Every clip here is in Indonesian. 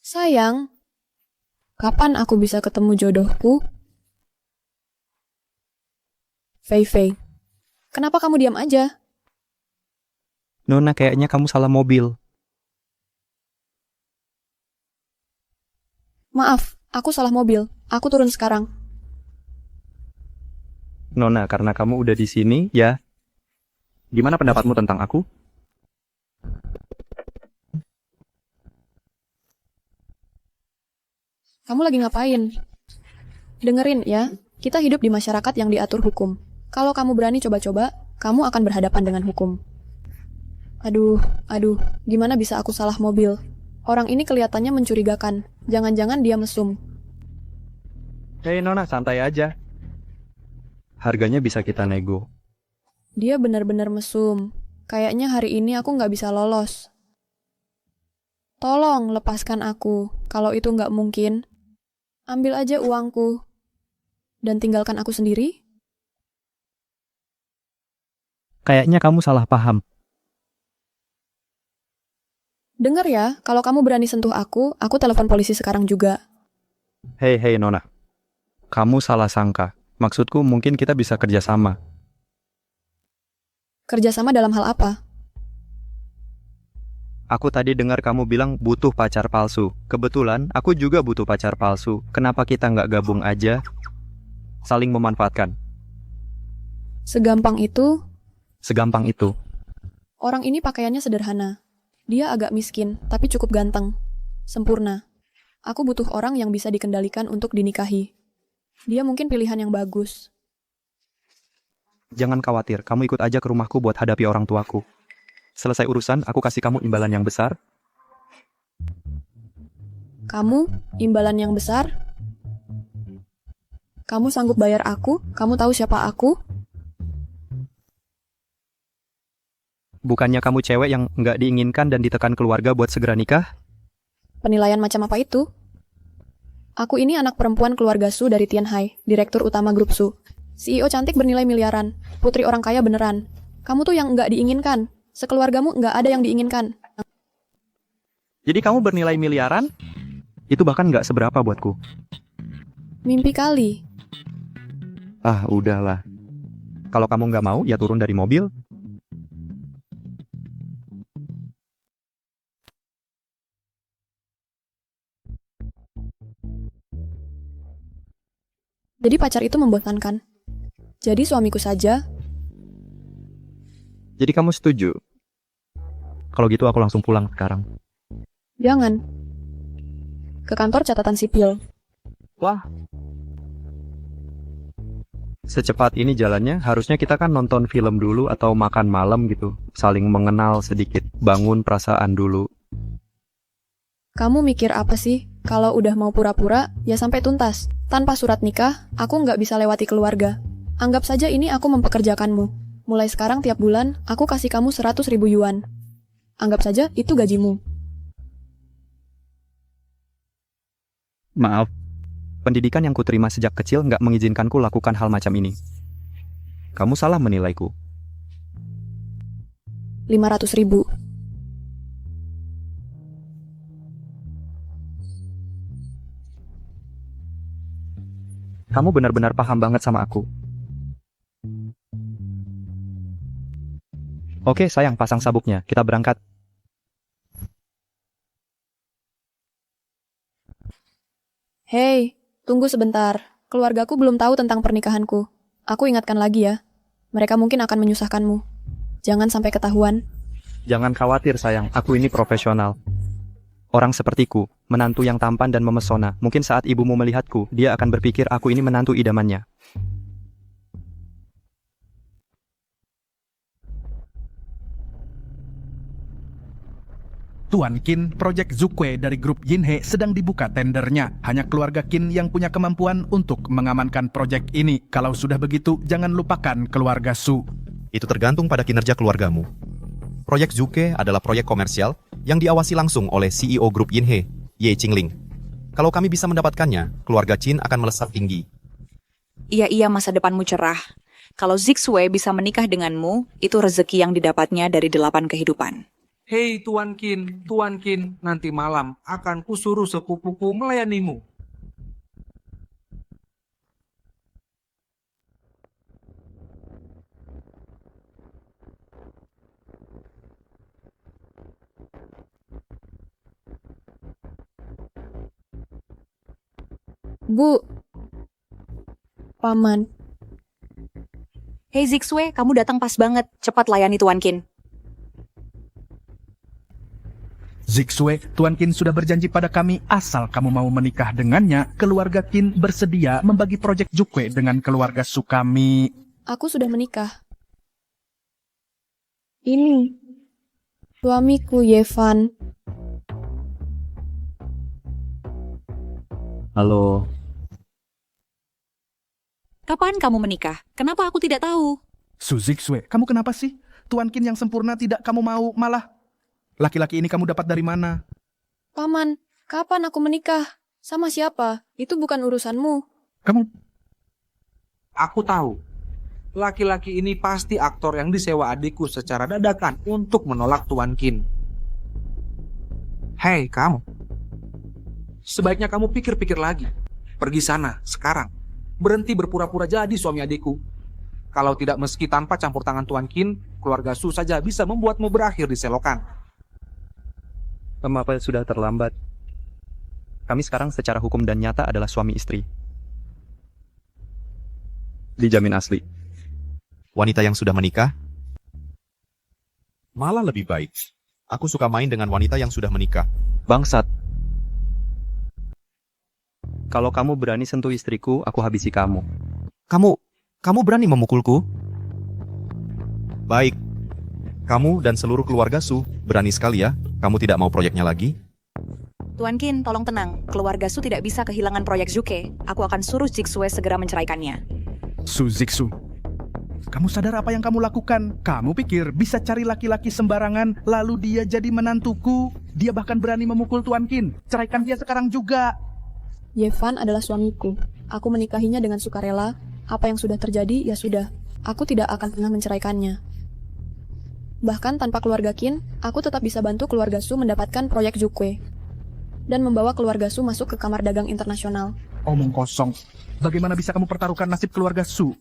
Sayang, kapan aku bisa ketemu jodohku? Fei Fei, kenapa kamu diam aja? Nona, kayaknya kamu salah mobil. Maaf, aku salah mobil. Aku turun sekarang. Nona, karena kamu udah di sini, ya. Gimana pendapatmu tentang aku? Kamu lagi ngapain? Dengerin ya, kita hidup di masyarakat yang diatur hukum. Kalau kamu berani coba-coba, kamu akan berhadapan dengan hukum. Aduh, aduh, gimana bisa aku salah mobil? Orang ini kelihatannya mencurigakan. Jangan-jangan dia mesum. Hei Nona, santai aja. Harganya bisa kita nego. Dia benar-benar mesum. Kayaknya hari ini aku nggak bisa lolos. Tolong lepaskan aku. Kalau itu nggak mungkin, ambil aja uangku dan tinggalkan aku sendiri. Kayaknya kamu salah paham. Dengar ya, kalau kamu berani sentuh aku telepon polisi sekarang juga. Hei Nona, kamu salah sangka. Maksudku mungkin kita bisa kerjasama. Kerjasama dalam hal apa? Aku tadi dengar kamu bilang butuh pacar palsu. Kebetulan aku juga butuh pacar palsu. Kenapa kita nggak gabung aja? Saling memanfaatkan. Segampang itu, Segampang itu. orang ini pakaiannya sederhana. Dia agak miskin, tapi cukup ganteng. Sempurna. Aku butuh orang yang bisa dikendalikan untuk dinikahi. Dia mungkin pilihan yang bagus. Jangan khawatir, kamu ikut aja ke rumahku buat hadapi orang tuaku. Selesai urusan, aku kasih kamu imbalan yang besar. Kamu, imbalan yang besar? Kamu sanggup bayar aku? Kamu tahu siapa aku? Bukannya kamu cewek yang nggak diinginkan dan ditekan keluarga buat segera nikah? Penilaian macam apa itu? Aku ini anak perempuan keluarga Su dari Tianhai, direktur utama grup Su. CEO cantik bernilai miliaran, putri orang kaya beneran. Kamu tuh yang nggak diinginkan. Sekeluargamu nggak ada yang diinginkan. Jadi kamu bernilai miliaran? Itu bahkan nggak seberapa buatku. Mimpi kali. Ah, udahlah. Kalau kamu nggak mau, ya turun dari mobil. Jadi pacar itu membosankan. Jadi suamiku saja. Jadi kamu setuju? Kalau gitu aku langsung pulang sekarang. Jangan. Ke kantor catatan sipil. Wah. Secepat ini jalannya, harusnya kita kan nonton film dulu atau makan malam gitu. Saling mengenal sedikit, bangun perasaan dulu. Kamu mikir apa sih? Kalau udah mau pura-pura, ya sampai tuntas. Tanpa surat nikah, aku nggak bisa lewati keluarga. Anggap saja ini aku mempekerjakanmu. Mulai sekarang tiap bulan, aku kasih kamu 100.000 yuan. Anggap saja itu gajimu. Maaf, pendidikan yang kuterima sejak kecil nggak mengizinkanku lakukan hal macam ini. Kamu salah menilaiku. 500.000. Kamu benar-benar paham banget sama aku. Oke sayang, pasang sabuknya. Kita berangkat. Hei, tunggu sebentar. Keluargaku belum tahu tentang pernikahanku. Aku ingatkan lagi ya. Mereka mungkin akan menyusahkanmu. Jangan sampai ketahuan. Jangan khawatir sayang, aku ini profesional. Orang sepertiku, menantu yang tampan dan memesona. Mungkin saat ibumu melihatku, dia akan berpikir aku ini menantu idamannya. Tuan Qin, proyek Zukue dari grup Yinhe sedang dibuka tendernya. Hanya keluarga Qin yang punya kemampuan untuk mengamankan proyek ini. Kalau sudah begitu, jangan lupakan keluarga Su. Itu tergantung pada kinerja keluargamu. Proyek Zuke adalah proyek komersial yang diawasi langsung oleh CEO grup Yinhe, Ye Qingling. Kalau kami bisa mendapatkannya, keluarga Qin akan melesat tinggi. Iya, masa depanmu cerah. Kalau Zixue bisa menikah denganmu, itu rezeki yang didapatnya dari 8 kehidupan. Hei Tuan Qin, nanti malam akan kusuruh sepupuku melayanimu. Bu, Paman, Hei Zixue, kamu datang pas banget. Cepat layani Tuan Qin. Zixue, Tuan Qin sudah berjanji pada kami asal kamu mau menikah dengannya, keluarga Qin bersedia membagi proyek Zukwe dengan keluarga Su kami. aku sudah menikah. Ini suamiku Yevan. Halo, Kapan kamu menikah? Kenapa aku tidak tahu? Su Zixue, kamu kenapa sih? Tuan Qin yang sempurna tidak kamu mau, malah laki-laki ini kamu dapat dari mana? Paman, kapan aku menikah? Sama siapa? Itu bukan urusanmu. Kamu Aku tahu. Laki-laki ini pasti aktor yang disewa adikku secara dadakan untuk menolak Tuan Qin. Hei kamu. Sebaiknya kamu pikir-pikir lagi. Pergi sana, sekarang. Berhenti berpura-pura jadi suami adikku. Kalau tidak meski tanpa campur tangan Tuan Qin, keluarga Su saja bisa membuatmu berakhir di selokan. apa sudah terlambat? Kami sekarang secara hukum dan nyata adalah suami istri. Dijamin asli. Wanita yang sudah menikah? Malah lebih baik. Aku suka main dengan wanita yang sudah menikah. Bangsat. Kalau kamu berani sentuh istriku, aku habisi kamu. Kamu berani memukulku? Baik. Kamu dan seluruh keluarga Su berani sekali ya. Kamu tidak mau proyeknya lagi? Tuan Qin, tolong tenang. Keluarga Su tidak bisa kehilangan proyek Zuke. Aku akan suruh Zixue segera menceraikannya. Su Zixu. Kamu sadar apa yang kamu lakukan? Kamu pikir bisa cari laki-laki sembarangan, lalu dia jadi menantuku? Dia bahkan berani memukul Tuan Qin. Ceraikan dia sekarang juga. Yevan adalah suamiku. Aku menikahinya dengan sukarela. Apa yang sudah terjadi, ya sudah. Aku tidak akan pernah menceraikannya. Bahkan tanpa keluarga Qin, aku tetap bisa bantu keluarga Su mendapatkan proyek Zukwe. Dan membawa keluarga Su masuk ke kamar dagang internasional. Omong kosong. Bagaimana bisa kamu pertaruhkan nasib keluarga Su?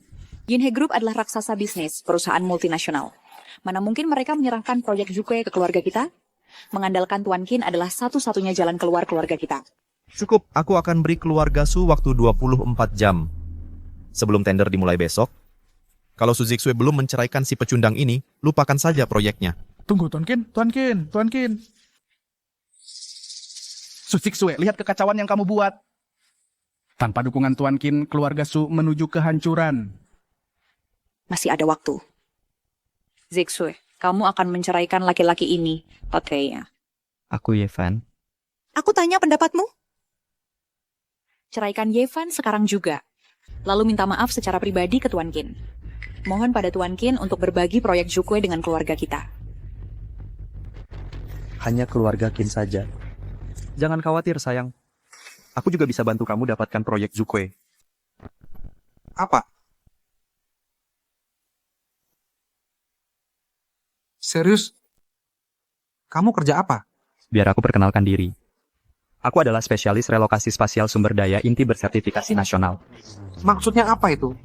Yinhe Group adalah raksasa bisnis, perusahaan multinasional. Mana mungkin mereka menyerahkan proyek Zukwe ke keluarga kita? Mengandalkan Tuan Qin adalah satu-satunya jalan keluar keluarga kita. Cukup, aku akan beri keluarga Su waktu 24 jam. Sebelum tender dimulai besok, kalau Su Zixue belum menceraikan si pecundang ini, lupakan saja proyeknya. Tunggu, Tuan Qin, Tuan Qin, Tuan Qin. Su Zixue, lihat kekacauan yang kamu buat. Tanpa dukungan Tuan Qin, keluarga Su menuju kehancuran. Masih ada waktu. Zixue, kamu akan menceraikan laki-laki ini. Oke ya. Aku Yevan. Aku tanya pendapatmu? Ceraikan Yevan sekarang juga. Lalu minta maaf secara pribadi ke Tuan Qin. Mohon pada Tuan Qin untuk berbagi proyek Zukwe dengan keluarga kita. Hanya keluarga Qin saja. Jangan khawatir, sayang. Aku juga bisa bantu kamu dapatkan proyek Zukwe. Apa? Serius? Kamu kerja apa? Biar aku perkenalkan diri. Aku adalah spesialis relokasi spasial sumber daya inti bersertifikasi nasional. Maksudnya apa itu?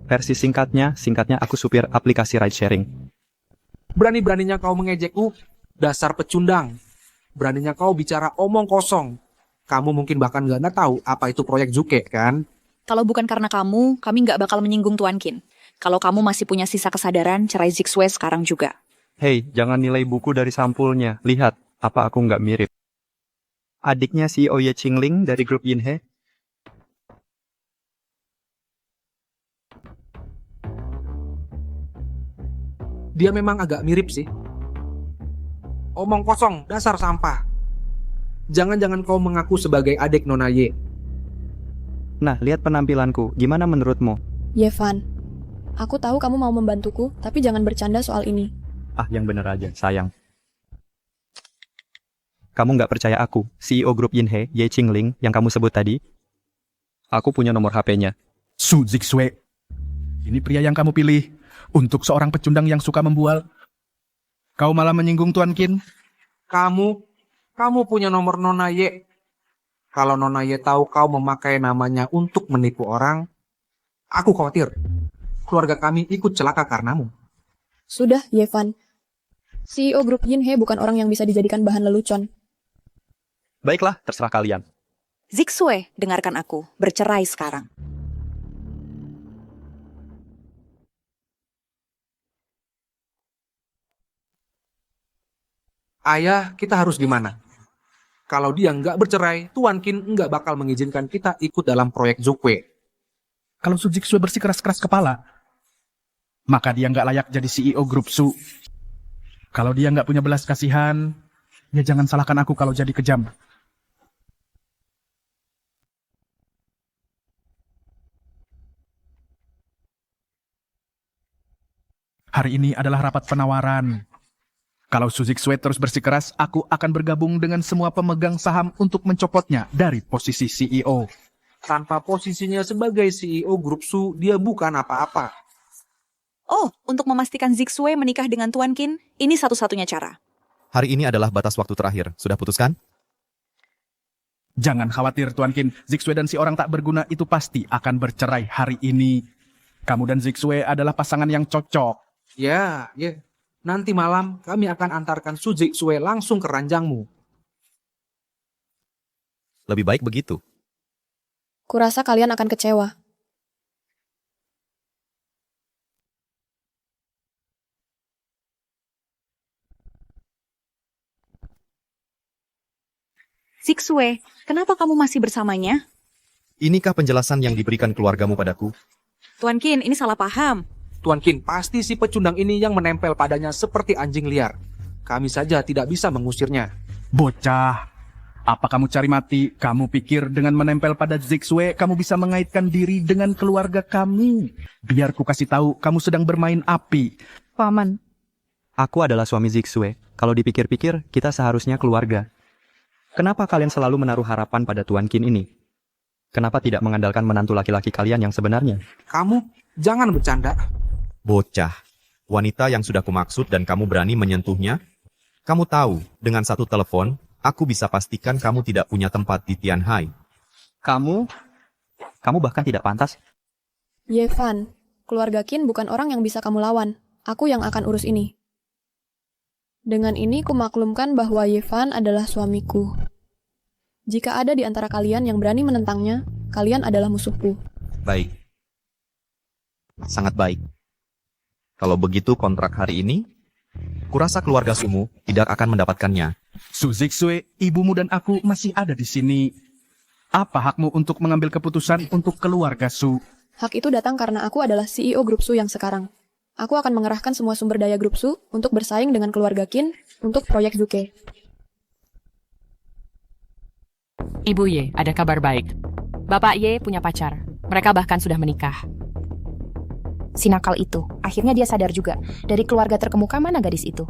Versi singkatnya aku supir aplikasi ride sharing. Berani-beraninya kau mengejekku, dasar pecundang. Beraninya kau bicara omong kosong. Kamu mungkin bahkan gak tahu apa itu proyek Zuke, kan? Kalau bukan karena kamu, kami nggak bakal menyinggung Tuan Qin. Kalau kamu masih punya sisa kesadaran, cerai Zixue sekarang juga. Hei, jangan nilai buku dari sampulnya. Lihat, apa aku nggak mirip? Adiknya CEO Ye Qingling dari grup Yinhe. Dia memang agak mirip sih. Omong kosong, dasar sampah. Jangan-jangan kau mengaku sebagai adik Nona Ye. Nah, lihat penampilanku. Gimana menurutmu? Yevan, aku tahu kamu mau membantuku, tapi jangan bercanda soal ini. Ah, yang bener aja, sayang. Kamu nggak percaya aku, CEO grup Yinhe, Ye Qingling, yang kamu sebut tadi? Aku punya nomor HP-nya. Su Zixue. Ini pria yang kamu pilih. Untuk seorang pecundang yang suka membual, kau malah menyinggung Tuan Qin. Kamu punya nomor Nona Ye. Kalau Nona Ye tahu kau memakai namanya untuk menipu orang, aku khawatir keluarga kami ikut celaka karenamu. Sudah, Yevan. CEO grup Yinhe bukan orang yang bisa dijadikan bahan lelucon. Baiklah, terserah kalian. Zixue, dengarkan aku. Bercerai sekarang. Ayah, kita harus gimana? Kalau dia nggak bercerai, Tuan Qin nggak bakal mengizinkan kita ikut dalam proyek Zukwe. Kalau Su Jixue bersikeras-keras kepala, maka dia nggak layak jadi CEO grup Su. Kalau dia nggak punya belas kasihan, ya jangan salahkan aku kalau jadi kejam. Hari ini adalah rapat penawaran. Kalau Su Jixue terus bersikeras, aku akan bergabung dengan semua pemegang saham untuk mencopotnya dari posisi CEO. Tanpa posisinya sebagai CEO grup Su, dia bukan apa-apa. Oh, untuk memastikan Zixue menikah dengan Tuan Qin, ini satu-satunya cara. Hari ini adalah batas waktu terakhir. Sudah putuskan? Jangan khawatir Tuan Qin, Zixue dan si orang tak berguna itu pasti akan bercerai hari ini. Kamu dan Zixue adalah pasangan yang cocok. Ya. Nanti malam kami akan antarkan Su Zixue langsung ke ranjangmu. Lebih baik begitu. Kurasa kalian akan kecewa. Zixue, kenapa kamu masih bersamanya? Inikah penjelasan yang diberikan keluargamu padaku? Tuan Qin, ini salah paham. Tuan Qin, pasti si pecundang ini yang menempel padanya seperti anjing liar. Kami saja tidak bisa mengusirnya. Bocah, apa kamu cari mati? Kamu pikir dengan menempel pada Zixue, kamu bisa mengaitkan diri dengan keluarga kami? Biar ku kasih tahu, kamu sedang bermain api. Paman, Aku adalah suami Zixue. Kalau dipikir-pikir, kita seharusnya keluarga. Kenapa kalian selalu menaruh harapan pada Tuan Qin ini? Kenapa tidak mengandalkan menantu laki-laki kalian yang sebenarnya? Kamu jangan bercanda. Bocah, wanita yang sudah kumaksud dan kamu berani menyentuhnya? Kamu tahu, dengan satu telepon, aku bisa pastikan kamu tidak punya tempat di Tianhai. Kamu bahkan tidak pantas. Yevan, keluarga Qin bukan orang yang bisa kamu lawan. Aku yang akan urus ini. Dengan ini kumaklumkan bahwa Yevan adalah suamiku. Jika ada di antara kalian yang berani menentangnya, kalian adalah musuhku. Baik. Sangat baik. Kalau begitu kontrak hari ini, kurasa keluarga Sumu tidak akan mendapatkannya. Su Zixue, ibumu dan aku masih ada di sini. Apa hakmu untuk mengambil keputusan untuk keluarga Su? Hak itu datang karena aku adalah CEO grup Su yang sekarang. Aku akan mengerahkan semua sumber daya grup Su untuk bersaing dengan keluarga Qin untuk proyek Zuke. Ibu Ye, ada kabar baik. Bapak Ye punya pacar. Mereka bahkan sudah menikah. Si nakal itu, akhirnya dia sadar juga. Dari keluarga terkemuka mana gadis itu?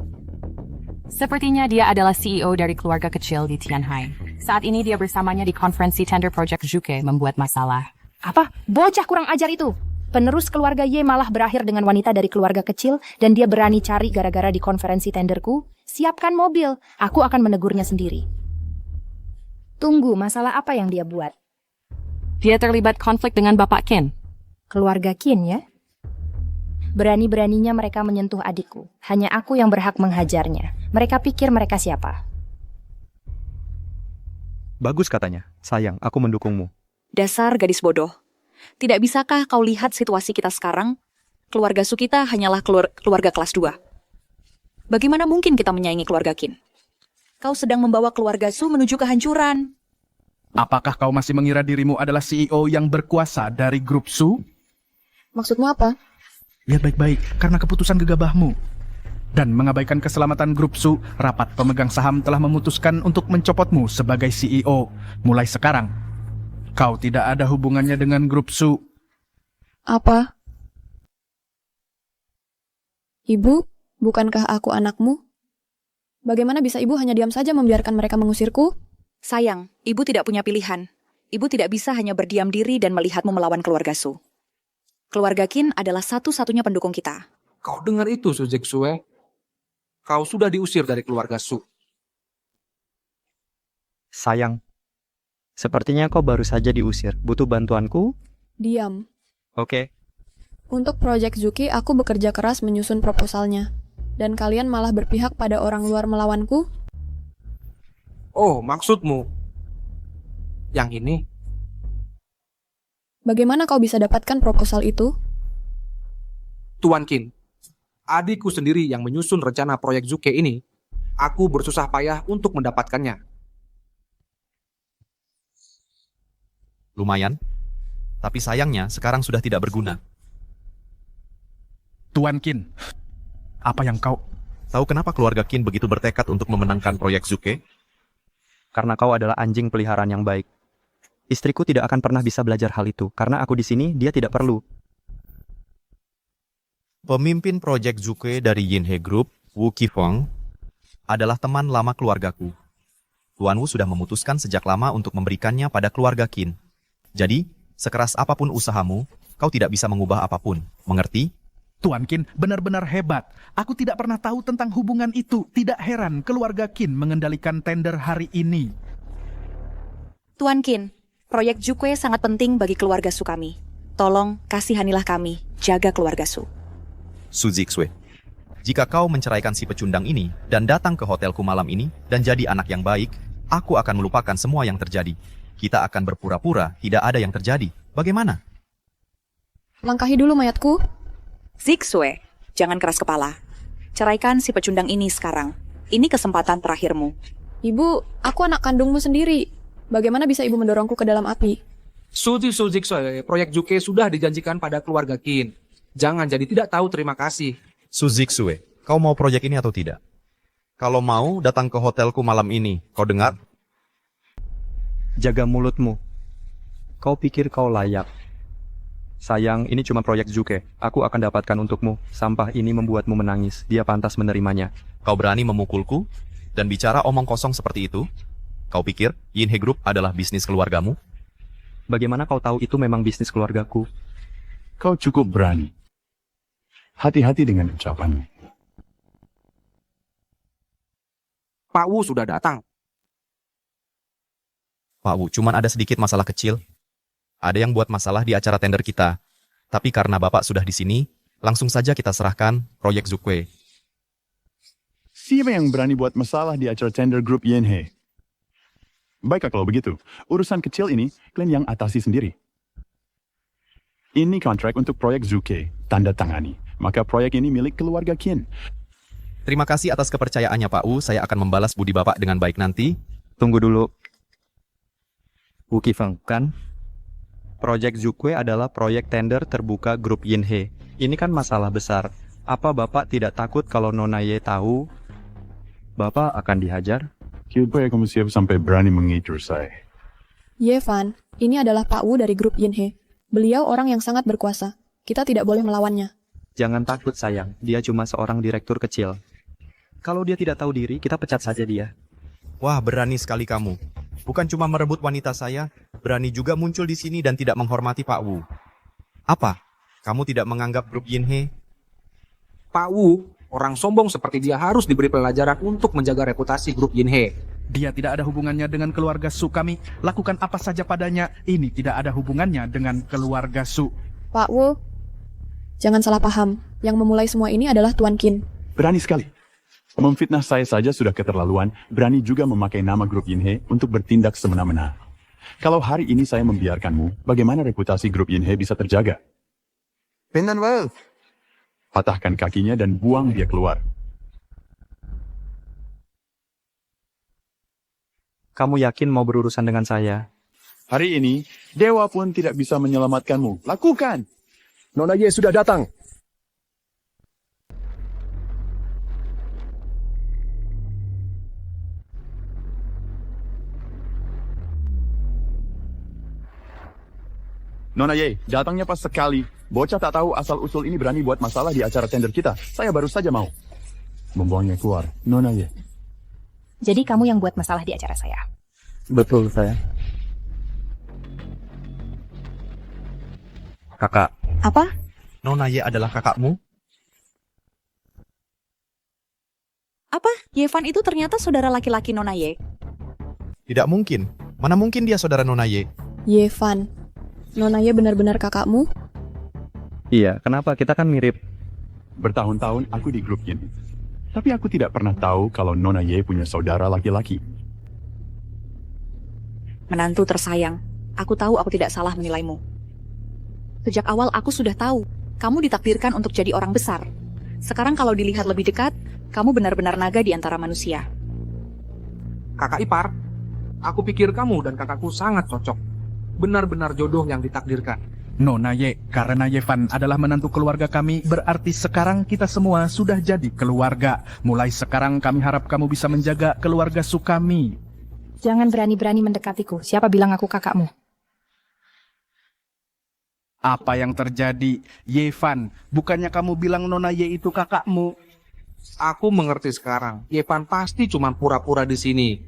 Sepertinya dia adalah CEO dari keluarga kecil di Tianhai. Saat ini dia bersamanya di konferensi tender Project Zuke membuat masalah. Apa? Bocah kurang ajar itu! Penerus keluarga Ye malah berakhir dengan wanita dari keluarga kecil dan dia berani cari gara-gara di konferensi tenderku. Siapkan mobil, aku akan menegurnya sendiri. Tunggu, masalah apa yang dia buat? Dia terlibat konflik dengan Bapak Qin. Keluarga Qin ya? Berani-beraninya mereka menyentuh adikku. Hanya aku yang berhak menghajarnya. Mereka pikir mereka siapa? Bagus katanya. Sayang, aku mendukungmu. Dasar gadis bodoh. Tidak bisakah kau lihat situasi kita sekarang? Keluarga Su kita hanyalah keluarga kelas 2. Bagaimana mungkin kita menyaingi keluarga Qin? Kau sedang membawa keluarga Su menuju kehancuran. Apakah kau masih mengira dirimu adalah CEO yang berkuasa dari grup Su? Maksudmu apa? Lihat baik-baik, karena keputusan gegabahmu dan mengabaikan keselamatan grup Su, rapat pemegang saham telah memutuskan untuk mencopotmu sebagai CEO. Mulai sekarang, kau tidak ada hubungannya dengan grup Su. Apa? Ibu, bukankah aku anakmu? Bagaimana bisa ibu hanya diam saja membiarkan mereka mengusirku? Sayang, ibu tidak punya pilihan. Ibu tidak bisa hanya berdiam diri dan melihatmu melawan keluarga Su. Keluarga Qin adalah satu-satunya pendukung kita. Kau dengar itu, Su Ziksue? Kau sudah diusir dari keluarga Su. Sayang, sepertinya kau baru saja diusir. Butuh bantuanku? Diam. Oke. Untuk proyek Zuki, aku bekerja keras menyusun proposalnya. Dan kalian malah berpihak pada orang luar melawanku? Oh, maksudmu yang ini? Bagaimana kau bisa dapatkan proposal itu? Tuan Qin, adikku sendiri yang menyusun rencana proyek Zuke ini. Aku bersusah payah untuk mendapatkannya. Lumayan. Tapi sayangnya sekarang sudah tidak berguna. Tuan Qin, apa yang kau... Tahu kenapa keluarga Qin begitu bertekad untuk memenangkan proyek Zuke? Karena kau adalah anjing peliharaan yang baik. Istriku tidak akan pernah bisa belajar hal itu. Karena aku di sini, dia tidak perlu. Pemimpin proyek Zuke dari Yinhe Group, Wu Qifeng, adalah teman lama keluargaku. Tuan Wu sudah memutuskan sejak lama untuk memberikannya pada keluarga Qin. Jadi, sekeras apapun usahamu, kau tidak bisa mengubah apapun. Mengerti? Tuan Qin benar-benar hebat. Aku tidak pernah tahu tentang hubungan itu. Tidak heran keluarga Qin mengendalikan tender hari ini. Tuan Qin, proyek Zuke sangat penting bagi keluarga Su kami. Tolong kasihanilah kami, jaga keluarga Su. Su Ziksue, jika kau menceraikan si pecundang ini dan datang ke hotelku malam ini dan jadi anak yang baik, aku akan melupakan semua yang terjadi. Kita akan berpura-pura tidak ada yang terjadi. Bagaimana? Langkahi dulu mayatku. Ziksue, jangan keras kepala. Ceraikan si pecundang ini sekarang. Ini kesempatan terakhirmu. Ibu, aku anak kandungmu sendiri. Bagaimana bisa ibu mendorongku ke dalam api? Su Ziksue, proyek Zuke sudah dijanjikan pada keluarga Qin. Jangan jadi tidak tahu terima kasih. Su Ziksue, kau mau proyek ini atau tidak? Kalau mau, datang ke hotelku malam ini. Kau dengar? Jaga mulutmu. Kau pikir kau layak. Sayang, ini cuma proyek Zuke. Aku akan dapatkan untukmu. Sampah ini membuatmu menangis. Dia pantas menerimanya. Kau berani memukulku dan bicara omong kosong seperti itu? Kau pikir Yinhe Group adalah bisnis keluargamu? Bagaimana kau tahu itu memang bisnis keluargaku? Kau cukup berani. Hati-hati dengan ucapanmu. Pak Wu sudah datang. Pak Wu, cuman ada sedikit masalah kecil. Ada yang buat masalah di acara tender kita. Tapi karena Bapak sudah di sini, langsung saja kita serahkan proyek Zuke. Siapa yang berani buat masalah di acara tender grup Yinhe? Baiklah kalau begitu, urusan kecil ini kalian yang atasi sendiri. Ini kontrak untuk proyek Zuke, tanda tangani. Maka proyek ini milik keluarga Qin. Terima kasih atas kepercayaannya Pak Wu, saya akan membalas budi Bapak dengan baik nanti. Tunggu dulu. Wu Qifeng, kan? Proyek Zuke adalah proyek tender terbuka grup Yinhe. Ini kan masalah besar. Apa Bapak tidak takut kalau Nona Ye tahu? Bapak akan dihajar? Supaya kamu siap sampai berani mengitur saya. Yevan, ini adalah Pak Wu dari grup Yinhe. Beliau orang yang sangat berkuasa. Kita tidak boleh melawannya. Jangan takut sayang, dia cuma seorang direktur kecil. Kalau dia tidak tahu diri, kita pecat saja dia. Wah, berani sekali kamu. Bukan cuma merebut wanita saya, berani juga muncul di sini dan tidak menghormati Pak Wu. Apa? Kamu tidak menganggap grup Yinhe? Pak Wu, orang sombong seperti dia harus diberi pelajaran untuk menjaga reputasi grup Yinhe. Dia tidak ada hubungannya dengan keluarga Su kami. Lakukan apa saja padanya. Ini tidak ada hubungannya dengan keluarga Su. Pak Wu, jangan salah paham. Yang memulai semua ini adalah Tuan Qin. Berani sekali. Memfitnah saya saja sudah keterlaluan, berani juga memakai nama grup Yinhe untuk bertindak semena-mena. Kalau hari ini saya membiarkanmu, bagaimana reputasi grup Yinhe bisa terjaga? Patahkan kakinya dan buang dia keluar. Kamu yakin mau berurusan dengan saya? Hari ini, dewa pun tidak bisa menyelamatkanmu. Lakukan! Nona Ye sudah datang. Nona Ye, datangnya pas sekali. Bocah tak tahu asal-usul ini berani buat masalah di acara tender kita. Saya baru saja mau membuangnya keluar. Nona Ye. Jadi kamu yang buat masalah di acara saya. Betul, saya. Kakak, Apa? Nona Ye adalah kakakmu? Apa? Yevan itu ternyata saudara laki-laki Nona Ye? Tidak mungkin. Mana mungkin dia saudara Nona Ye? Yevan, Nona Ye benar-benar kakakmu? Iya, kenapa? Kita kan mirip. Bertahun-tahun aku di grup ini. Tapi aku tidak pernah tahu kalau Nona Ye punya saudara laki-laki. Menantu tersayang, aku tahu aku tidak salah menilaimu. Sejak awal aku sudah tahu, kamu ditakdirkan untuk jadi orang besar. Sekarang kalau dilihat lebih dekat, kamu benar-benar naga di antara manusia. Kakak ipar, aku pikir kamu dan kakakku sangat cocok. Benar-benar jodoh yang ditakdirkan. Nona Ye, karena Yevan adalah menantu keluarga kami, berarti sekarang kita semua sudah jadi keluarga. Mulai sekarang kami harap kamu bisa menjaga keluarga Su kami. Jangan berani-berani mendekatiku. Siapa bilang aku kakakmu? Apa yang terjadi? Yevan, bukannya kamu bilang Nona Ye itu kakakmu? Aku mengerti sekarang. Yevan pasti cuma pura-pura di sini.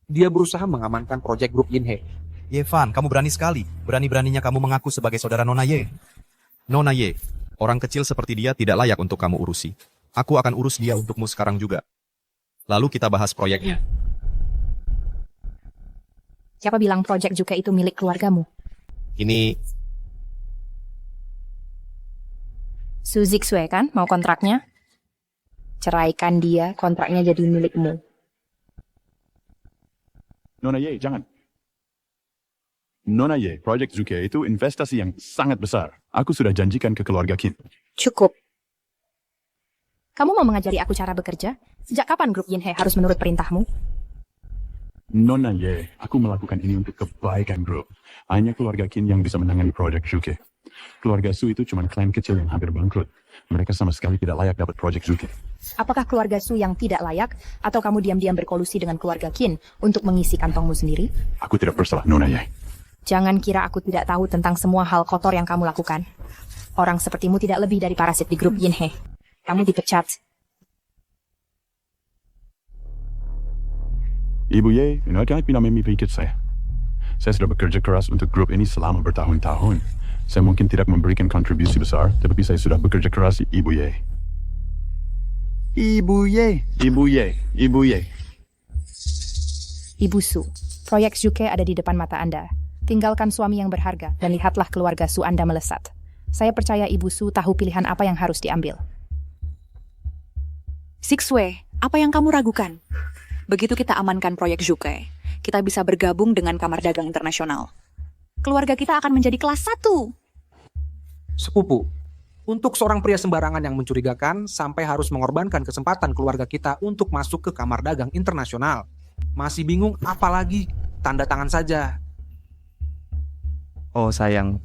Dia berusaha mengamankan proyek grup Yinhe. Yevan, kamu berani sekali. Berani-beraninya kamu mengaku sebagai saudara Nona Ye. Nona Ye, orang kecil seperti dia tidak layak untuk kamu urusi. Aku akan urus dia untukmu sekarang juga. Lalu kita bahas proyeknya. Siapa bilang proyek Juke itu milik keluargamu? Ini Su Zixue kan, mau kontraknya? Ceraikan dia, kontraknya jadi milikmu. Nona Ye, jangan. Nona Ye, Project Zuke itu investasi yang sangat besar. Aku sudah janjikan ke keluarga Qin. Cukup. Kamu mau mengajari aku cara bekerja? Sejak kapan grup Yinhe harus menurut perintahmu? Nona Ye, aku melakukan ini untuk kebaikan grup. Hanya keluarga Qin yang bisa menangani Project Zuke. Keluarga Su itu cuma klan kecil yang hampir bangkrut. Mereka sama sekali tidak layak dapat Project Zuke. Apakah keluarga Su yang tidak layak, atau kamu diam-diam berkolusi dengan keluarga Qin untuk mengisi kantongmu sendiri? Aku tidak bersalah, Nona Ye. Jangan kira aku tidak tahu tentang semua hal kotor yang kamu lakukan. Orang sepertimu tidak lebih dari parasit di grup Yinhe. Kamu dipecat. Ibu Ye, jangan pernah mimpi pikir saya. Saya sudah bekerja keras untuk grup ini selama bertahun-tahun. Saya mungkin tidak memberikan kontribusi besar, tapi saya sudah bekerja keras, Ibu Ye. Ibu Ye, Ibu Ye, Ibu Ye. Ibu Su, proyek Zuke ada di depan mata Anda. Tinggalkan suami yang berharga dan lihatlah keluarga Su Anda melesat. Saya percaya Ibu Su tahu pilihan apa yang harus diambil. Zixue, apa yang kamu ragukan? Begitu kita amankan proyek Zuke, kita bisa bergabung dengan Kamar Dagang Internasional. Keluarga kita akan menjadi kelas 1. Sepupu, untuk seorang pria sembarangan yang mencurigakan sampai harus mengorbankan kesempatan keluarga kita untuk masuk ke Kamar Dagang Internasional. Masih bingung apalagi tanda tangan saja. Oh sayang,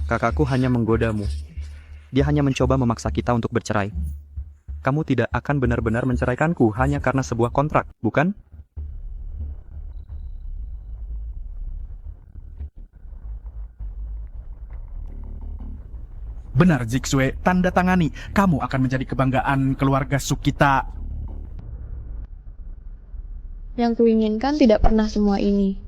kakakku hanya menggodamu. Dia hanya mencoba memaksa kita untuk bercerai. Kamu tidak akan benar-benar menceraikanku hanya karena sebuah kontrak, bukan? Benar, Zixue, tanda tangani. Kamu akan menjadi kebanggaan keluarga Su kita. Yang kuinginkan tidak pernah semua ini.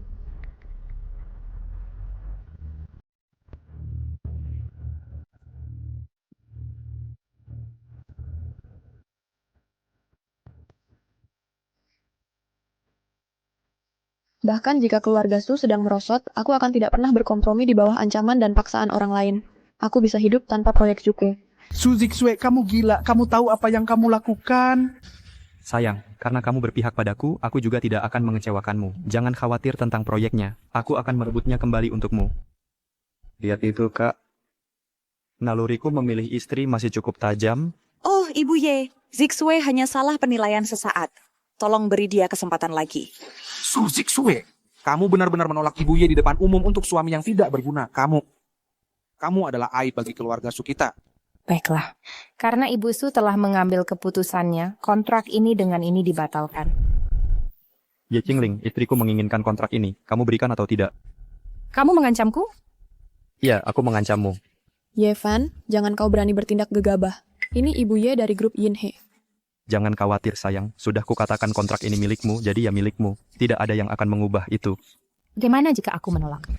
Bahkan jika keluarga Su sedang merosot, aku akan tidak pernah berkompromi di bawah ancaman dan paksaan orang lain. Aku bisa hidup tanpa proyek Zuke. Su Zixue, kamu gila. Kamu tahu apa yang kamu lakukan? Sayang, karena kamu berpihak padaku, aku juga tidak akan mengecewakanmu. Jangan khawatir tentang proyeknya. Aku akan merebutnya kembali untukmu. Lihat itu, Kak. Naluriku memilih istri masih cukup tajam. Oh, Ibu Ye, Zixue hanya salah penilaian sesaat. Tolong beri dia kesempatan lagi. Su Zixue, kamu benar-benar menolak Ibu Ye di depan umum untuk suami yang tidak berguna. Kamu adalah aib bagi keluarga Su kita. Baiklah, karena Ibu Su telah mengambil keputusannya, kontrak ini dengan ini dibatalkan. Ye Qingling, istriku menginginkan kontrak ini. Kamu berikan atau tidak? Kamu mengancamku? Iya, aku mengancammu. Yevan, jangan kau berani bertindak gegabah. Ini Ibu Ye dari grup Yinhe. Jangan khawatir sayang, sudah kukatakan kontrak ini milikmu, jadi ya milikmu. Tidak ada yang akan mengubah itu. Bagaimana jika aku menolak?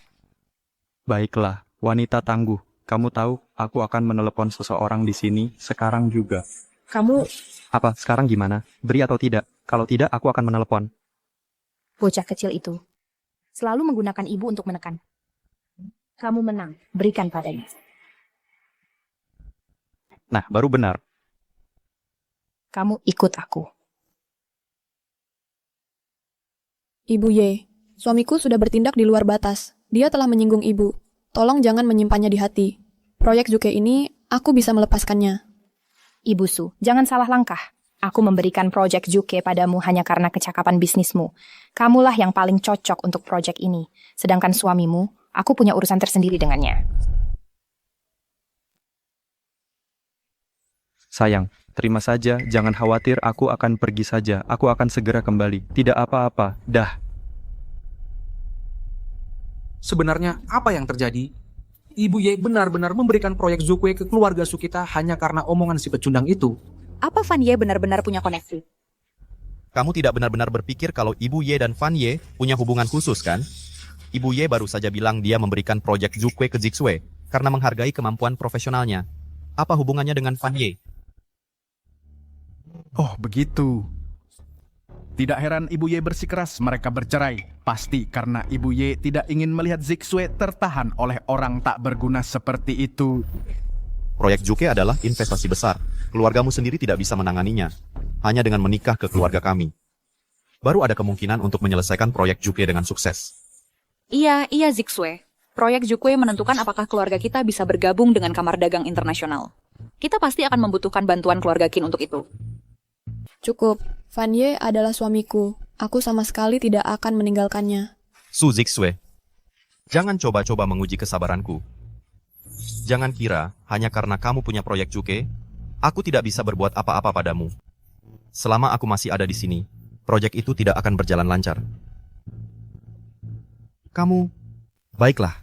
Baiklah, wanita tangguh. Kamu tahu, aku akan menelepon seseorang di sini sekarang juga. Kamu Apa, sekarang gimana? Beri atau tidak? Kalau tidak, aku akan menelepon. bocah kecil itu selalu menggunakan ibu untuk menekan. Kamu menang, berikan padanya. Nah, baru benar. Kamu ikut aku. Ibu Y, suamiku sudah bertindak di luar batas. Dia telah menyinggung ibu. Tolong jangan menyimpannya di hati. Proyek Zuke ini, aku bisa melepaskannya. Ibu Su, jangan salah langkah. Aku memberikan proyek Juke padamu hanya karena kecakapan bisnismu. Kamulah yang paling cocok untuk proyek ini. Sedangkan suamimu, aku punya urusan tersendiri dengannya. Sayang, terima saja, jangan khawatir, aku akan pergi saja. Aku akan segera kembali. Tidak apa-apa, dah. Sebenarnya apa yang terjadi? Ibu Ye benar-benar memberikan proyek Zukue ke keluarga Sukita hanya karena omongan si pecundang itu. Apa Fan Ye benar-benar punya koneksi? Kamu tidak benar-benar berpikir kalau Ibu Ye dan Fan Ye punya hubungan khusus, kan? Ibu Ye baru saja bilang dia memberikan proyek Zukue ke Jixue karena menghargai kemampuan profesionalnya. Apa hubungannya dengan Fan Ye? Oh, begitu. Tidak heran Ibu Ye bersikeras mereka bercerai. Pasti karena Ibu Ye tidak ingin melihat Zixue tertahan oleh orang tak berguna seperti itu. Proyek Juke adalah investasi besar. Keluargamu sendiri tidak bisa menanganinya. Hanya dengan menikah ke keluarga kami. Baru ada kemungkinan untuk menyelesaikan proyek Juke dengan sukses. Iya Zixue. Proyek Zukue menentukan apakah keluarga kita bisa bergabung dengan Kamar Dagang Internasional. Kita pasti akan membutuhkan bantuan keluarga Qin untuk itu. Cukup, Fan Ye adalah suamiku. Aku sama sekali tidak akan meninggalkannya. Su Zixue, jangan coba-coba menguji kesabaranku. Jangan kira hanya karena kamu punya proyek Juke, aku tidak bisa berbuat apa-apa padamu. Selama aku masih ada di sini, proyek itu tidak akan berjalan lancar. Baiklah.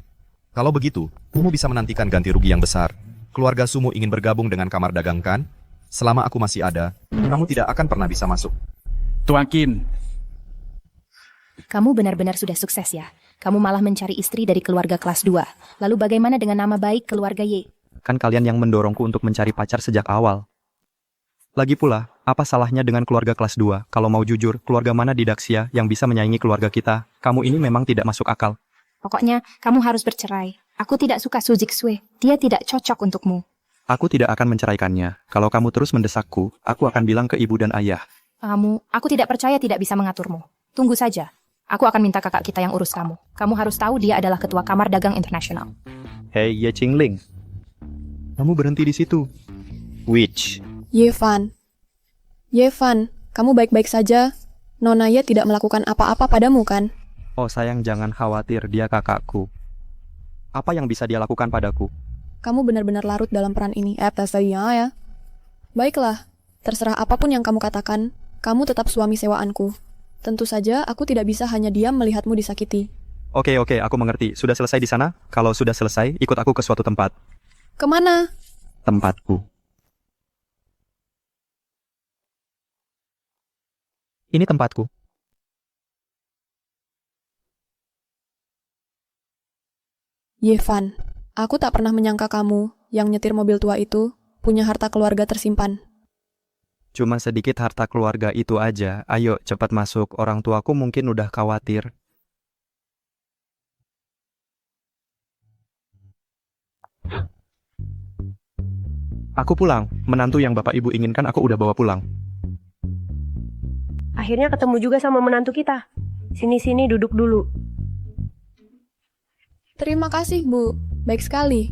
Kalau begitu, kamu bisa menantikan ganti rugi yang besar. Keluarga Sumu ingin bergabung dengan Kamar Dagang, kan? Selama aku masih ada, kamu tidak akan pernah bisa masuk. Tuan Qin, Kamu benar-benar sudah sukses ya. Kamu malah mencari istri dari keluarga kelas 2. Lalu bagaimana dengan nama baik keluarga Ye? Kan kalian yang mendorongku untuk mencari pacar sejak awal. Lagi pula, apa salahnya dengan keluarga kelas 2? Kalau mau jujur, keluarga mana di Daxia yang bisa menyaingi keluarga kita? Kamu ini memang tidak masuk akal. Pokoknya, kamu harus bercerai. Aku tidak suka Su Zixue. Dia tidak cocok untukmu. Aku tidak akan menceraikannya. Kalau kamu terus mendesakku, aku akan bilang ke ibu dan ayah. Aku tidak percaya tidak bisa mengaturmu. Tunggu saja. Aku akan minta kakak kita yang urus kamu. Kamu harus tahu dia adalah ketua Kamar Dagang Internasional. Hei, Ye Qingling. Kamu berhenti di situ. Witch. Ye Fan, kamu baik-baik saja? Nona Ye tidak melakukan apa-apa padamu, kan? Oh sayang, jangan khawatir, dia kakakku. Apa yang bisa dia lakukan padaku? Kamu benar-benar larut dalam peran ini. Ya. Baiklah, terserah apapun yang kamu katakan, kamu tetap suami sewaanku. Tentu saja aku tidak bisa hanya diam melihatmu disakiti. Oke, aku mengerti. Sudah selesai di sana? Kalau sudah selesai, ikut aku ke suatu tempat. Kemana? Tempatku. Ini tempatku. Yevan, aku tak pernah menyangka kamu, yang nyetir mobil tua itu, punya harta keluarga tersimpan. Cuma sedikit harta keluarga itu aja. Ayo, cepat masuk. Orang tuaku mungkin udah khawatir. Aku pulang. Menantu yang bapak ibu inginkan aku udah bawa pulang. Akhirnya ketemu juga sama menantu kita. Sini-sini duduk dulu. Terima kasih, Bu. Baik sekali.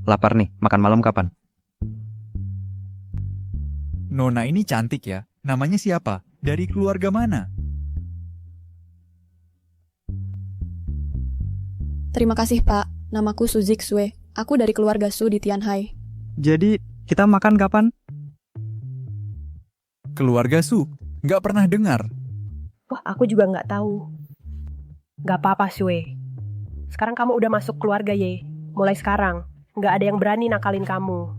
Lapar nih, makan malam kapan? Nona ini cantik ya. Namanya siapa? Dari keluarga mana? Terima kasih, Pak. Namaku Su Zixue. Aku dari keluarga Su di Tianhai. Jadi, kita makan kapan? Keluarga Su. Nggak pernah dengar. Wah, aku juga nggak tahu. Nggak apa-apa, Sue. Sekarang kamu udah masuk keluarga, Ye. Mulai sekarang, nggak ada yang berani nakalin kamu.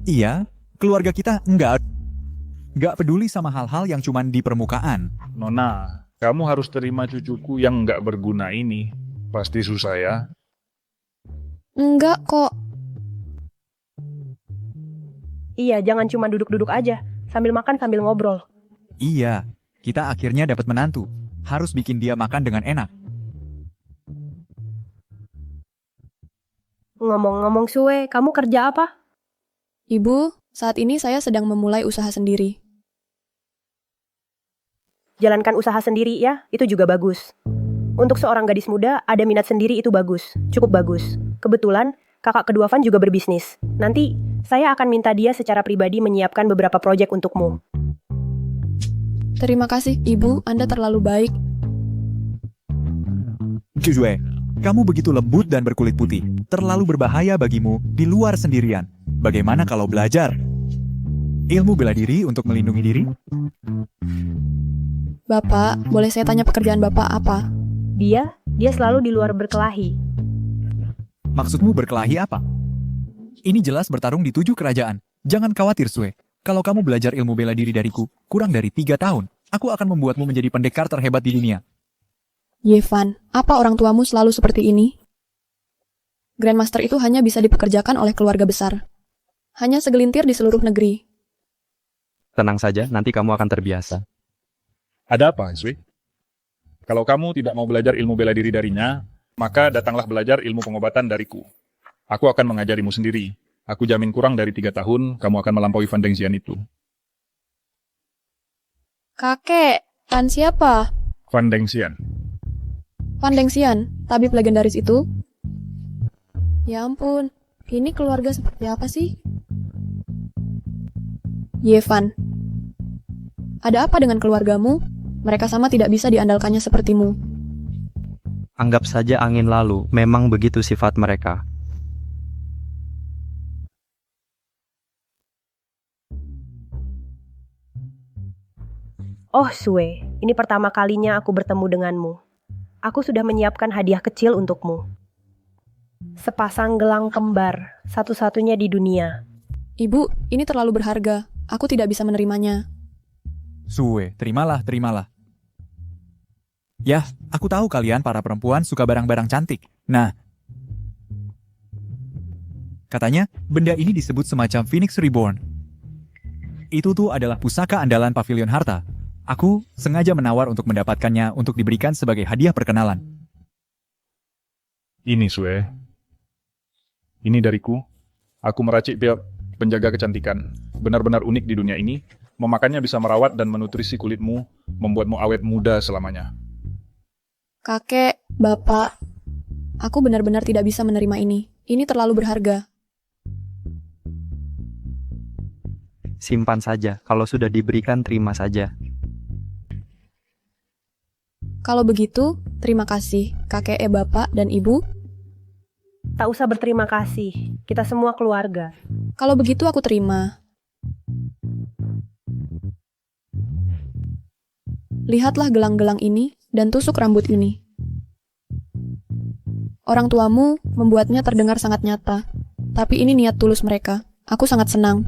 Iya, keluarga kita nggak peduli sama hal-hal yang cuman di permukaan. Nona, kamu harus terima cucuku yang nggak berguna ini. Pasti susah ya. Enggak kok. Iya, jangan cuma duduk-duduk aja, sambil makan sambil ngobrol. Iya, kita akhirnya dapat menantu. Harus bikin dia makan dengan enak. Ngomong-ngomong Sue, kamu kerja apa? Ibu, saat ini saya sedang memulai usaha sendiri. Jalankan usaha sendiri ya, itu juga bagus. Untuk seorang gadis muda, ada minat sendiri itu bagus, cukup bagus. Kebetulan, kakak kedua Van juga berbisnis. Nanti, saya akan minta dia secara pribadi menyiapkan beberapa proyek untukmu. Terima kasih, Ibu. Anda terlalu baik. Juzue, kamu begitu lembut dan berkulit putih. Terlalu berbahaya bagimu di luar sendirian. Bagaimana kalau belajar? Ilmu bela diri untuk melindungi diri? Bapak, boleh saya tanya pekerjaan Bapak apa? Dia selalu di luar berkelahi. Maksudmu berkelahi apa? Ini jelas bertarung di 7 kerajaan. Jangan khawatir, Sue. Kalau kamu belajar ilmu bela diri dariku, kurang dari 3 tahun, aku akan membuatmu menjadi pendekar terhebat di dunia. Yevan, apa orang tuamu selalu seperti ini? Grandmaster itu hanya bisa dipekerjakan oleh keluarga besar. Hanya segelintir di seluruh negeri. Tenang saja, nanti kamu akan terbiasa. Ada apa, Sui? Kalau kamu tidak mau belajar ilmu bela diri darinya, maka datanglah belajar ilmu pengobatan dariku. Aku akan mengajarimu sendiri. Aku jamin kurang dari 3 tahun, kamu akan melampaui Van Dengxian itu. Kakek, Tan siapa? Van Dengxian. Van Dengxian, tabib legendaris itu? Ya ampun, ini keluarga seperti apa sih? Yevan, ada apa dengan keluargamu? Mereka sama tidak bisa diandalkannya sepertimu. Anggap saja angin lalu, memang begitu sifat mereka. Oh Sue, ini pertama kalinya aku bertemu denganmu. Aku sudah menyiapkan hadiah kecil untukmu. Sepasang gelang kembar, satu-satunya di dunia. Ibu, ini terlalu berharga. Aku tidak bisa menerimanya. Sue, terimalah. Ya, aku tahu kalian para perempuan suka barang-barang cantik. Nah, katanya benda ini disebut semacam Phoenix Reborn. Itu tuh adalah pusaka andalan Pavilion Harta. Aku sengaja menawar untuk mendapatkannya untuk diberikan sebagai hadiah perkenalan. Ini, Sue. Ini dariku. Aku meracik pil penjaga kecantikan. Benar-benar unik di dunia ini. Memakannya bisa merawat dan menutrisi kulitmu, membuatmu awet muda selamanya. Kakek, Bapak, aku benar-benar tidak bisa menerima ini. Ini terlalu berharga. Simpan saja, kalau sudah diberikan terima saja. Kalau begitu, terima kasih, kakek, Bapak, dan Ibu. Tak usah berterima kasih, kita semua keluarga. Kalau begitu aku terima. Lihatlah gelang-gelang ini dan tusuk rambut ini. Orang tuamu membuatnya terdengar sangat nyata, tapi ini niat tulus mereka. Aku sangat senang.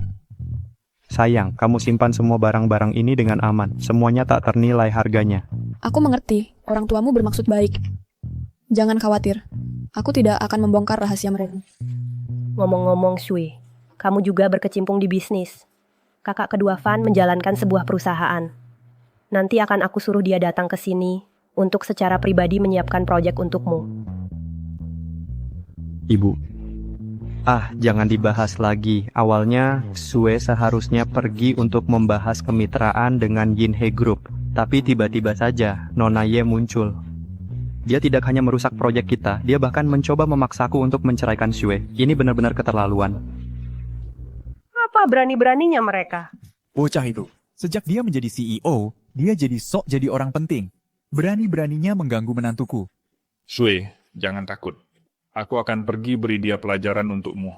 Sayang, kamu simpan semua barang-barang ini dengan aman. Semuanya tak ternilai harganya. Aku mengerti, orang tuamu bermaksud baik. Jangan khawatir, aku tidak akan membongkar rahasia mereka. Ngomong-ngomong Sui, kamu juga berkecimpung di bisnis. Kakak kedua Van menjalankan sebuah perusahaan. Nanti akan aku suruh dia datang ke sini untuk secara pribadi menyiapkan proyek untukmu. Ibu. Jangan dibahas lagi. Awalnya, Sue seharusnya pergi untuk membahas kemitraan dengan Yinhe Group. Tapi tiba-tiba saja, Nona Ye muncul. Dia tidak hanya merusak proyek kita, dia bahkan mencoba memaksaku untuk menceraikan Sue. Ini benar-benar keterlaluan. Apa berani-beraninya mereka? Bocah itu, sejak dia menjadi CEO, dia jadi sok jadi orang penting. Berani-beraninya mengganggu menantuku. Sue, jangan takut. Aku akan pergi beri dia pelajaran untukmu.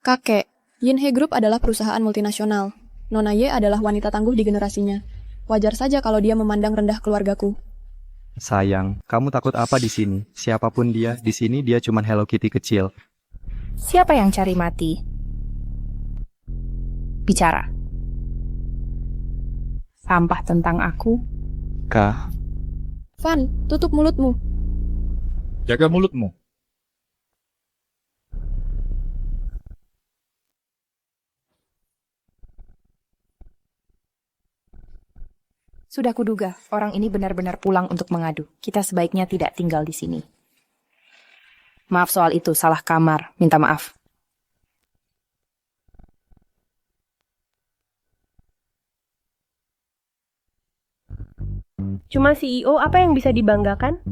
Kakek, Yinhe Group adalah perusahaan multinasional. Nona Ye adalah wanita tangguh di generasinya. Wajar saja kalau dia memandang rendah keluargaku. Sayang, kamu takut apa di sini? Siapapun dia, di sini dia cuma Hello Kitty kecil. Siapa yang cari mati? Bicara. Sampah tentang aku. Kah? Van, tutup mulutmu. Jaga mulutmu. Sudah kuduga, orang ini benar-benar pulang untuk mengadu. Kita sebaiknya tidak tinggal di sini. Maaf soal itu, salah kamar. Minta maaf. Cuma CEO apa yang bisa dibanggakan?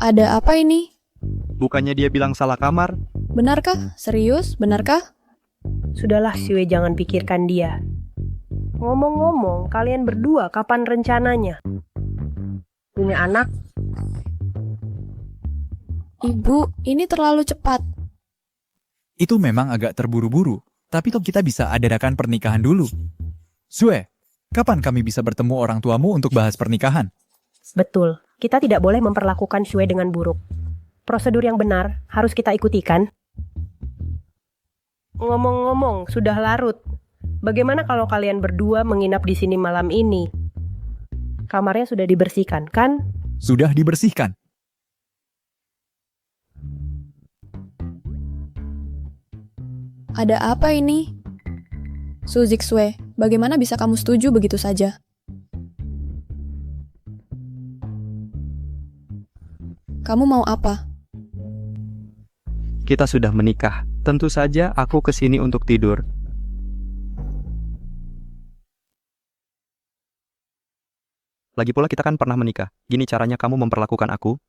Ada apa ini? Bukannya dia bilang salah kamar? Benarkah? Serius? Benarkah? Sudahlah, Sue, jangan pikirkan dia. Ngomong-ngomong, kalian berdua kapan rencananya? Punya anak? Ibu, ini terlalu cepat. Itu memang agak terburu-buru, tapi toh kita bisa adakan pernikahan dulu. Sue, kapan kami bisa bertemu orang tuamu untuk bahas pernikahan? Betul, kita tidak boleh memperlakukan Sue dengan buruk. Prosedur yang benar harus kita ikuti, kan? Ngomong-ngomong, sudah larut. Bagaimana kalau kalian berdua menginap di sini malam ini? Kamarnya sudah dibersihkan, kan? Sudah dibersihkan. Ada apa ini? Su Zixue, bagaimana bisa kamu setuju begitu saja? Kamu mau apa? Kita sudah menikah. Tentu saja aku kesini untuk tidur. Lagi pula kita kan pernah menikah. Gini caranya kamu memperlakukan aku?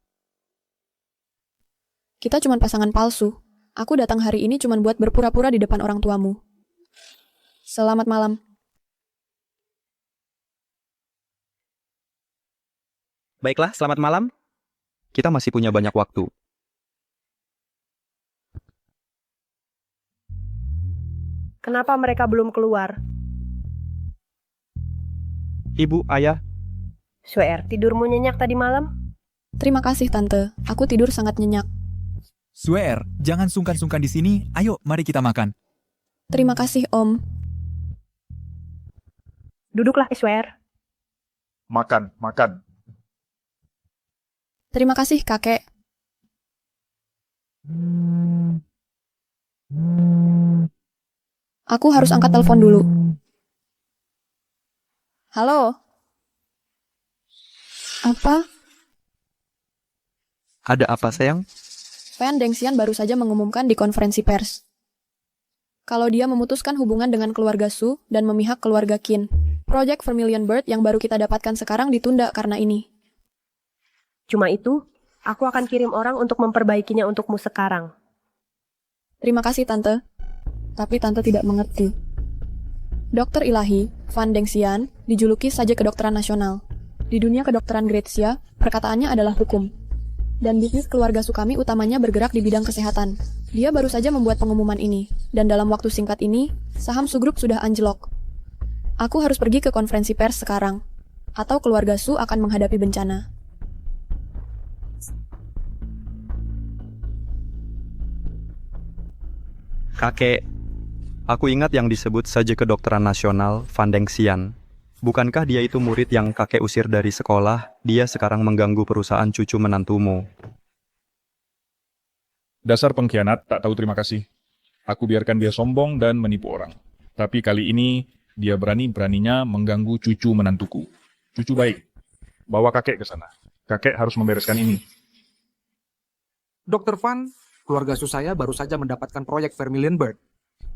Kita cuma pasangan palsu. Aku datang hari ini cuma buat berpura-pura di depan orang tuamu. Selamat malam. Baiklah, selamat malam. Kita masih punya banyak waktu. Kenapa mereka belum keluar? Ibu, ayah, Sue, tidurmu nyenyak tadi malam? Terima kasih, Tante. Aku tidur sangat nyenyak. Sue, jangan sungkan-sungkan di sini. Ayo, mari kita makan. Terima kasih, Om. Duduklah, Sue. Makan, makan. Terima kasih, Kakek. Aku harus angkat telepon dulu. Halo? Apa? ada apa sayang? Fan Dengxian baru saja mengumumkan di konferensi pers. Kalau dia memutuskan hubungan dengan keluarga Su dan memihak keluarga Qin. Project Vermilion Bird yang baru kita dapatkan sekarang ditunda karena ini. Cuma itu, aku akan kirim orang untuk memperbaikinya untukmu sekarang. Terima kasih, Tante. Tapi Tante tidak mengerti. Dokter ilahi, Fan Dengxian, dijuluki saja kedokteran nasional. Di dunia kedokteran Grazia, perkataannya adalah hukum. Dan bisnis keluarga Sukami utamanya bergerak di bidang kesehatan. Dia baru saja membuat pengumuman ini, dan dalam waktu singkat ini, saham Su Group sudah anjlok. Aku harus pergi ke konferensi pers sekarang, atau keluarga Su akan menghadapi bencana. Kakek, aku ingat yang disebut saja kedokteran nasional, Fan Dengxian. Bukankah dia itu murid yang kakek usir dari sekolah, dia sekarang mengganggu perusahaan cucu menantumu? Dasar pengkhianat, tak tahu terima kasih. Aku biarkan dia sombong dan menipu orang. Tapi kali ini, dia berani-beraninya mengganggu cucu menantuku. Cucu baik. Bawa kakek ke sana. Kakek harus membereskan ini. Dr. Fan, keluarga Su saya baru saja mendapatkan proyek Vermilion Bird.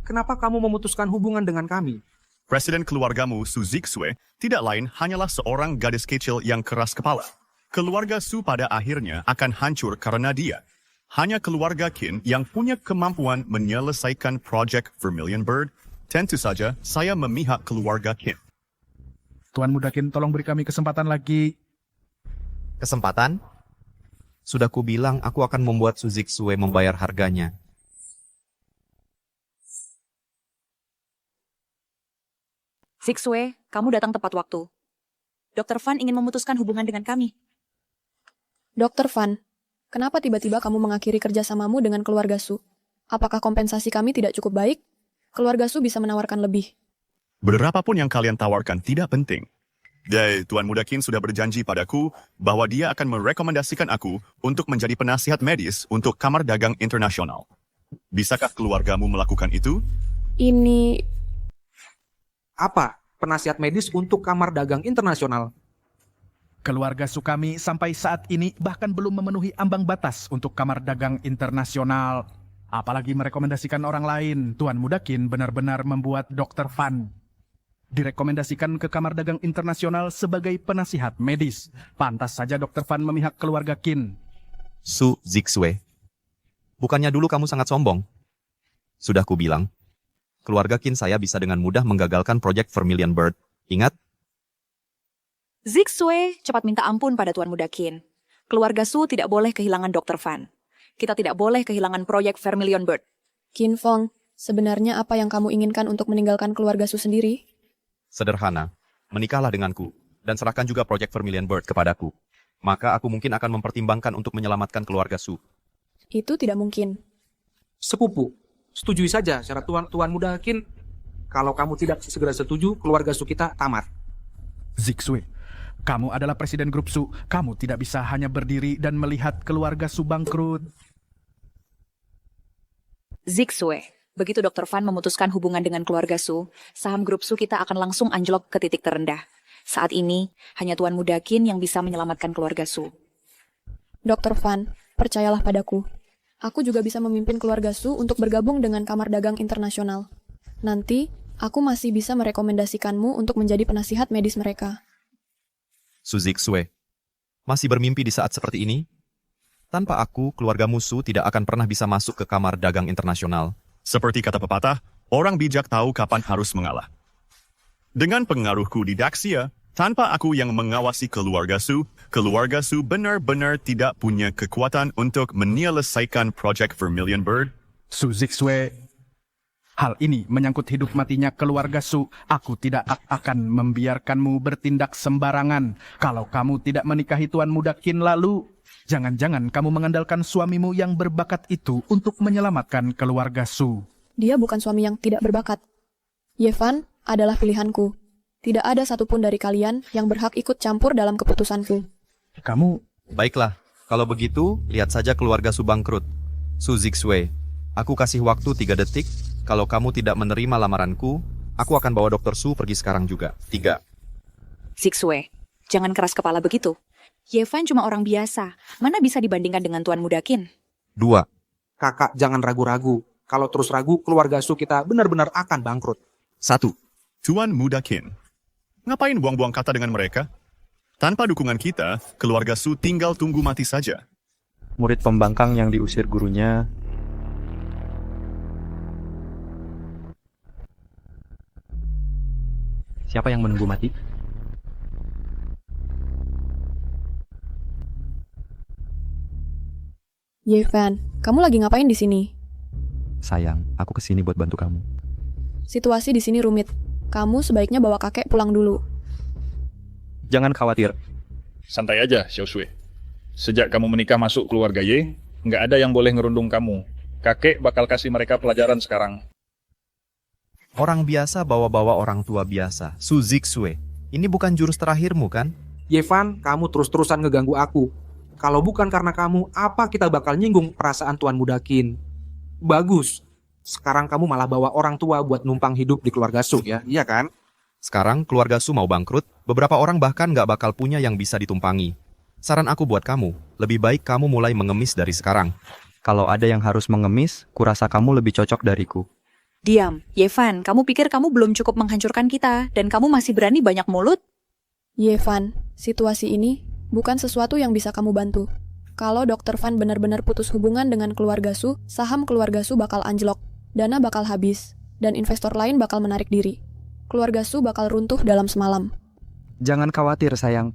Kenapa kamu memutuskan hubungan dengan kami? Presiden keluargamu, Su Zixue, tidak lain hanyalah seorang gadis kecil yang keras kepala. Keluarga Su pada akhirnya akan hancur karena dia. Hanya keluarga Qin yang punya kemampuan menyelesaikan proyek Vermilion Bird. Tentu saja, saya memihak keluarga Qin. Tuan Muda Qin, tolong beri kami kesempatan lagi. Kesempatan? Sudah kubilang aku akan membuat Su Zixue membayar harganya. Zixue, kamu datang tepat waktu. Dr. Fan ingin memutuskan hubungan dengan kami. Dr. Fan, kenapa tiba-tiba kamu mengakhiri kerjasamamu dengan keluarga Su? Apakah kompensasi kami tidak cukup baik? Keluarga Su bisa menawarkan lebih. Berapapun yang kalian tawarkan tidak penting. Tuan Muda Qin sudah berjanji padaku bahwa dia akan merekomendasikan aku untuk menjadi penasihat medis untuk Kamar Dagang Internasional. Bisakah keluargamu melakukan itu? Ini... Apa? Penasihat medis untuk Kamar Dagang Internasional. Keluarga Sukami sampai saat ini bahkan belum memenuhi ambang batas untuk kamar dagang internasional. Apalagi merekomendasikan orang lain. Tuan Muda Qin benar-benar membuat Dr. Fan direkomendasikan ke kamar dagang internasional sebagai penasihat medis. Pantas saja Dr. Fan memihak keluarga Qin. Su Zixue, bukannya dulu kamu sangat sombong? Sudah kubilang, keluarga Qin saya bisa dengan mudah menggagalkan proyek Vermilion Bird. Ingat? Zixue, cepat minta ampun pada Tuan Muda Qin. Keluarga Su tidak boleh kehilangan Dr. Fan. Kita tidak boleh kehilangan proyek Vermilion Bird. Qin Fong, sebenarnya apa yang kamu inginkan untuk meninggalkan keluarga Su sendiri? Sederhana, menikahlah denganku, dan serahkan juga proyek Vermilion Bird kepadaku. Maka aku mungkin akan mempertimbangkan untuk menyelamatkan keluarga Su. Itu tidak mungkin. Sepupu, setujui saja syarat Tuan Muda Qin. Kalau kamu tidak segera setuju, keluarga Su kita tamat. Zixue, kamu adalah presiden grup Su. Kamu tidak bisa hanya berdiri dan melihat keluarga Su bangkrut. Zixue, begitu Dr. Fan memutuskan hubungan dengan keluarga Su, saham grup Su kita akan langsung anjlok ke titik terendah. Saat ini, hanya Tuan Muda Qin yang bisa menyelamatkan keluarga Su. Dr. Fan, percayalah padaku. Aku juga bisa memimpin keluarga Su untuk bergabung dengan kamar dagang internasional. Nanti, aku masih bisa merekomendasikanmu untuk menjadi penasihat medis mereka. Su Zixue, masih bermimpi di saat seperti ini? Tanpa aku, keluarga Su tidak akan pernah bisa masuk ke kamar dagang internasional. Seperti kata pepatah, orang bijak tahu kapan harus mengalah. Dengan pengaruhku di Daxia, tanpa aku yang mengawasi keluarga Su benar-benar tidak punya kekuatan untuk menyelesaikan proyek Vermilion Bird. Su Zixue, hal ini menyangkut hidup matinya keluarga Su. Aku tidak akan membiarkanmu bertindak sembarangan. Kalau kamu tidak menikahi Tuan Muda Qin lalu, jangan-jangan kamu mengandalkan suamimu yang berbakat itu untuk menyelamatkan keluarga Su. Dia bukan suami yang tidak berbakat. Yevan adalah pilihanku. Tidak ada satupun dari kalian yang berhak ikut campur dalam keputusanku. Kamu... Baiklah, kalau begitu, lihat saja keluarga Su bangkrut. Su Zixue, aku kasih waktu 3 detik. Kalau kamu tidak menerima lamaranku, aku akan bawa Dr. Su pergi sekarang juga. 3. Zixue, jangan keras kepala begitu. Yevan cuma orang biasa. Mana bisa dibandingkan dengan Tuan Muda Qin? 2. Kakak, jangan ragu-ragu. Kalau terus ragu, keluarga Su kita benar-benar akan bangkrut. 1. Tuan Muda Qin, ngapain buang-buang kata dengan mereka? Tanpa dukungan kita, keluarga Su tinggal tunggu mati saja. Murid pembangkang yang diusir gurunya. Siapa yang menunggu mati? Yevan, kamu lagi ngapain di sini? Sayang, aku kesini buat bantu kamu. Situasi di sini rumit. Kamu sebaiknya bawa kakek pulang dulu. Jangan khawatir. Santai aja, Xiao Shui. Sejak kamu menikah masuk keluarga Ye, nggak ada yang boleh ngerundung kamu. Kakek bakal kasih mereka pelajaran sekarang. Orang biasa bawa-bawa orang tua biasa. Su Zixue, ini bukan jurus terakhirmu kan? Yevan, kamu terus-terusan ngeganggu aku. Kalau bukan karena kamu, apa kita bakal nyinggung perasaan Tuan Muda Qin? Bagus. Sekarang kamu malah bawa orang tua buat numpang hidup di keluarga Su, ya? Iya kan? Sekarang keluarga Su mau bangkrut, beberapa orang bahkan nggak bakal punya yang bisa ditumpangi. Saran aku buat kamu, lebih baik kamu mulai mengemis dari sekarang. Kalau ada yang harus mengemis, kurasa kamu lebih cocok dariku. Diam, Yevan, kamu pikir kamu belum cukup menghancurkan kita, dan kamu masih berani banyak mulut? Yevan, situasi ini bukan sesuatu yang bisa kamu bantu. Kalau Dr. Fan benar-benar putus hubungan dengan keluarga Su, saham keluarga Su bakal anjlok, dana bakal habis, dan investor lain bakal menarik diri. Keluarga Su bakal runtuh dalam semalam. Jangan khawatir, sayang.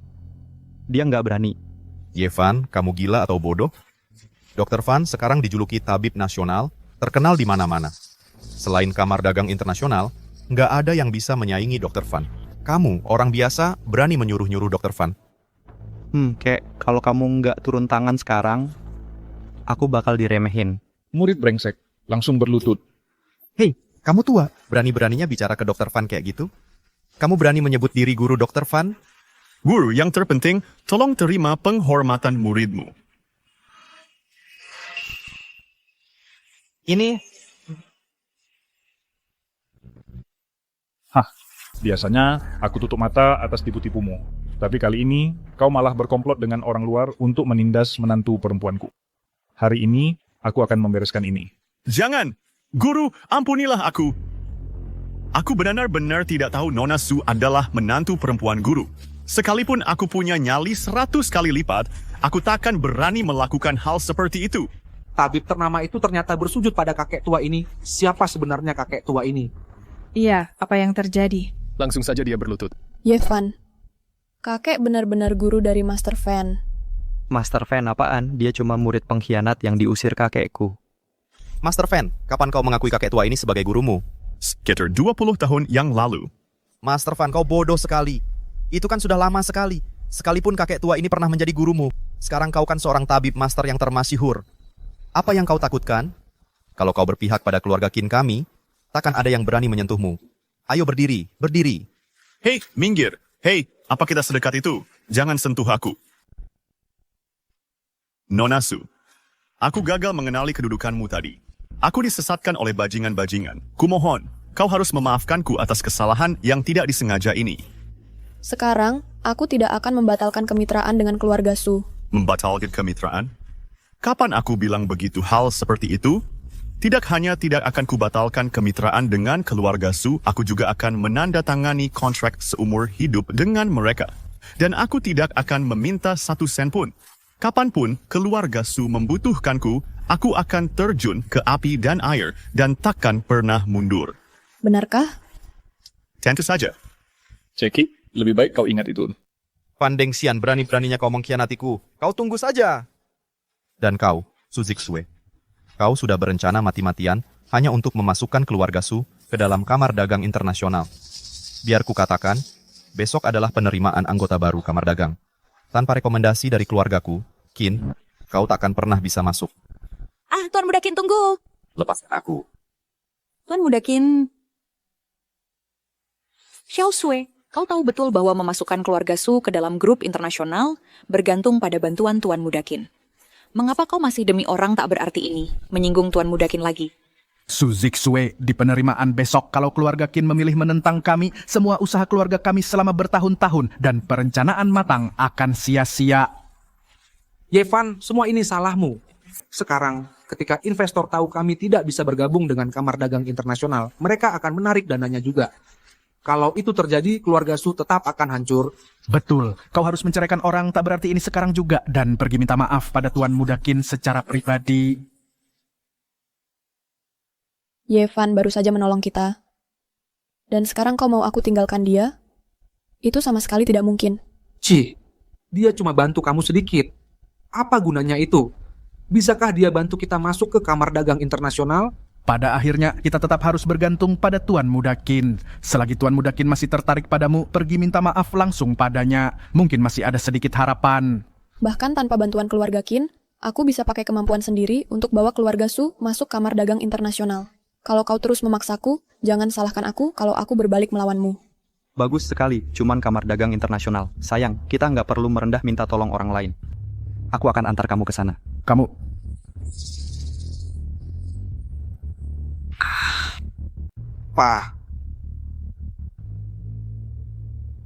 Dia nggak berani. Yevan, kamu gila atau bodoh? Dr. Fan sekarang dijuluki tabib nasional, terkenal di mana-mana. Selain kamar dagang internasional, nggak ada yang bisa menyaingi Dr. Fan. Kamu, orang biasa, berani menyuruh-nyuruh Dr. Fan. Kek, kalau kamu nggak turun tangan sekarang, aku bakal diremehin. Murid brengsek, langsung berlutut. Hei, kamu tua, berani-beraninya bicara ke Dr. Fan kayak gitu? Kamu berani menyebut diri guru Dr. Fan? Guru, yang terpenting, tolong terima penghormatan muridmu. Ini... Biasanya aku tutup mata atas tipu-tipumu. Tapi kali ini, kau malah berkomplot dengan orang luar untuk menindas menantu perempuanku. Hari ini, aku akan membereskan ini. Jangan! Guru, ampunilah aku. Aku benar-benar tidak tahu Nona Su adalah menantu perempuan guru. Sekalipun aku punya nyali 100 kali lipat, aku takkan berani melakukan hal seperti itu. Tabib ternama itu ternyata bersujud pada kakek tua ini. Siapa sebenarnya kakek tua ini? Iya, apa yang terjadi? Langsung saja dia berlutut. Yevan, kakek benar-benar guru dari Master Fan. Master Fan apaan? Dia cuma murid pengkhianat yang diusir kakekku. Master Fan, kapan kau mengakui kakek tua ini sebagai gurumu? Sekitar 20 tahun yang lalu. Master Fan, kau bodoh sekali. Itu kan sudah lama sekali. Sekalipun kakek tua ini pernah menjadi gurumu, sekarang kau kan seorang tabib master yang termasyhur. Apa yang kau takutkan? Kalau kau berpihak pada keluarga Qin kami, takkan ada yang berani menyentuhmu. Ayo berdiri, berdiri. Hei, minggir. Hei, apa kita sedekat itu? Jangan sentuh aku. Nona Su, aku gagal mengenali kedudukanmu tadi. Aku disesatkan oleh bajingan-bajingan. Kumohon, kau harus memaafkanku atas kesalahan yang tidak disengaja ini. Sekarang, aku tidak akan membatalkan kemitraan dengan keluarga Su. Membatalkan kemitraan? Kapan aku bilang begitu hal seperti itu? Tidak hanya tidak akan kubatalkan kemitraan dengan keluarga Su, aku juga akan menandatangani kontrak seumur hidup dengan mereka. Dan aku tidak akan meminta 1 sen pun. Kapanpun keluarga Su membutuhkanku, aku akan terjun ke api dan air dan takkan pernah mundur. Benarkah? Tentu saja. Ceki, lebih baik kau ingat itu. Pandeng Xian, berani-beraninya kau mengkhianatiku. Kau tunggu saja. Dan kau, Su Zixue, kau sudah berencana mati-matian hanya untuk memasukkan keluarga Su ke dalam kamar dagang internasional. Biar ku katakan, besok adalah penerimaan anggota baru kamar dagang. Tanpa rekomendasi dari keluargaku, Qin, kau takkan pernah bisa masuk. Ah, Tuan Muda Qin, tunggu. Lepaskan aku. Tuan Muda Qin. Xiao Sui, kau tahu betul bahwa memasukkan keluarga Su ke dalam grup internasional bergantung pada bantuan Tuan Muda Qin. Mengapa kau masih demi orang tak berarti ini menyinggung Tuan Muda Qin lagi? Su Zixue, di penerimaan besok kalau keluarga Qin memilih menentang kami, semua usaha keluarga kami selama bertahun-tahun dan perencanaan matang akan sia-sia. Yevan, semua ini salahmu. Sekarang, ketika investor tahu kami tidak bisa bergabung dengan Kamar Dagang Internasional, mereka akan menarik dananya juga. Kalau itu terjadi, keluarga Su tetap akan hancur. Betul, kau harus menceraikan orang tak berarti ini sekarang juga dan pergi minta maaf pada Tuan Muda Qin secara pribadi. Yevan baru saja menolong kita. Dan sekarang kau mau aku tinggalkan dia? Itu sama sekali tidak mungkin. Ci, dia cuma bantu kamu sedikit. Apa gunanya itu? Bisakah dia bantu kita masuk ke Kamar Dagang Internasional? Pada akhirnya, kita tetap harus bergantung pada Tuan Muda Qin. Selagi Tuan Muda Qin masih tertarik padamu, pergi minta maaf langsung padanya. Mungkin masih ada sedikit harapan. Bahkan tanpa bantuan keluarga Qin, aku bisa pakai kemampuan sendiri untuk bawa keluarga Su masuk Kamar Dagang Internasional. Kalau kau terus memaksaku, jangan salahkan aku kalau aku berbalik melawanmu. Bagus sekali, cuman Kamar Dagang Internasional. Sayang, kita nggak perlu merendah minta tolong orang lain. Aku akan antar kamu ke sana. Kamu... Pak.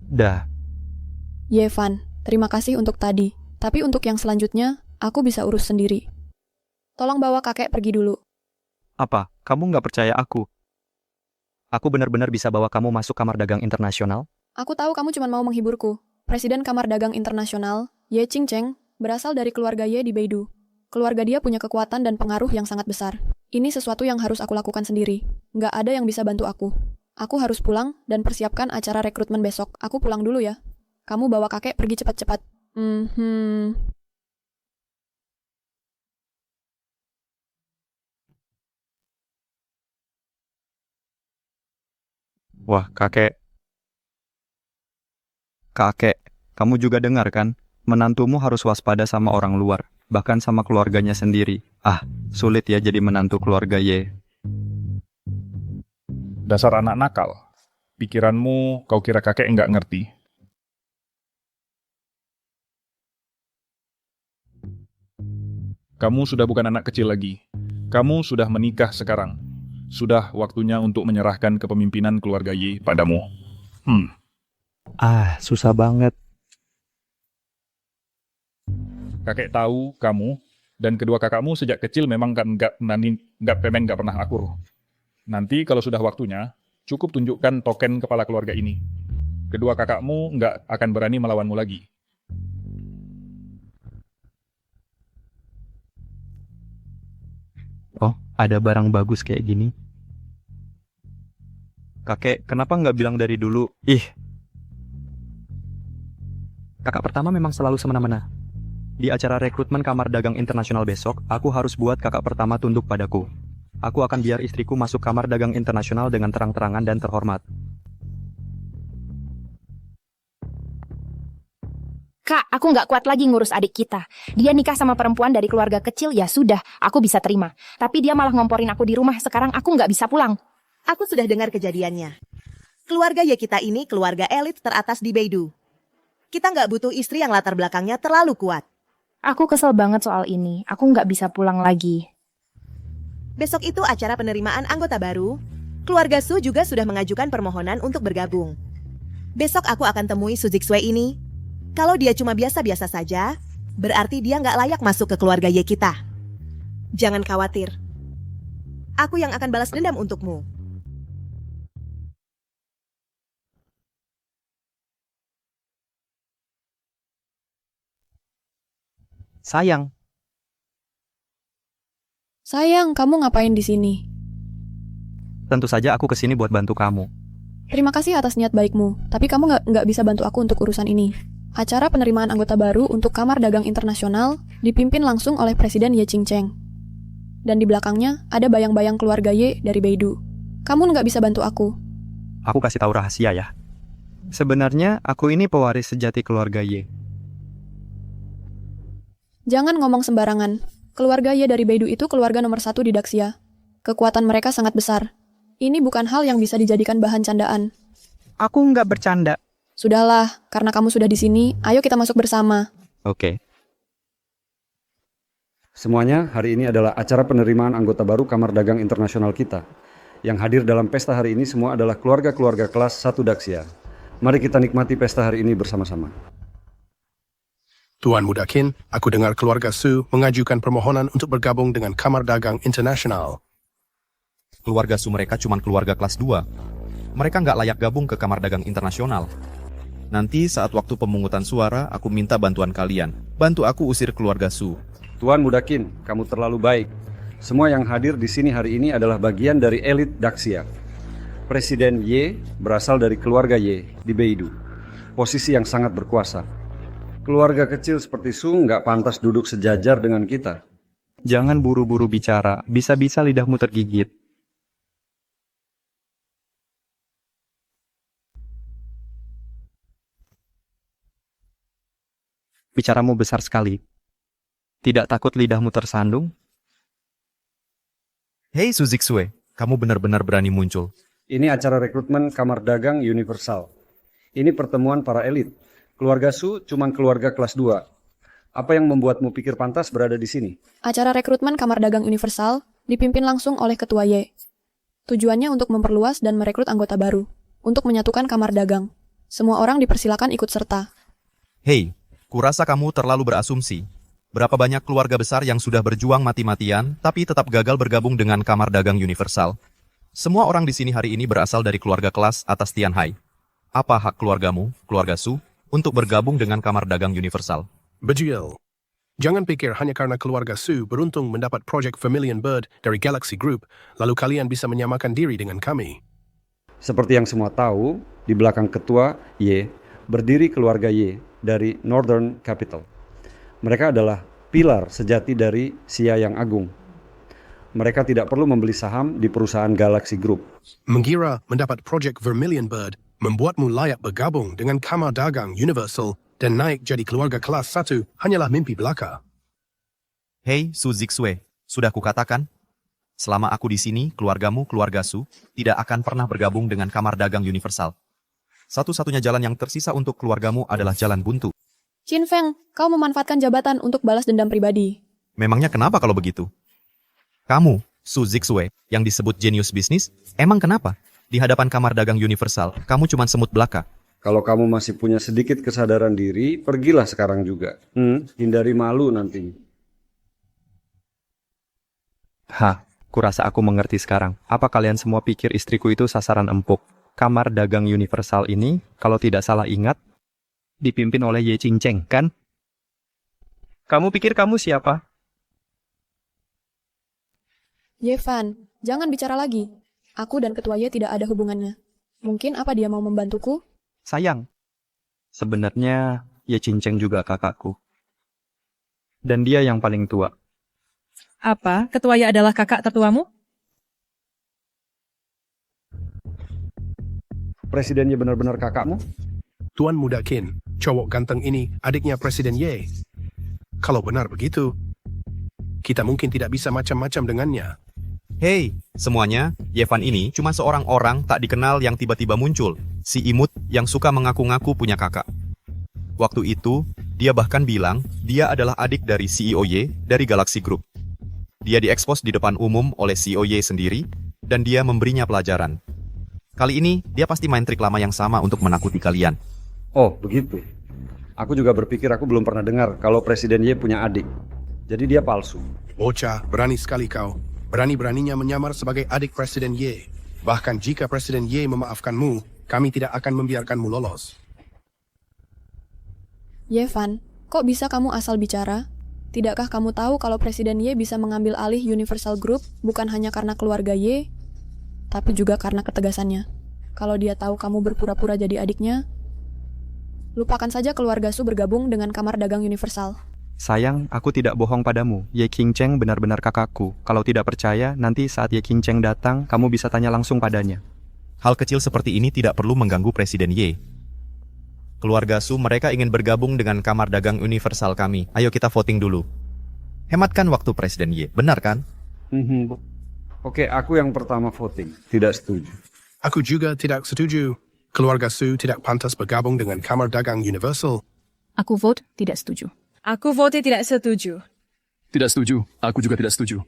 Dah. Yevan, terima kasih untuk tadi. Tapi untuk yang selanjutnya, aku bisa urus sendiri. Tolong bawa kakek pergi dulu. Apa? Kamu nggak percaya aku? Aku benar-benar bisa bawa kamu masuk Kamar Dagang Internasional? Aku tahu kamu cuma mau menghiburku. Presiden Kamar Dagang Internasional, Ye Qingcheng, berasal dari keluarga Ye di Beidou. Keluarga dia punya kekuatan dan pengaruh yang sangat besar. Ini sesuatu yang harus aku lakukan sendiri. Nggak ada yang bisa bantu aku. Aku harus pulang dan persiapkan acara rekrutmen besok. Aku pulang dulu ya. Kamu bawa kakek pergi cepat-cepat. Wah, kakek. Kakek, kamu juga dengar kan? Menantumu harus waspada sama orang luar, bahkan sama keluarganya sendiri. Ah, sulit ya jadi menantu keluarga Ye. Dasar anak nakal. Pikiranmu, kau kira kakek enggak ngerti. Kamu sudah bukan anak kecil lagi. Kamu sudah menikah sekarang. Sudah waktunya untuk menyerahkan kepemimpinan keluarga Ye padamu. Ah, susah banget. Kakek tahu kamu dan kedua kakakmu sejak kecil memang nggak pernah akur. Nanti kalau sudah waktunya, cukup tunjukkan token kepala keluarga ini. Kedua kakakmu nggak akan berani melawanmu lagi. Oh, ada barang bagus kayak gini. Kakek, kenapa nggak bilang dari dulu? Ih, kakak pertama memang selalu semena-mena. Di acara rekrutmen Kamar Dagang Internasional besok, aku harus buat kakak pertama tunduk padaku. Aku akan biar istriku masuk Kamar Dagang Internasional dengan terang-terangan dan terhormat. Kak, aku nggak kuat lagi ngurus adik kita. Dia nikah sama perempuan dari keluarga kecil, ya sudah, aku bisa terima. Tapi dia malah ngomporin aku di rumah, sekarang aku nggak bisa pulang. Aku sudah dengar kejadiannya. Keluarga ya kita ini keluarga elit teratas di Beidou. Kita nggak butuh istri yang latar belakangnya terlalu kuat. Aku kesel banget soal ini, aku nggak bisa pulang lagi. Besok itu acara penerimaan anggota baru. Keluarga Su juga sudah mengajukan permohonan untuk bergabung. Besok aku akan temui Su Zixue ini. Kalau dia cuma biasa-biasa saja, berarti dia nggak layak masuk ke keluarga Ye kita. Jangan khawatir. Aku yang akan balas dendam untukmu. Sayang, Kamu ngapain di sini? tentu saja aku kesini buat bantu kamu. Terima kasih atas niat baikmu, tapi kamu nggak bisa bantu aku untuk urusan ini. Acara penerimaan anggota baru untuk Kamar Dagang Internasional dipimpin langsung oleh Presiden Ye Qingcheng. Dan di belakangnya ada bayang-bayang keluarga Ye dari Beidou. Kamu nggak bisa bantu aku. Aku kasih tahu rahasia ya. Sebenarnya aku ini pewaris sejati keluarga Ye. Jangan ngomong sembarangan. Keluarga Ye dari Beidou itu keluarga nomor 1 di Daxia. Kekuatan mereka sangat besar. Ini bukan hal yang bisa dijadikan bahan candaan. Aku nggak bercanda. Sudahlah, karena kamu sudah di sini, ayo kita masuk bersama. Oke. Semuanya, hari ini adalah acara penerimaan anggota baru Kamar Dagang Internasional kita. Yang hadir dalam pesta hari ini semua adalah keluarga-keluarga kelas 1 Daxia. Mari kita nikmati pesta hari ini bersama-sama. Tuan Muda Qin, aku dengar keluarga Su mengajukan permohonan untuk bergabung dengan Kamar Dagang Internasional. Keluarga Su mereka cuma keluarga kelas 2. Mereka nggak layak gabung ke Kamar Dagang Internasional. Nanti saat waktu pemungutan suara, aku minta bantuan kalian. Bantu aku usir keluarga Su. Tuan Muda Qin, kamu terlalu baik. Semua yang hadir di sini hari ini adalah bagian dari elit Daxia. Presiden Ye berasal dari keluarga Ye di Beidou. Posisi yang sangat berkuasa. Keluarga kecil seperti Su nggak pantas duduk sejajar dengan kita. Jangan buru-buru bicara, bisa-bisa lidahmu tergigit. Bicaramu besar sekali. Tidak takut lidahmu tersandung? Hei Su Zixue, kamu benar-benar berani muncul. Ini acara rekrutmen Kamar Dagang Universal. Ini pertemuan para elit. Keluarga Su cuma keluarga kelas 2. Apa yang membuatmu pikir pantas berada di sini? Acara rekrutmen Kamar Dagang Universal dipimpin langsung oleh Ketua Ye. Tujuannya untuk memperluas dan merekrut anggota baru, untuk menyatukan kamar dagang. Semua orang dipersilakan ikut serta. Hei, kurasa kamu terlalu berasumsi. Berapa banyak keluarga besar yang sudah berjuang mati-matian, tapi tetap gagal bergabung dengan Kamar Dagang Universal? Semua orang di sini hari ini berasal dari keluarga kelas atas Tianhai. Apa hak keluargamu, keluarga Su, untuk bergabung dengan Kamar Dagang Universal? Betul. Jangan pikir hanya karena keluarga Su beruntung mendapat proyek Vermilion Bird dari Galaxy Group, lalu kalian bisa menyamakan diri dengan kami. Seperti yang semua tahu, di belakang Ketua Ye berdiri keluarga Ye dari Northern Capital. Mereka adalah pilar sejati dari Xia yang Agung. Mereka tidak perlu membeli saham di perusahaan Galaxy Group. Mengira mendapat proyek Vermilion Bird membuatmu layak bergabung dengan Kamar Dagang Universal dan naik jadi keluarga kelas 1 hanyalah mimpi belaka. Hei Su Zixue, sudah kukatakan, selama aku di sini, keluargamu, keluarga Su, tidak akan pernah bergabung dengan Kamar Dagang Universal. Satu-satunya jalan yang tersisa untuk keluargamu adalah jalan buntu. Qin Feng, kau memanfaatkan jabatan untuk balas dendam pribadi. Memangnya kenapa kalau begitu? Kamu, Su Zixue, yang disebut jenius bisnis, emang kenapa? Di hadapan Kamar Dagang Universal, kamu cuma semut belaka. Kalau kamu masih punya sedikit kesadaran diri, pergilah sekarang juga. Hindari malu nanti. Hah, kurasa aku mengerti sekarang. Apa kalian semua pikir istriku itu sasaran empuk? Kamar dagang universal ini, kalau tidak salah ingat, dipimpin oleh Ye Qingcheng, kan? Kamu pikir kamu siapa? Yevan, jangan bicara lagi. Aku dan Ketua Ye tidak ada hubungannya. Mungkin apa dia mau membantuku? Sayang. Sebenarnya Ye Qingcheng juga kakakku. Dan dia yang paling tua. Apa? Ketua Ye adalah kakak tertuamu? Presidennya benar-benar kakakmu? Tuan Muda Qin, cowok ganteng ini adiknya Presiden Ye. Kalau benar begitu, kita mungkin tidak bisa macam-macam dengannya. Hei, semuanya, Yevan ini cuma seorang orang tak dikenal yang tiba-tiba muncul. Si imut yang suka mengaku-ngaku punya kakak. Waktu itu, dia bahkan bilang dia adalah adik dari CEO Ye dari Galaxy Group. Dia diekspos di depan umum oleh CEO Ye sendiri, dan dia memberinya pelajaran. Kali ini, dia pasti main trik lama yang sama untuk menakuti kalian. Oh, begitu. Aku juga berpikir aku belum pernah dengar kalau Presiden Ye punya adik. Jadi dia palsu. Bocah, berani sekali kau. Berani-beraninya menyamar sebagai adik Presiden Ye. Bahkan jika Presiden Ye memaafkanmu, kami tidak akan membiarkanmu lolos. Yevan, kok bisa kamu asal bicara? Tidakkah kamu tahu kalau Presiden Ye bisa mengambil alih Universal Group bukan hanya karena keluarga Ye, tapi juga karena ketegasannya. Kalau dia tahu kamu berpura-pura jadi adiknya, lupakan saja keluarga Su bergabung dengan kamar dagang Universal. Sayang, aku tidak bohong padamu. Ye Qingcheng benar-benar kakakku. Kalau tidak percaya, nanti saat Ye Qingcheng datang, kamu bisa tanya langsung padanya. Hal kecil seperti ini tidak perlu mengganggu Presiden Ye. Keluarga Su mereka ingin bergabung dengan kamar dagang universal kami. Ayo kita voting dulu. Hematkan waktu Presiden Ye, benar kan? Oke, aku yang pertama voting. Tidak setuju. Aku juga tidak setuju. Keluarga Su tidak pantas bergabung dengan kamar dagang Universal. Aku vote tidak setuju. Aku vote tidak setuju. Tidak setuju. Aku juga tidak setuju.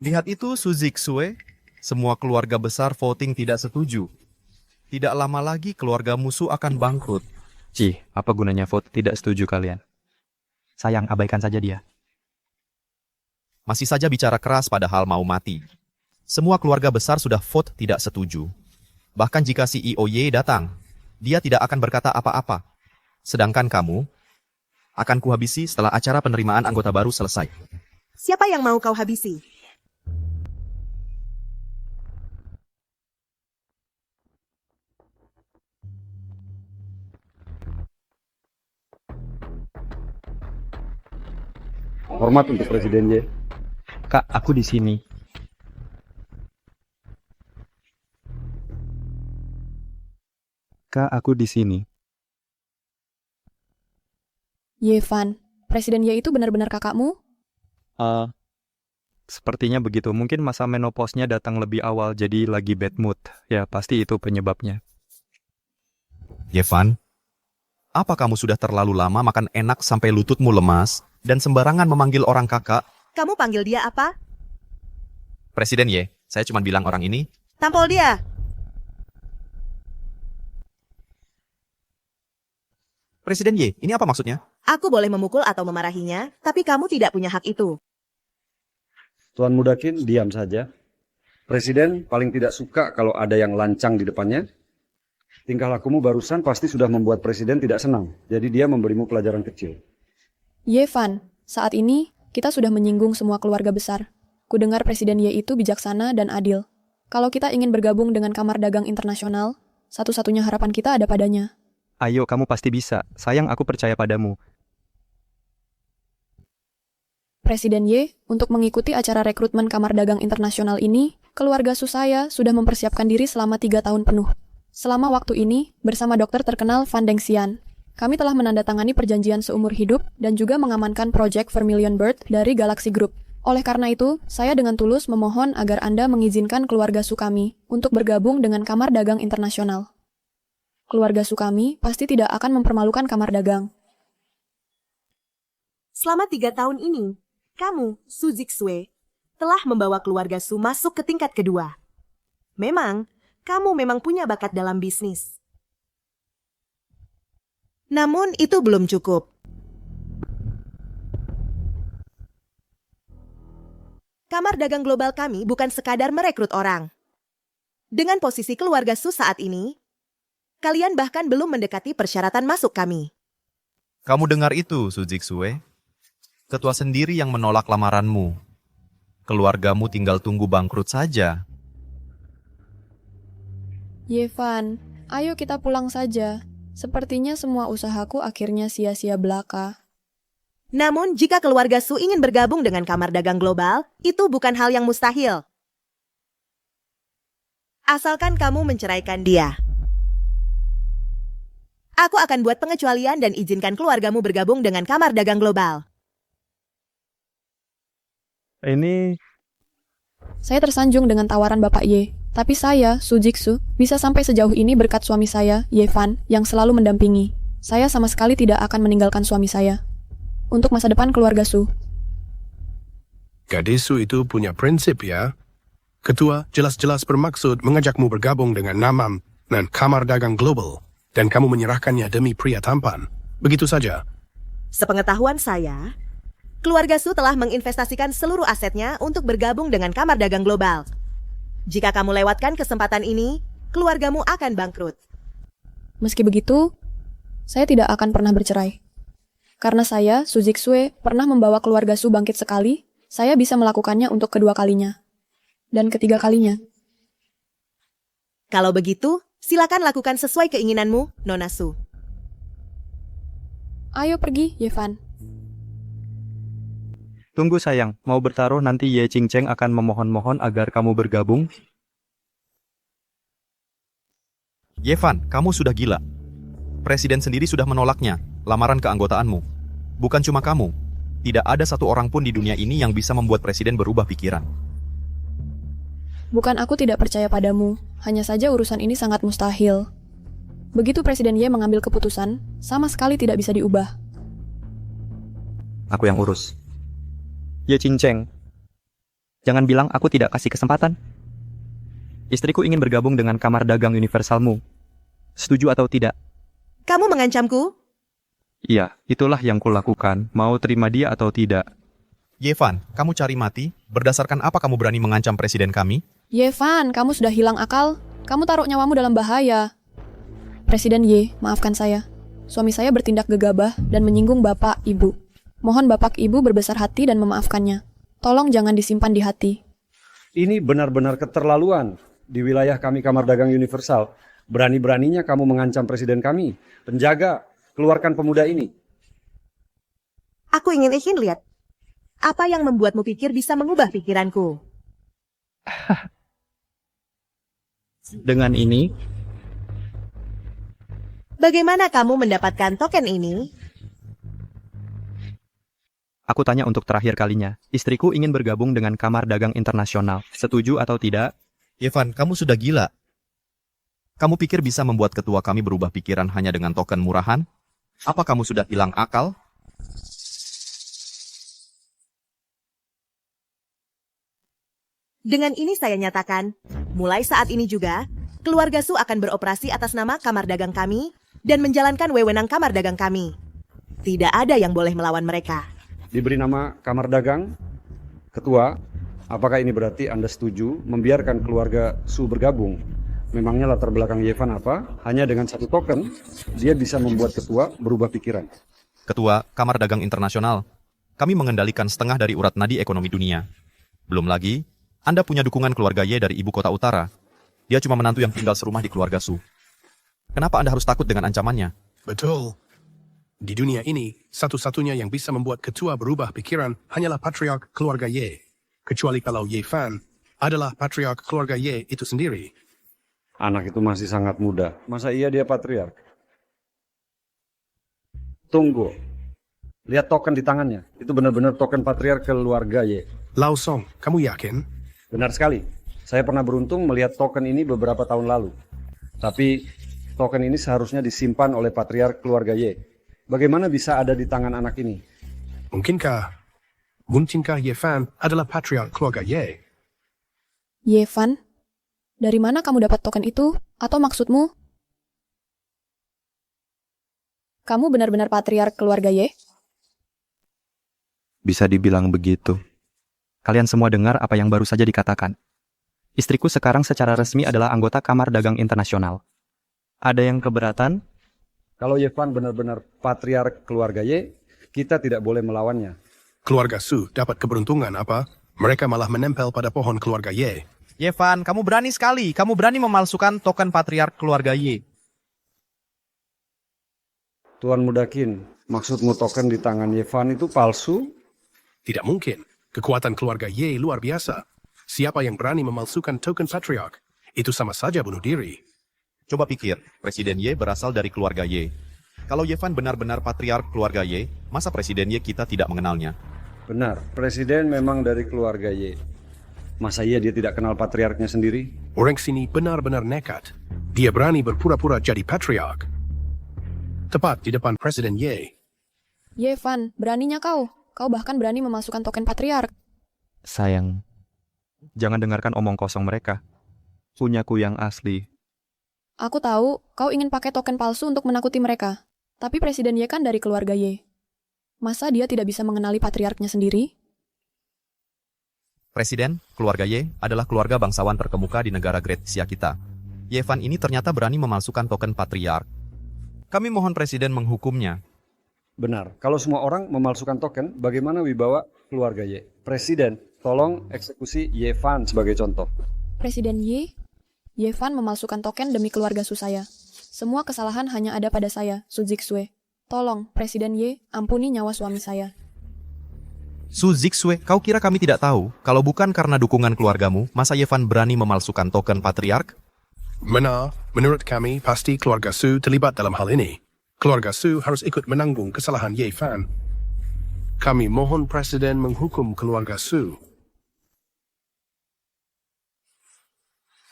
Lihat itu Su Zixue. Semua keluarga besar voting tidak setuju. Tidak lama lagi keluarga musuh akan bangkrut. Cih, apa gunanya vote tidak setuju kalian? Sayang, abaikan saja dia. Masih saja bicara keras padahal mau mati. Semua keluarga besar sudah vote tidak setuju. Bahkan jika CEO Ye datang, dia tidak akan berkata apa-apa. Sedangkan kamu akan kuhabisi setelah acara penerimaan anggota baru selesai. Siapa yang mau kau habisi? Hormat untuk Presiden Ye. Kak, aku di sini. Kak, aku di sini. Yevan, Presiden Ye itu benar-benar kakakmu? Sepertinya begitu. Mungkin masa menopausnya datang lebih awal, jadi lagi bad mood. Ya, pasti itu penyebabnya. Yevan, apa kamu sudah terlalu lama makan enak sampai lututmu lemas dan sembarangan memanggil orang kakak? Kamu panggil dia apa? Presiden Ye, saya cuma bilang orang ini. Tampol dia. Presiden Ye, ini apa maksudnya? Aku boleh memukul atau memarahinya, tapi kamu tidak punya hak itu. Tuan Muda Qin, diam saja. Presiden paling tidak suka kalau ada yang lancang di depannya. Tingkah lakumu barusan pasti sudah membuat Presiden tidak senang. Jadi dia memberimu pelajaran kecil. Yevan, saat ini kita sudah menyinggung semua keluarga besar. Kudengar Presiden Ye itu bijaksana dan adil. Kalau kita ingin bergabung dengan kamar dagang internasional, satu-satunya harapan kita ada padanya. Ayo, kamu pasti bisa. Sayang, aku percaya padamu. Presiden Ye, untuk mengikuti acara rekrutmen kamar dagang internasional ini, keluarga Su saya sudah mempersiapkan diri selama 3 tahun penuh. Selama waktu ini, bersama dokter terkenal Van Deng Xian, kami telah menandatangani perjanjian seumur hidup dan juga mengamankan proyek Vermilion Bird dari Galaxy Group. Oleh karena itu, saya dengan tulus memohon agar Anda mengizinkan keluarga Su kami untuk bergabung dengan kamar dagang internasional. Keluarga Su kami pasti tidak akan mempermalukan kamar dagang. Selama 3 tahun ini, kamu, Su Zixue, telah membawa keluarga Su masuk ke tingkat kedua. Memang, kamu memang punya bakat dalam bisnis. Namun itu belum cukup. Kamar dagang global kami bukan sekadar merekrut orang. Dengan posisi keluarga Su saat ini, kalian bahkan belum mendekati persyaratan masuk kami. Kamu dengar itu, Su Jiksue? Ketua sendiri yang menolak lamaranmu. Keluargamu tinggal tunggu bangkrut saja. Yevan, ayo kita pulang saja. Sepertinya semua usahaku akhirnya sia-sia belaka. Namun, jika keluarga Su ingin bergabung dengan Kamar Dagang Global, itu bukan hal yang mustahil. Asalkan kamu menceraikan dia. Aku akan buat pengecualian dan izinkan keluargamu bergabung dengan Kamar Dagang Global. Ini Saya tersanjung dengan tawaran Bapak Ye. Tapi saya, Su Jiksu, bisa sampai sejauh ini berkat suami saya, Yevan, yang selalu mendampingi. Saya sama sekali tidak akan meninggalkan suami saya. Untuk masa depan keluarga Su. Gadis Su itu punya prinsip ya. Ketua jelas-jelas bermaksud mengajakmu bergabung dengan Namam dan Kamar Dagang Global, dan kamu menyerahkannya demi pria tampan. Begitu saja. Sepengetahuan saya, keluarga Su telah menginvestasikan seluruh asetnya untuk bergabung dengan Kamar Dagang Global. Jika kamu lewatkan kesempatan ini, keluargamu akan bangkrut. Meski begitu, saya tidak akan pernah bercerai. Karena saya, Su Jiksue, pernah membawa keluarga Su bangkit sekali, saya bisa melakukannya untuk kedua kalinya. Dan ketiga kalinya. Kalau begitu, silakan lakukan sesuai keinginanmu, Nona Su. Ayo pergi, Yevan. Tunggu sayang, mau bertaruh nanti Ye Qingcheng akan memohon-mohon agar kamu bergabung? Yevan, kamu sudah gila. Presiden sendiri sudah menolaknya, lamaran keanggotaanmu. Bukan cuma kamu, tidak ada satu orang pun di dunia ini yang bisa membuat presiden berubah pikiran. Bukan aku tidak percaya padamu, hanya saja urusan ini sangat mustahil. Begitu Presiden Ye mengambil keputusan, sama sekali tidak bisa diubah. Aku yang urus. Ye Qingcheng, jangan bilang aku tidak kasih kesempatan. Istriku ingin bergabung dengan Kamar Dagang Universalmu. Setuju atau tidak? Kamu mengancamku? Iya, itulah yang kulakukan. Mau terima dia atau tidak? Yevan, kamu cari mati? Berdasarkan apa kamu berani mengancam presiden kami? Yevan, kamu sudah hilang akal. Kamu taruh nyawamu dalam bahaya. Presiden Ye, maafkan saya. Suami saya bertindak gegabah dan menyinggung Bapak, Ibu. Mohon Bapak Ibu berbesar hati dan memaafkannya. Tolong jangan disimpan di hati. Ini benar-benar keterlaluan. Di wilayah kami Kamar Dagang Universal, berani-beraninya kamu mengancam presiden kami. Penjaga, keluarkan pemuda ini. Aku ingin lihat. Apa yang membuatmu pikir bisa mengubah pikiranku? Dengan ini, Bagaimana kamu mendapatkan token ini? aku tanya untuk terakhir kalinya. Istriku ingin bergabung dengan Kamar Dagang Internasional. Setuju atau tidak? Yevan, kamu sudah gila. Kamu pikir bisa membuat ketua kami berubah pikiran hanya dengan token murahan? Apa kamu sudah hilang akal? Dengan ini saya nyatakan, mulai saat ini juga, keluarga Su akan beroperasi atas nama Kamar Dagang kami dan menjalankan wewenang Kamar Dagang kami. Tidak ada yang boleh melawan mereka. Diberi nama Kamar Dagang. Ketua, apakah ini berarti Anda setuju membiarkan keluarga Su bergabung? Memangnya latar belakang Yevan apa? Hanya dengan satu token, dia bisa membuat ketua berubah pikiran. Ketua Kamar Dagang Internasional, kami mengendalikan setengah dari urat nadi ekonomi dunia. Belum lagi, Anda punya dukungan keluarga Ye dari ibu kota utara. Dia cuma menantu yang tinggal serumah di keluarga Su. Kenapa Anda harus takut dengan ancamannya? Betul. Di dunia ini, satu-satunya yang bisa membuat ketua berubah pikiran hanyalah patriark keluarga Ye. Kecuali kalau Ye Fan adalah patriark keluarga Ye itu sendiri. Anak itu masih sangat muda. Masa iya dia patriark? Tunggu. Lihat token di tangannya. Itu benar-benar token patriark keluarga Ye. Lao Song, kamu yakin? Benar sekali. Saya pernah beruntung melihat token ini beberapa tahun lalu. Tapi token ini seharusnya disimpan oleh patriark keluarga Ye. Bagaimana bisa ada di tangan anak ini? Mungkinkah Ye Fan adalah patriark keluarga Ye? Yevan, dari mana kamu dapat token itu? Atau maksudmu? kamu benar-benar patriark keluarga Y? Bisa dibilang begitu. Kalian semua dengar apa yang baru saja dikatakan. Istriku sekarang secara resmi adalah anggota Kamar Dagang Internasional. Ada yang keberatan? Kalau Yevan benar-benar patriark keluarga Y, kita tidak boleh melawannya. Keluarga Su dapat keberuntungan apa? Mereka malah menempel pada pohon keluarga Y. Yevan, kamu berani sekali. Kamu berani memalsukan token patriark keluarga Y. Tuan Mudakin, maksudmu token di tangan Yevan itu palsu? Tidak mungkin. Kekuatan keluarga Y luar biasa. Siapa yang berani memalsukan token patriark? Itu sama saja bunuh diri. Coba pikir, Presiden Y berasal dari keluarga Y. Kalau Yevan benar-benar patriark keluarga Y, masa Presiden Y kita tidak mengenalnya? Benar, Presiden memang dari keluarga Y. Masa iya dia tidak kenal patriarknya sendiri? Orang sini benar-benar nekat. Dia berani berpura-pura jadi patriark. Tepat di depan Presiden Y. Yevan, beraninya kau. Kau bahkan berani memasukkan token patriark. Sayang, jangan dengarkan omong kosong mereka. Punyaku yang asli. Aku tahu kau ingin pakai token palsu untuk menakuti mereka. Tapi Presiden Y kan dari keluarga Y. Masa dia tidak bisa mengenali patriarknya sendiri? Presiden, keluarga Y adalah keluarga bangsawan terkemuka di negara Great Asia kita. Yevan ini ternyata berani memalsukan token patriark. Kami mohon Presiden menghukumnya. Benar, kalau semua orang memalsukan token, bagaimana wibawa keluarga Y? Presiden, tolong eksekusi Yevan sebagai contoh. Presiden Y, Yevan memalsukan token demi keluarga Su saya. Semua kesalahan hanya ada pada saya, Su Zixue. Tolong, Presiden Y, ampuni nyawa suami saya. Su Zixue, kau kira kami tidak tahu? Kalau bukan karena dukungan keluargamu, masa Yevan berani memalsukan token patriark? Benar, menurut kami pasti keluarga Su terlibat dalam hal ini. Keluarga Su harus ikut menanggung kesalahan Yevan. Kami mohon Presiden menghukum keluarga Su.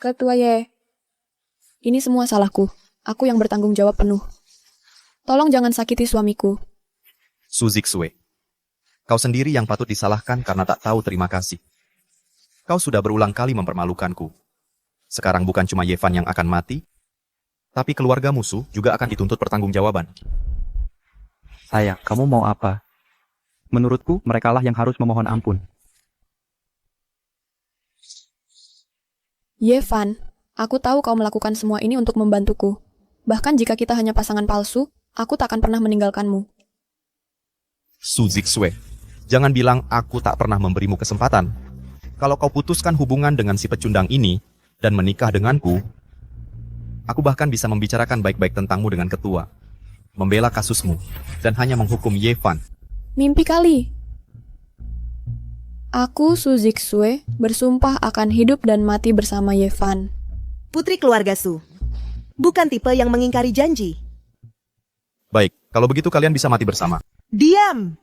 Ketua Y, ini semua salahku. Aku yang bertanggung jawab penuh. Tolong jangan sakiti suamiku. Su Zixue, kau sendiri yang patut disalahkan karena tak tahu terima kasih. Kau sudah berulang kali mempermalukanku. Sekarang bukan cuma Yevan yang akan mati, tapi keluarga musuh juga akan dituntut pertanggungjawaban. Sayang, kamu mau apa? Menurutku, merekalah yang harus memohon ampun. Yevan, aku tahu kau melakukan semua ini untuk membantuku. Bahkan jika kita hanya pasangan palsu, aku tak akan pernah meninggalkanmu. Su Zixue, jangan bilang aku tak pernah memberimu kesempatan. Kalau kau putuskan hubungan dengan si pecundang ini dan menikah denganku, aku bahkan bisa membicarakan baik-baik tentangmu dengan ketua, membela kasusmu, dan hanya menghukum Yevan. Mimpi kali. Aku, Su Zixue, bersumpah akan hidup dan mati bersama Yevan. Putri keluarga Su. Bukan tipe yang mengingkari janji. Baik, kalau begitu kalian bisa mati bersama. Diam!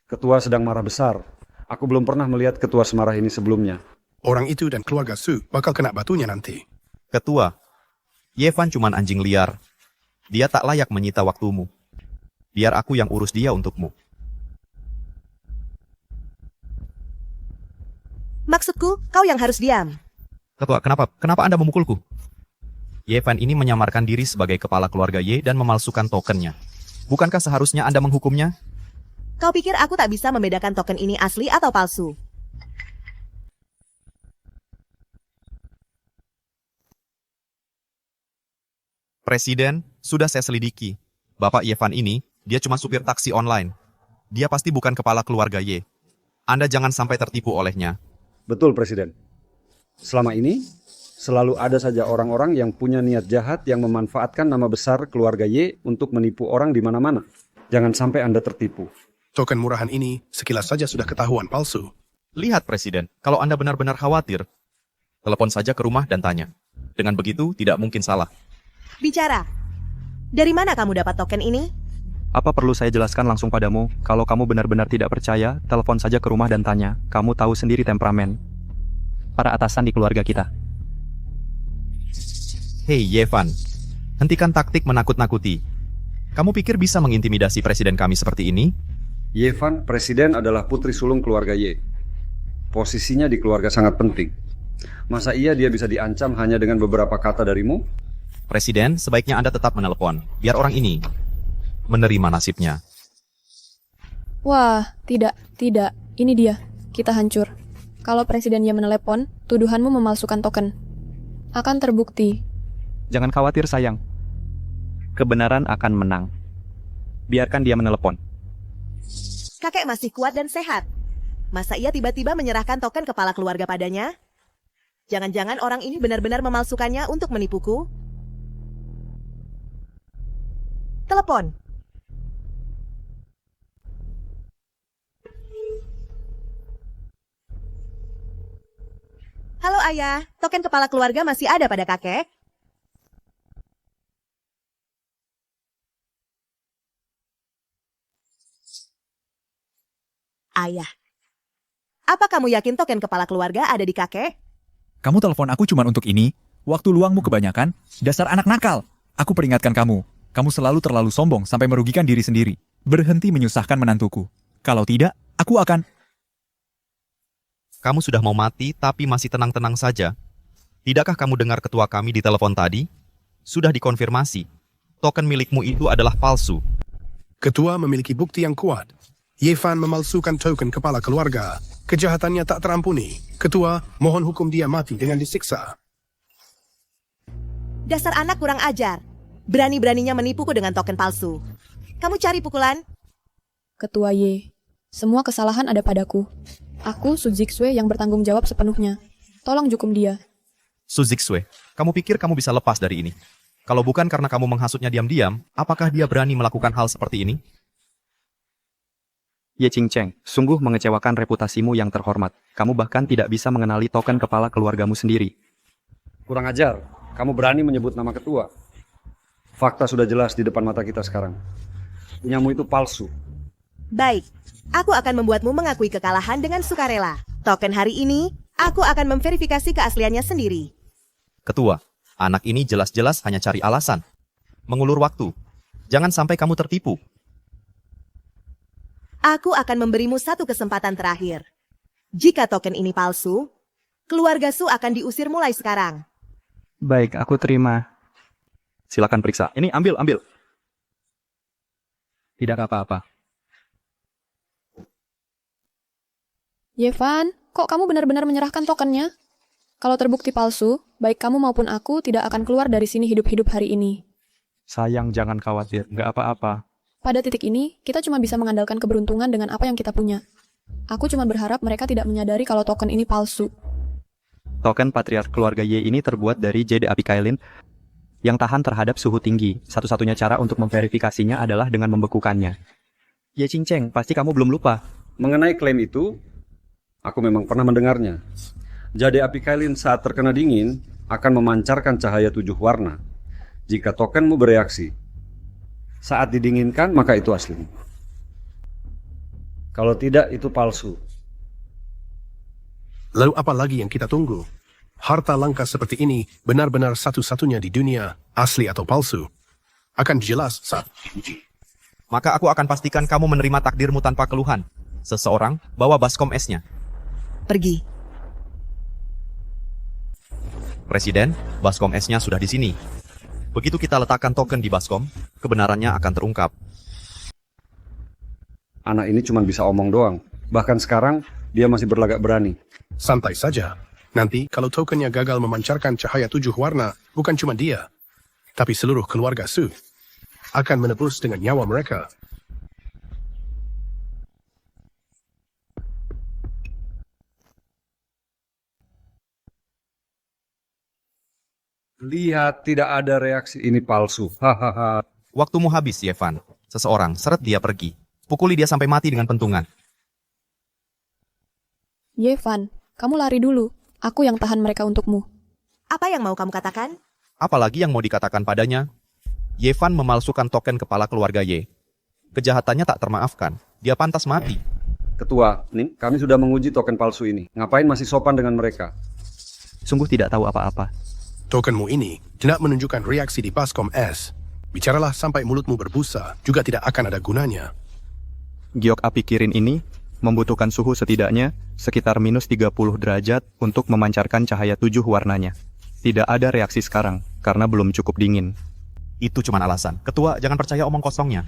Ketua sedang marah besar. Aku belum pernah melihat ketua semarah ini sebelumnya. Orang itu dan keluarga Su bakal kena batunya nanti. Ketua, Yevan cuman anjing liar. Dia tak layak menyita waktumu. Biar aku yang urus dia untukmu. Maksudku, kau yang harus diam. Ketua, kenapa Anda memukulku? Yevan ini menyamarkan diri sebagai kepala keluarga Y dan memalsukan tokennya. Bukankah seharusnya Anda menghukumnya? Kau pikir aku tak bisa membedakan token ini asli atau palsu? Presiden, sudah saya selidiki. Bapak Yevan ini, dia cuma supir taksi online. Dia pasti bukan kepala keluarga Y. Anda jangan sampai tertipu olehnya. Betul, Presiden. Selama ini, selalu ada saja orang-orang yang punya niat jahat yang memanfaatkan nama besar keluarga Y untuk menipu orang di mana-mana. Jangan sampai Anda tertipu. Token murahan ini sekilas saja sudah ketahuan palsu. Lihat, Presiden, kalau Anda benar-benar khawatir, telepon saja ke rumah dan tanya. Dengan begitu, tidak mungkin salah. Bicara. Dari mana kamu dapat token ini? Apa perlu saya jelaskan langsung padamu? Kalau kamu benar-benar tidak percaya, telepon saja ke rumah dan tanya. Kamu tahu sendiri temperamen para atasan di keluarga kita. Hei Yevan, hentikan taktik menakut-nakuti. Kamu pikir bisa mengintimidasi presiden kami seperti ini? Yevan, presiden adalah putri sulung keluarga Y. Posisinya di keluarga sangat penting. Masa iya dia bisa diancam hanya dengan beberapa kata darimu? Presiden, sebaiknya Anda tetap menelepon. Biar orang ini, menerima nasibnya. Wah, tidak. Ini dia. Kita hancur. Kalau Presiden Ye menelepon, tuduhanmu memalsukan token. Akan terbukti. Jangan khawatir sayang. Kebenaran akan menang. Biarkan dia menelepon. Kakek masih kuat dan sehat. Masa ia tiba-tiba menyerahkan token kepala keluarga padanya? Jangan-jangan orang ini benar-benar memalsukannya untuk menipuku? Telepon. Halo ayah, token kepala keluarga masih ada pada kakek? Ayah, apa kamu yakin token kepala keluarga ada di kakek? Kamu telepon aku cuma untuk ini? Waktu luangmu kebanyakan? Dasar anak nakal. Aku peringatkan kamu. Kamu selalu terlalu sombong sampai merugikan diri sendiri. Berhenti menyusahkan menantuku. Kalau tidak, aku akan... Kamu sudah mau mati tapi masih tenang-tenang saja. Tidakkah kamu dengar ketua kami di telepon tadi? Sudah dikonfirmasi. Token milikmu itu adalah palsu. Ketua memiliki bukti yang kuat. Ye Fan memalsukan token kepala keluarga. Kejahatannya tak terampuni. Ketua, mohon hukum dia mati dengan disiksa. Dasar anak kurang ajar. Berani-beraninya menipuku dengan token palsu. Kamu cari pukulan? Ketua Ye, semua kesalahan ada padaku. Aku, Su Zixue, yang bertanggung jawab sepenuhnya. Tolong hukum dia. Su Zixue, kamu pikir kamu bisa lepas dari ini? Kalau bukan karena kamu menghasutnya diam-diam, apakah dia berani melakukan hal seperti ini? Ye Qingcheng, sungguh mengecewakan reputasimu yang terhormat. Kamu bahkan tidak bisa mengenali token kepala keluargamu sendiri. Kurang ajar, kamu berani menyebut nama ketua. Fakta sudah jelas di depan mata kita sekarang. Punyamu itu palsu. Baik, aku akan membuatmu mengakui kekalahan dengan sukarela. Token hari ini, aku akan memverifikasi keasliannya sendiri. Ketua, anak ini jelas-jelas hanya cari alasan. Mengulur waktu. Jangan sampai kamu tertipu. Aku akan memberimu satu kesempatan terakhir. Jika token ini palsu, keluarga Su akan diusir mulai sekarang. Baik, aku terima. Silakan periksa. Ini ambil. Tidak apa-apa. Ye Fan, kok kamu benar-benar menyerahkan tokennya? Kalau terbukti palsu, baik kamu maupun aku tidak akan keluar dari sini hidup-hidup hari ini. Sayang, jangan khawatir. Nggak apa-apa. Pada titik ini, kita cuma bisa mengandalkan keberuntungan dengan apa yang kita punya. Aku cuma berharap mereka tidak menyadari kalau token ini palsu. Token patriark keluarga Ye ini terbuat dari jade apikailin yang tahan terhadap suhu tinggi. Satu-satunya cara untuk memverifikasinya adalah dengan membekukannya. Ye Qingcheng, pasti kamu belum lupa. Mengenai klaim itu, aku memang pernah mendengarnya. Jade apikailin saat terkena dingin akan memancarkan cahaya 7 warna. Jika tokenmu bereaksi, saat didinginkan maka itu asli. Kalau tidak, itu palsu. Lalu apa lagi yang kita tunggu? Harta langka seperti ini benar-benar satu-satunya di dunia, asli atau palsu. Akan jelas saat diuji. Maka aku akan pastikan kamu menerima takdirmu tanpa keluhan. Seseorang bawa baskom esnya. Pergi. Presiden, baskom esnya sudah di sini. Begitu kita letakkan token di baskom, kebenarannya akan terungkap. Anak ini cuma bisa omong doang. Bahkan sekarang, dia masih berlagak berani. Santai saja. Nanti kalau tokennya gagal memancarkan cahaya 7 warna, bukan cuma dia, tapi seluruh keluarga Su akan menebus dengan nyawa mereka. Lihat, tidak ada reaksi, ini palsu. Hahaha. Waktumu habis, Ye Fan. Seseorang seret dia pergi. Pukuli dia sampai mati dengan pentungan. Ye Fan, kamu lari dulu. Aku yang tahan mereka untukmu. Apa yang mau kamu katakan? Apalagi yang mau dikatakan padanya? Ye Fan memalsukan token kepala keluarga Ye. Kejahatannya tak termaafkan. Dia pantas mati. Ketua, kami sudah menguji token palsu ini. Ngapain masih sopan dengan mereka? Sungguh tidak tahu apa-apa. Tokenmu ini tidak menunjukkan reaksi di baskom es. Bicaralah sampai mulutmu berbusa, juga tidak akan ada gunanya. Giok api kirin ini membutuhkan suhu setidaknya sekitar minus 30 derajat untuk memancarkan cahaya 7 warnanya. Tidak ada reaksi sekarang, karena belum cukup dingin. Itu cuma alasan. Ketua, jangan percaya omong kosongnya.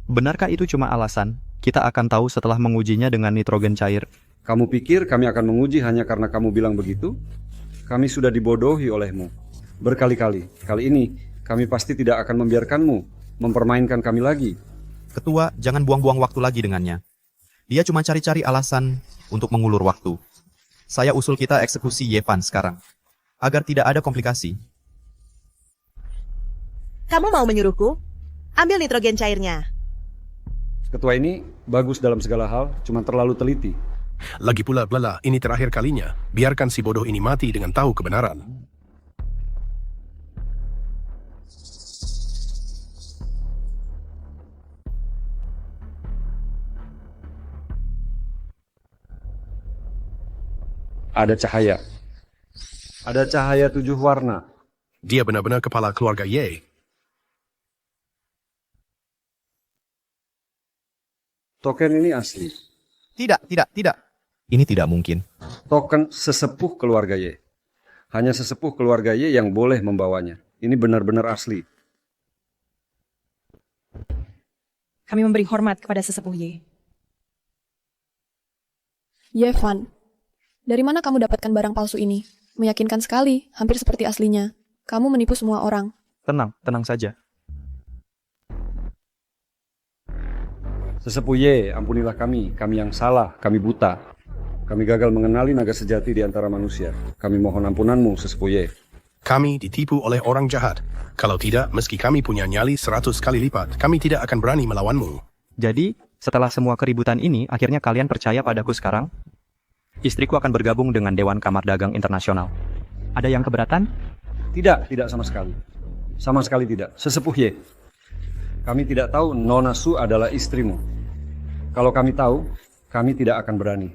Benarkah itu cuma alasan? Kita akan tahu setelah mengujinya dengan nitrogen cair. Kamu pikir kami akan menguji hanya karena kamu bilang begitu? Kami sudah dibodohi olehmu berkali-kali. Kali ini kami pasti tidak akan membiarkanmu mempermainkan kami lagi. Ketua, jangan buang-buang waktu lagi dengannya. Dia cuma cari-cari alasan untuk mengulur waktu. Saya usul kita eksekusi Yevan sekarang, agar tidak ada komplikasi. Kamu mau menyuruhku? Ambil nitrogen cairnya. Ketua ini bagus dalam segala hal, cuma terlalu teliti. Lagi pula, Blala, ini terakhir kalinya. Biarkan si bodoh ini mati dengan tahu kebenaran. Ada cahaya. Ada cahaya 7 warna. Dia benar-benar kepala keluarga Ye. Token ini asli. Tidak. Ini tidak mungkin. Token sesepuh keluarga Y. Hanya sesepuh keluarga Y yang boleh membawanya. Ini benar-benar asli. Kami memberi hormat kepada sesepuh Ye. Yevan, dari mana kamu dapatkan barang palsu ini? Meyakinkan sekali, hampir seperti aslinya. Kamu menipu semua orang. Tenang saja. Sesepuh Y, ampunilah kami yang salah, kami buta. Kami gagal mengenali naga sejati di antara manusia. Kami mohon ampunanmu, Sesepuh Y. Kami ditipu oleh orang jahat. Kalau tidak, meski kami punya nyali 100 kali lipat, kami tidak akan berani melawanmu. Jadi, setelah semua keributan ini, akhirnya kalian percaya padaku sekarang? Istriku akan bergabung dengan Dewan Kamar Dagang Internasional. Ada yang keberatan? Tidak sama sekali. Sama sekali tidak. Sesepuh Y, kami tidak tahu Nona Su adalah istrimu. Kalau kami tahu, kami tidak akan berani.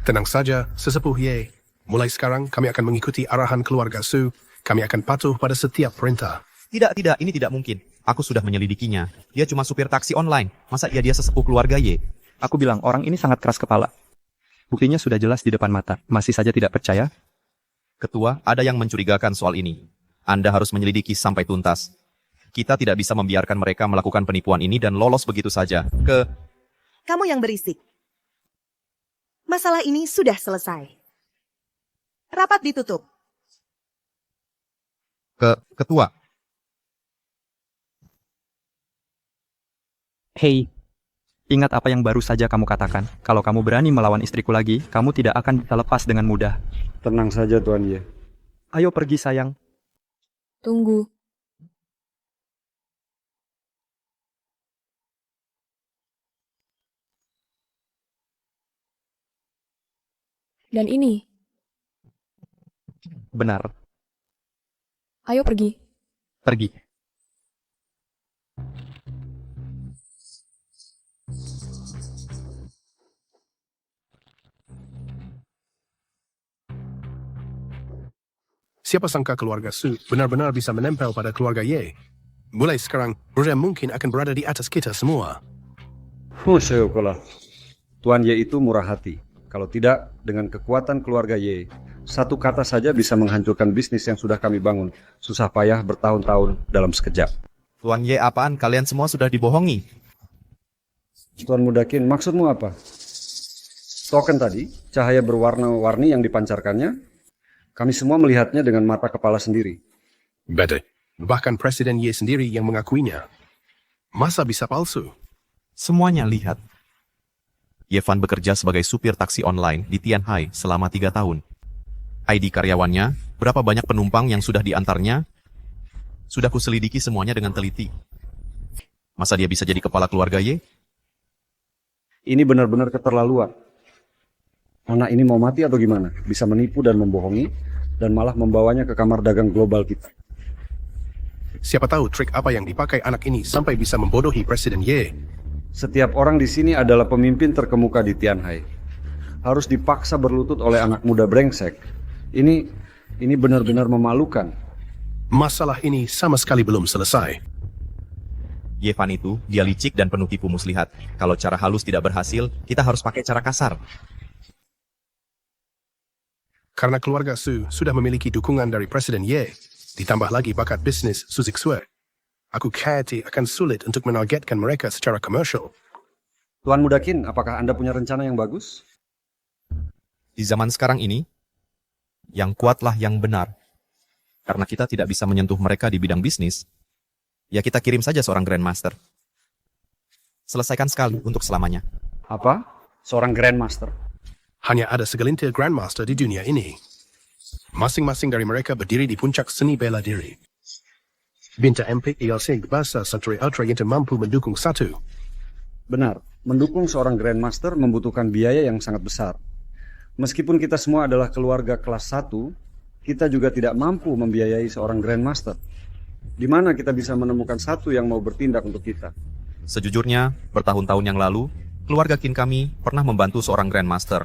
Tenang saja, Sesepuh Ye. Mulai sekarang, kami akan mengikuti arahan keluarga Su. Kami akan patuh pada setiap perintah. Tidak, ini tidak mungkin. Aku sudah menyelidikinya. Dia cuma supir taksi online. Masa dia sesepuh keluarga Y? Aku bilang, orang ini sangat keras kepala. Buktinya sudah jelas di depan mata. Masih saja tidak percaya? Ketua, ada yang mencurigakan soal ini. Anda harus menyelidiki sampai tuntas. Kita tidak bisa membiarkan mereka melakukan penipuan ini dan lolos begitu saja. Kamu yang berisik. Masalah ini sudah selesai. Rapat ditutup. Ketua. Hei, ingat apa yang baru saja kamu katakan. Kalau kamu berani melawan istriku lagi, kamu tidak akan bisa lepas dengan mudah. Tenang saja, Tuan Ye. Ayo pergi, sayang. Tunggu. Dan ini. Benar. Ayo pergi. Pergi. Siapa sangka keluarga Su benar-benar bisa menempel pada keluarga Ye. Mulai sekarang, mereka mungkin akan berada di atas kita semua. Syukurlah. Tuan Ye itu murah hati. Kalau tidak, dengan kekuatan keluarga Y, satu kata saja bisa menghancurkan bisnis yang sudah kami bangun. Susah payah bertahun-tahun dalam sekejap. Tuan Y apaan? Kalian semua sudah dibohongi. Tuan Mudakin, maksudmu apa? Token tadi, cahaya berwarna-warni yang dipancarkannya, kami semua melihatnya dengan mata kepala sendiri. Beda. Bahkan Presiden Ye sendiri yang mengakuinya. Masa bisa palsu? Semuanya lihat. Yevan bekerja sebagai supir taksi online di Tianhai selama 3 tahun. ID karyawannya, berapa banyak penumpang yang sudah diantarnya, sudah kuselidiki semuanya dengan teliti. Masa dia bisa jadi kepala keluarga Y? Ini benar-benar keterlaluan. Anak ini mau mati atau gimana? Bisa menipu dan membohongi, dan malah membawanya ke kamar dagang global kita. Siapa tahu trik apa yang dipakai anak ini sampai bisa membodohi Presiden Ye. Setiap orang di sini adalah pemimpin terkemuka di Tianhai. Harus dipaksa berlutut oleh anak muda brengsek. Ini benar-benar memalukan. Masalah ini sama sekali belum selesai. Yevan itu, dia licik dan penuh tipu muslihat. Kalau cara halus tidak berhasil, kita harus pakai cara kasar. Karena keluarga Su sudah memiliki dukungan dari Presiden Ye, ditambah lagi bakat bisnis Su Zixue. Aku khawatir akan sulit untuk menargetkan mereka secara komersial. Tuan Muda Qin, apakah Anda punya rencana yang bagus? Di zaman sekarang ini, yang kuatlah yang benar. Karena kita tidak bisa menyentuh mereka di bidang bisnis, ya kita kirim saja seorang Grandmaster. Selesaikan sekali untuk selamanya. Apa? Seorang Grandmaster? Hanya ada segelintir Grandmaster di dunia ini. Masing-masing dari mereka berdiri di puncak seni bela diri. Bintang Empik ILC Bahasa Satria Ultra yang mampu mendukung satu. Benar, mendukung seorang Grandmaster membutuhkan biaya yang sangat besar. Meskipun kita semua adalah keluarga kelas 1, kita juga tidak mampu membiayai seorang Grandmaster. Di mana kita bisa menemukan satu yang mau bertindak untuk kita? Sejujurnya, bertahun-tahun yang lalu, keluarga Qin kami pernah membantu seorang Grandmaster.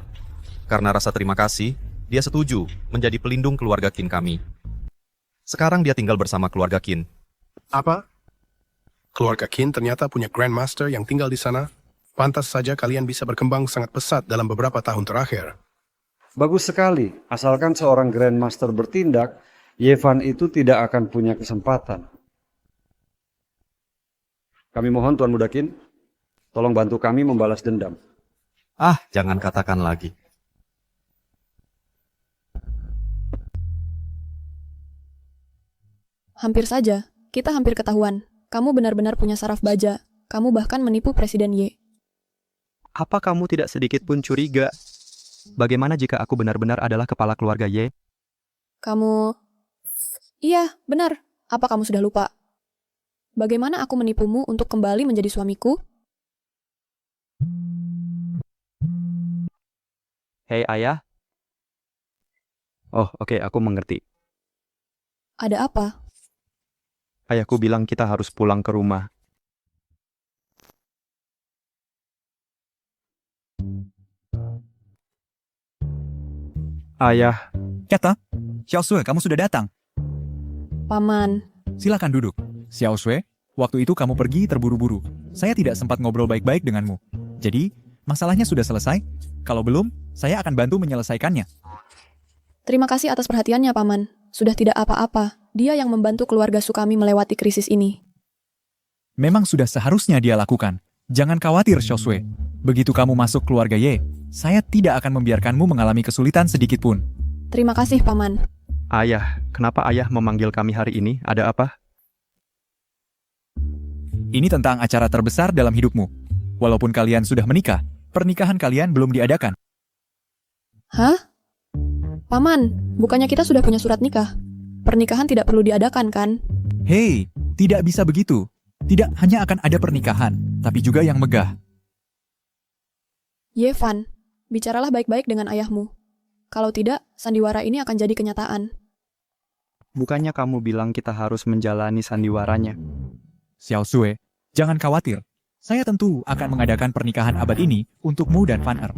Karena rasa terima kasih, dia setuju menjadi pelindung keluarga Qin kami. Sekarang dia tinggal bersama keluarga Qin. Apa? Keluarga Qin ternyata punya Grandmaster yang tinggal di sana? Pantas saja kalian bisa berkembang sangat pesat dalam beberapa tahun terakhir. Bagus sekali, asalkan seorang Grandmaster bertindak, Yevan itu tidak akan punya kesempatan. Kami mohon Tuan Muda Qin, tolong bantu kami membalas dendam. Ah, jangan katakan lagi. Hampir saja, kita hampir ketahuan. Kamu benar-benar punya saraf baja. Kamu bahkan menipu Presiden Ye. Apa kamu tidak sedikit pun curiga? Bagaimana jika aku benar-benar adalah kepala keluarga Ye? Kamu... Iya, benar. Apa kamu sudah lupa? Bagaimana aku menipumu untuk kembali menjadi suamiku? Hei ayah. Oh, oke, aku mengerti. Ada apa? Ayahku bilang kita harus pulang ke rumah. Ayah. Kata, Xiao Sui, kamu sudah datang. Paman. Silakan duduk. Xiao Sui, waktu itu kamu pergi terburu-buru. Saya tidak sempat ngobrol baik-baik denganmu. Jadi, masalahnya sudah selesai? Kalau belum, saya akan bantu menyelesaikannya. Terima kasih atas perhatiannya, Paman. Sudah tidak apa-apa. Dia yang membantu keluarga Sukami melewati krisis ini. Memang sudah seharusnya dia lakukan. Jangan khawatir, Xiao Sui. Begitu kamu masuk keluarga Ye, saya tidak akan membiarkanmu mengalami kesulitan sedikit pun. Terima kasih, Paman. Ayah, kenapa ayah memanggil kami hari ini? Ada apa? Ini tentang acara terbesar dalam hidupmu. Walaupun kalian sudah menikah, pernikahan kalian belum diadakan. Hah? Paman, bukannya kita sudah punya surat nikah? Pernikahan tidak perlu diadakan, kan? Hei, tidak bisa begitu. Tidak hanya akan ada pernikahan, tapi juga yang megah. Yevan, bicaralah baik-baik dengan ayahmu. Kalau tidak, sandiwara ini akan jadi kenyataan. Bukannya kamu bilang kita harus menjalani sandiwaranya? Xiao Sui, jangan khawatir. Saya tentu akan mengadakan pernikahan abad ini untukmu dan Van Er.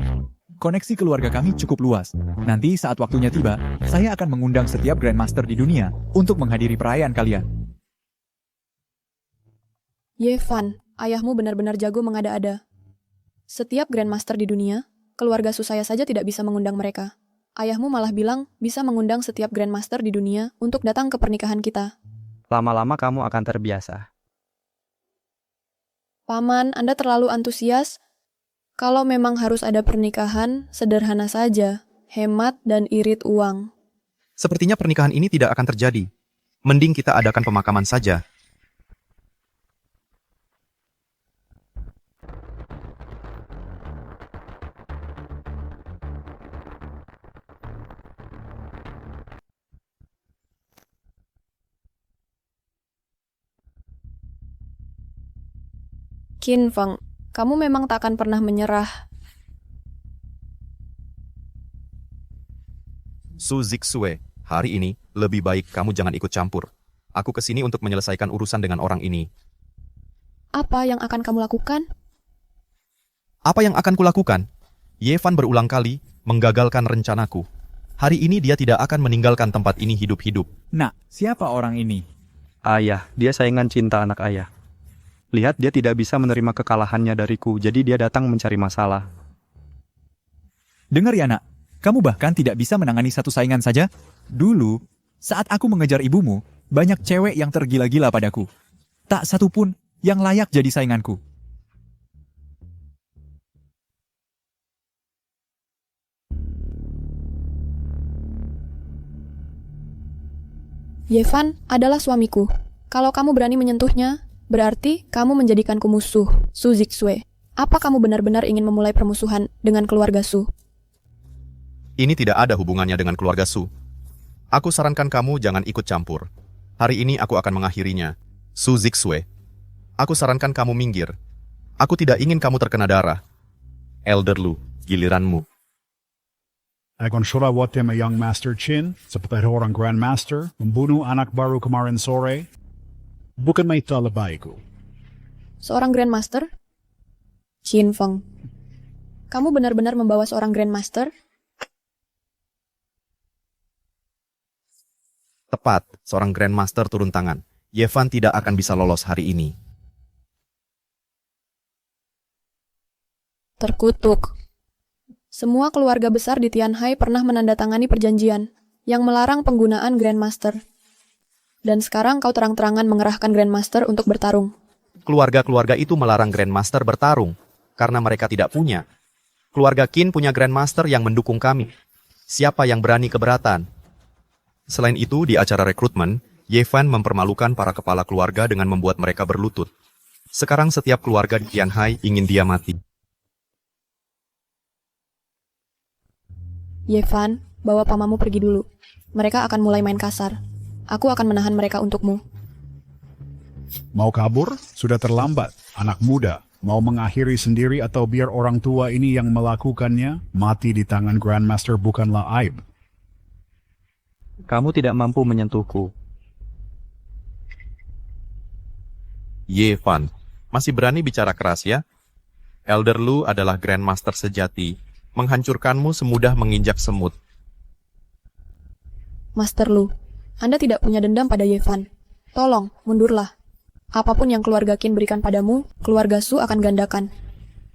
Koneksi keluarga kami cukup luas. Nanti saat waktunya tiba, saya akan mengundang setiap Grandmaster di dunia untuk menghadiri perayaan kalian. Yevan, ayahmu benar-benar jago mengada-ada. Setiap Grandmaster di dunia, keluarga Susaya saja tidak bisa mengundang mereka. Ayahmu malah bilang bisa mengundang setiap Grandmaster di dunia untuk datang ke pernikahan kita. Lama-lama kamu akan terbiasa. Paman, Anda terlalu antusias. Kalau memang harus ada pernikahan, sederhana saja. Hemat dan irit uang. Sepertinya pernikahan ini tidak akan terjadi. Mending kita adakan pemakaman saja. Qin Feng, kamu memang tak akan pernah menyerah. Su Zixue, hari ini lebih baik kamu jangan ikut campur. Aku kesini untuk menyelesaikan urusan dengan orang ini. Apa yang akan kamu lakukan? Apa yang akan kulakukan? Yevan berulang kali menggagalkan rencanaku. Hari ini dia tidak akan meninggalkan tempat ini hidup-hidup. Nah, siapa orang ini? Ayah, dia saingan cinta anak ayah. Lihat, dia tidak bisa menerima kekalahannya dariku, jadi dia datang mencari masalah. Dengar ya nak, kamu bahkan tidak bisa menangani satu saingan saja. Dulu, saat aku mengejar ibumu, banyak cewek yang tergila-gila padaku. Tak satu pun yang layak jadi sainganku. Yevan adalah suamiku. Kalau kamu berani menyentuhnya, berarti kamu menjadikanku musuh, Su Zixue. Apa kamu benar-benar ingin memulai permusuhan dengan keluarga Su? Ini tidak ada hubungannya dengan keluarga Su. Aku sarankan kamu jangan ikut campur. Hari ini aku akan mengakhirinya. Su Zixue. Aku sarankan kamu minggir. Aku tidak ingin kamu terkena darah. Elder Lu, giliranmu. Agon Shurawate Young Master Chin, seperti orang Grandmaster, membunuh anak baru kemarin sore. Bukan may talabaiku. Seorang Grandmaster? Qin Feng. Kamu benar-benar membawa seorang Grandmaster? Tepat, seorang Grandmaster turun tangan. Yevan tidak akan bisa lolos hari ini. Terkutuk. Semua keluarga besar di Tianhai pernah menandatangani perjanjian yang melarang penggunaan Grandmaster. Dan sekarang kau terang-terangan mengerahkan Grandmaster untuk bertarung. Keluarga-keluarga itu melarang Grandmaster bertarung karena mereka tidak punya. Keluarga Qin punya Grandmaster yang mendukung kami. Siapa yang berani keberatan? Selain itu, di acara rekrutmen, Yevan mempermalukan para kepala keluarga dengan membuat mereka berlutut. Sekarang setiap keluarga di Tianhai ingin dia mati. Yevan, bawa pamamu pergi dulu. Mereka akan mulai main kasar. Aku akan menahan mereka untukmu. Mau kabur? Sudah terlambat. Anak muda, mau mengakhiri sendiri atau biar orang tua ini yang melakukannya? Mati di tangan Grandmaster bukanlah aib. Kamu tidak mampu menyentuhku. Yevan, masih berani bicara keras ya? Elder Lu adalah Grandmaster sejati. Menghancurkanmu semudah menginjak semut. Master Lu, Anda tidak punya dendam pada Yevan. Tolong, mundurlah. Apapun yang keluarga Qin berikan padamu, keluarga Su akan gandakan.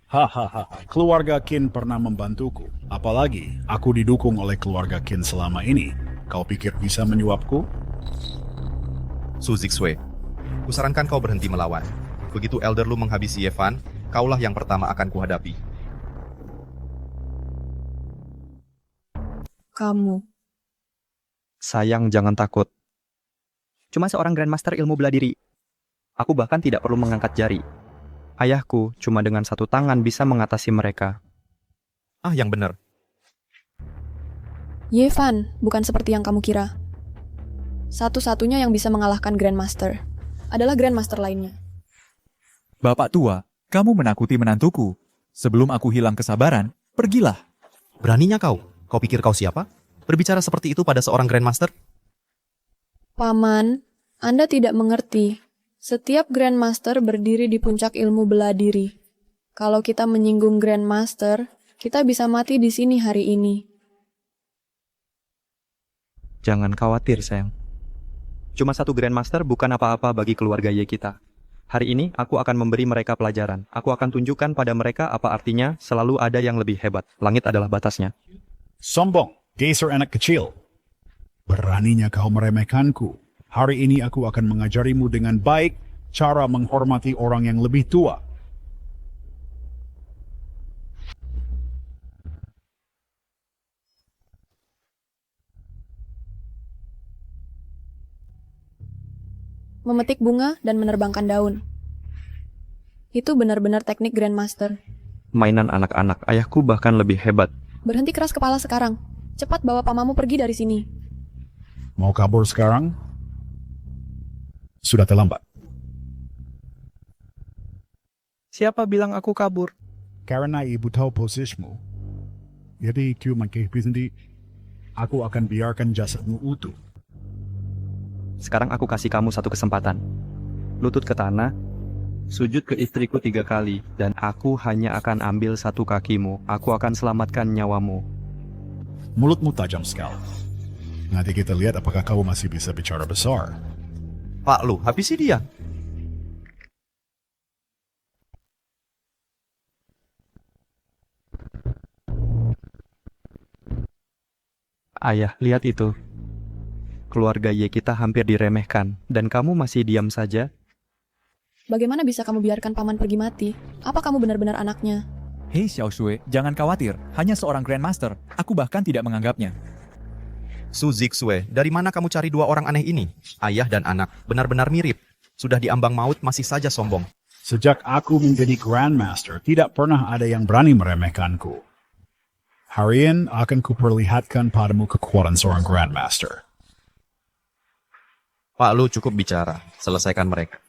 Hahaha, keluarga Qin pernah membantuku. Apalagi, aku didukung oleh keluarga Qin selama ini. Kau pikir bisa menyuapku? Su Zixue, kusarankan kau berhenti melawan. Begitu Elder Lu menghabisi Yevan, kaulah yang pertama akan kuhadapi. Kamu. Sayang, jangan takut. Cuma seorang Grandmaster ilmu bela diri. Aku bahkan tidak perlu mengangkat jari. Ayahku cuma dengan satu tangan bisa mengatasi mereka. Ah, yang benar. Yevan, bukan seperti yang kamu kira. Satu-satunya yang bisa mengalahkan Grandmaster adalah Grandmaster lainnya. Bapak tua, kamu menakuti menantuku. Sebelum aku hilang kesabaran, pergilah. Beraninya kau? Kau pikir kau siapa? Berbicara seperti itu pada seorang Grandmaster? Paman, Anda tidak mengerti. Setiap Grandmaster berdiri di puncak ilmu bela diri. Kalau kita menyinggung Grandmaster, kita bisa mati di sini hari ini. Jangan khawatir, sayang. Cuma satu Grandmaster bukan apa-apa bagi keluarga Ye kita. Hari ini aku akan memberi mereka pelajaran. Aku akan tunjukkan pada mereka apa artinya selalu ada yang lebih hebat. Langit adalah batasnya. Sombong, geser anak kecil. Beraninya kau meremehkanku. Hari ini aku akan mengajarimu dengan baik cara menghormati orang yang lebih tua. Memetik bunga dan menerbangkan daun. Itu benar-benar teknik Grandmaster. Mainan anak-anak, ayahku bahkan lebih hebat. Berhenti keras kepala sekarang. Cepat bawa pamamu pergi dari sini. Mau kabur sekarang? Sudah terlambat. Siapa bilang aku kabur? Karena ibu tahu posisimu. Jadi cuma kehidupan aku akan biarkan jasadmu utuh. Sekarang aku kasih kamu satu kesempatan. Lutut ke tanah, sujud ke istriku 3 kali, dan aku hanya akan ambil satu kakimu. Aku akan selamatkan nyawamu. Mulutmu tajam sekali. Nanti kita lihat apakah kau masih bisa bicara besar. Pak Lu, habisi dia. Ayah, lihat itu. Keluarga Ye kita hampir diremehkan, dan kamu masih diam saja. Bagaimana bisa kamu biarkan paman pergi mati? Apa kamu benar-benar anaknya? Hei Xiao Shui, jangan khawatir. Hanya seorang Grandmaster. Aku bahkan tidak menganggapnya. Su Zixue, dari mana kamu cari dua orang aneh ini? Ayah dan anak, benar-benar mirip. Sudah diambang maut masih saja sombong. Sejak aku menjadi Grandmaster, tidak pernah ada yang berani meremehkanku. Hari ini akan kuperlihatkan padamu kekuatan seorang Grandmaster. Pak Lu cukup bicara, selesaikan mereka.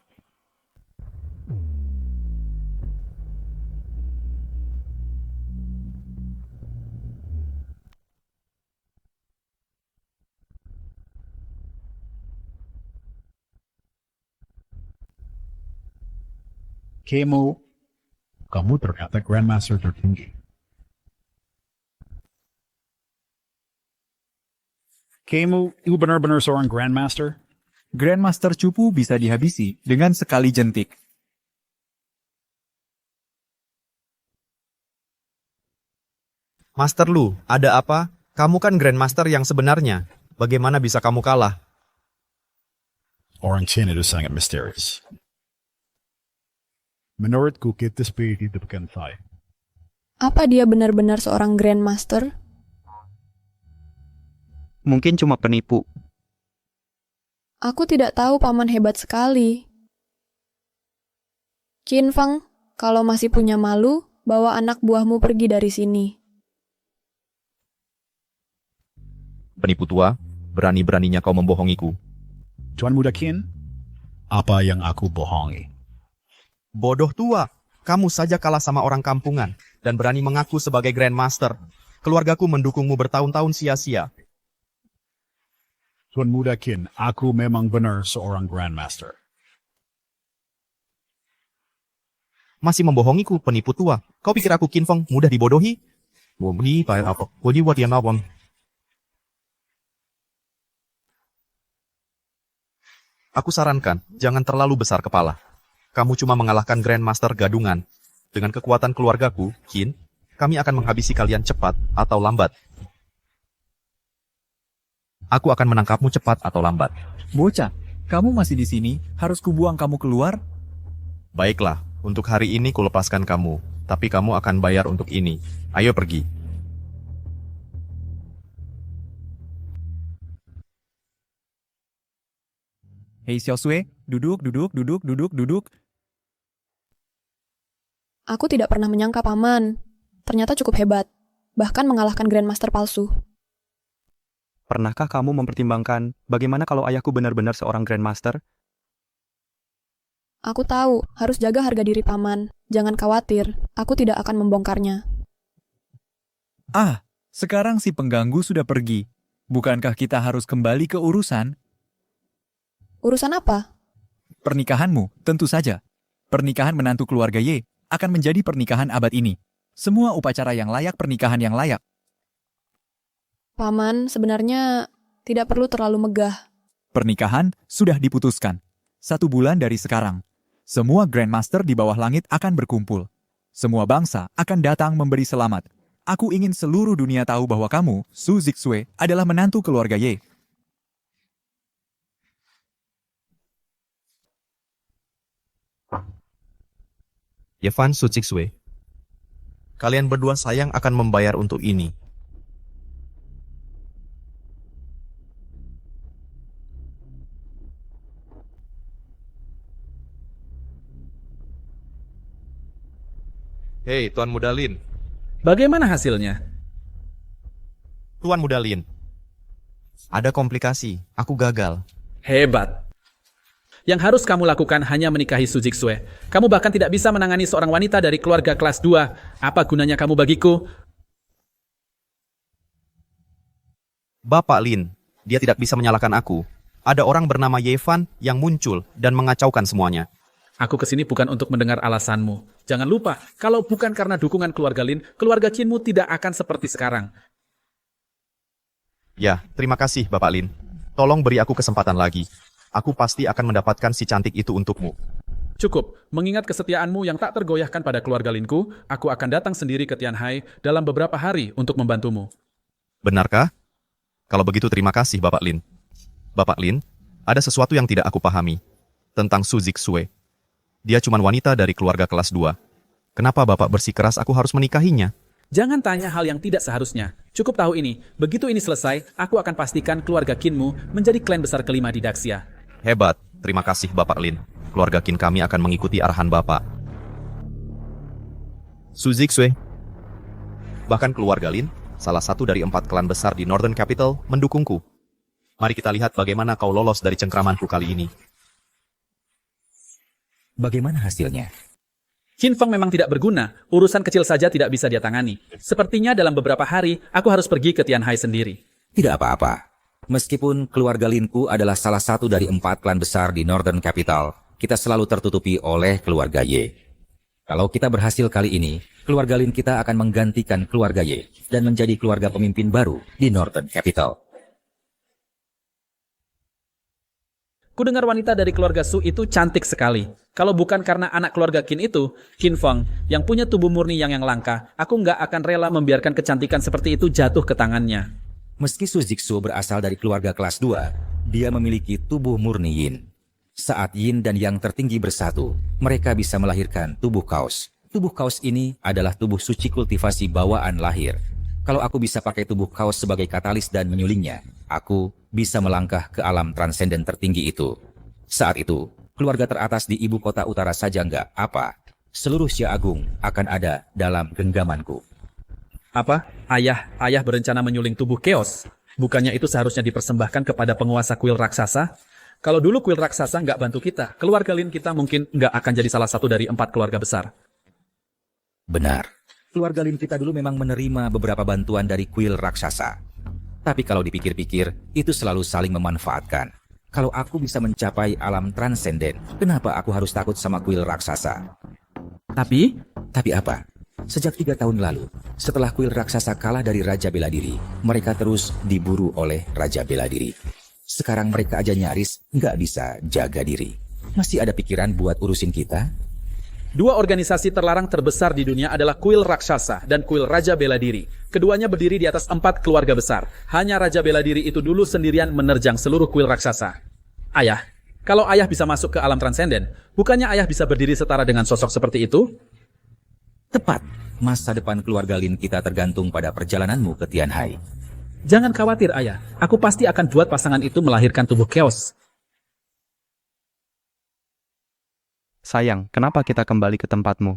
Kamu ternyata Grandmaster tertinggi. Kamu benar-benar seorang Grandmaster? Grandmaster cupu bisa dihabisi dengan sekali jentik. Master Lu, ada apa? Kamu kan Grandmaster yang sebenarnya. Bagaimana bisa kamu kalah? Orang Chin itu sangat misterius. Menurutku kita seperti itu bukan saya. Apa dia benar-benar seorang Grandmaster? Mungkin cuma penipu. Aku tidak tahu paman hebat sekali. Qin Feng, kalau masih punya malu, bawa anak buahmu pergi dari sini. Penipu tua, berani-beraninya kau membohongiku. Tuan Muda Qin, apa yang aku bohongi? Bodoh tua, kamu saja kalah sama orang kampungan dan berani mengaku sebagai Grandmaster. Keluargaku mendukungmu bertahun-tahun sia-sia. Tuan Muda Qin, aku memang benar seorang Grandmaster. Masih membohongiku, penipu tua. Kau pikir aku Qin Feng mudah dibodohi? Aku sarankan, jangan terlalu besar kepala. Kamu cuma mengalahkan Grandmaster gadungan. Dengan kekuatan keluargaku, Qin, kami akan menghabisi kalian cepat atau lambat. Aku akan menangkapmu cepat atau lambat. Bocah, kamu masih di sini, harus kubuang kamu keluar? Baiklah, untuk hari ini kulepaskan kamu, tapi kamu akan bayar untuk ini. Ayo pergi. Hei Xiao Sui, duduk. Aku tidak pernah menyangka paman. Ternyata cukup hebat. Bahkan mengalahkan Grandmaster palsu. Pernahkah kamu mempertimbangkan bagaimana kalau ayahku benar-benar seorang Grandmaster? Aku tahu, harus jaga harga diri paman. Jangan khawatir, aku tidak akan membongkarnya. Ah, sekarang si pengganggu sudah pergi. Bukankah kita harus kembali ke urusan? Urusan apa? Pernikahanmu, tentu saja. Pernikahan menantu keluarga Ye akan menjadi pernikahan abad ini. Semua upacara yang layak, pernikahan yang layak. Paman, sebenarnya tidak perlu terlalu megah. Pernikahan sudah diputuskan. 1 bulan dari sekarang. Semua Grandmaster di bawah langit akan berkumpul. Semua bangsa akan datang memberi selamat. Aku ingin seluruh dunia tahu bahwa kamu, Su Zixue, adalah menantu keluarga Ye. Yevan Su Zixue, kalian berdua sayang akan membayar untuk ini. Hei, Tuan Muda Lin. Bagaimana hasilnya? Tuan Muda Lin, ada komplikasi. Aku gagal. Hebat. Yang harus kamu lakukan hanya menikahi Su Zixue. Kamu bahkan tidak bisa menangani seorang wanita dari keluarga kelas 2. Apa gunanya kamu bagiku? Bapak Lin, dia tidak bisa menyalahkan aku. Ada orang bernama Yevan yang muncul dan mengacaukan semuanya. Aku kesini bukan untuk mendengar alasanmu. Jangan lupa, kalau bukan karena dukungan keluarga Lin, keluarga Qinmu tidak akan seperti sekarang. Ya, terima kasih Bapak Lin. Tolong beri aku kesempatan lagi. Aku pasti akan mendapatkan si cantik itu untukmu. Cukup, mengingat kesetiaanmu yang tak tergoyahkan pada keluarga Linku, aku akan datang sendiri ke Tianhai dalam beberapa hari untuk membantumu. Benarkah? Kalau begitu terima kasih Bapak Lin. Bapak Lin, ada sesuatu yang tidak aku pahami tentang Su Zixue. Dia cuma wanita dari keluarga kelas 2. Kenapa Bapak bersikeras aku harus menikahinya? Jangan tanya hal yang tidak seharusnya. Cukup tahu ini, begitu ini selesai, aku akan pastikan keluarga Qinmu menjadi klan besar kelima di Daxia. Hebat, terima kasih Bapak Lin. Keluarga Qin kami akan mengikuti arahan Bapak. Su Zixue. Bahkan keluarga Lin, salah satu dari 4 klan besar di Northern Capital, mendukungku. Mari kita lihat bagaimana kau lolos dari cengkramanku kali ini. Bagaimana hasilnya? Qin Feng memang tidak berguna, urusan kecil saja tidak bisa dia tangani. Sepertinya dalam beberapa hari, aku harus pergi ke Tianhai sendiri. Tidak apa-apa. Meskipun keluarga Linku adalah salah satu dari 4 klan besar di Northern Capital, kita selalu tertutupi oleh keluarga Ye. Kalau kita berhasil kali ini, keluarga Lin kita akan menggantikan keluarga Ye dan menjadi keluarga pemimpin baru di Northern Capital. Kudengar wanita dari keluarga Su itu cantik sekali. Kalau bukan karena anak keluarga Qin itu, Qin Feng, yang punya tubuh murni yang langka, aku nggak akan rela membiarkan kecantikan seperti itu jatuh ke tangannya. Meski Su Zixue berasal dari keluarga kelas 2, dia memiliki tubuh murni Yin. Saat Yin dan Yang tertinggi bersatu, mereka bisa melahirkan tubuh kaos. Tubuh kaos ini adalah tubuh suci kultivasi bawaan lahir. Kalau aku bisa pakai tubuh kaos sebagai katalis dan menyulingnya, aku bisa melangkah ke alam transenden tertinggi itu. Saat itu, keluarga teratas di ibu kota utara saja nggak apa. Seluruh Xia Agung akan ada dalam genggamanku. Apa? Ayah berencana menyuling tubuh Chaos? Bukannya itu seharusnya dipersembahkan kepada penguasa kuil raksasa? Kalau dulu kuil raksasa nggak bantu kita, keluarga Lin kita mungkin nggak akan jadi salah satu dari 4 keluarga besar. Benar. Keluarga Lin kita dulu memang menerima beberapa bantuan dari kuil raksasa. Tapi kalau dipikir-pikir, itu selalu saling memanfaatkan. Kalau aku bisa mencapai alam transenden, kenapa aku harus takut sama kuil raksasa? Tapi apa? Sejak 3 tahun lalu, setelah kuil raksasa kalah dari Raja Bela Diri, mereka terus diburu oleh Raja Bela Diri. Sekarang mereka aja nyaris nggak bisa jaga diri. Masih ada pikiran buat urusin kita? 2 organisasi terlarang terbesar di dunia adalah kuil raksasa dan kuil Raja Bela Diri. Keduanya berdiri di atas 4 keluarga besar. Hanya Raja Bela Diri itu dulu sendirian menerjang seluruh kuil raksasa. Ayah, kalau ayah bisa masuk ke alam transenden, bukannya ayah bisa berdiri setara dengan sosok seperti itu? Tepat. Masa depan keluarga Lin kita tergantung pada perjalananmu ke Tianhai. Jangan khawatir ayah, aku pasti akan buat pasangan itu melahirkan tubuh Chaos. Sayang, kenapa kita kembali ke tempatmu?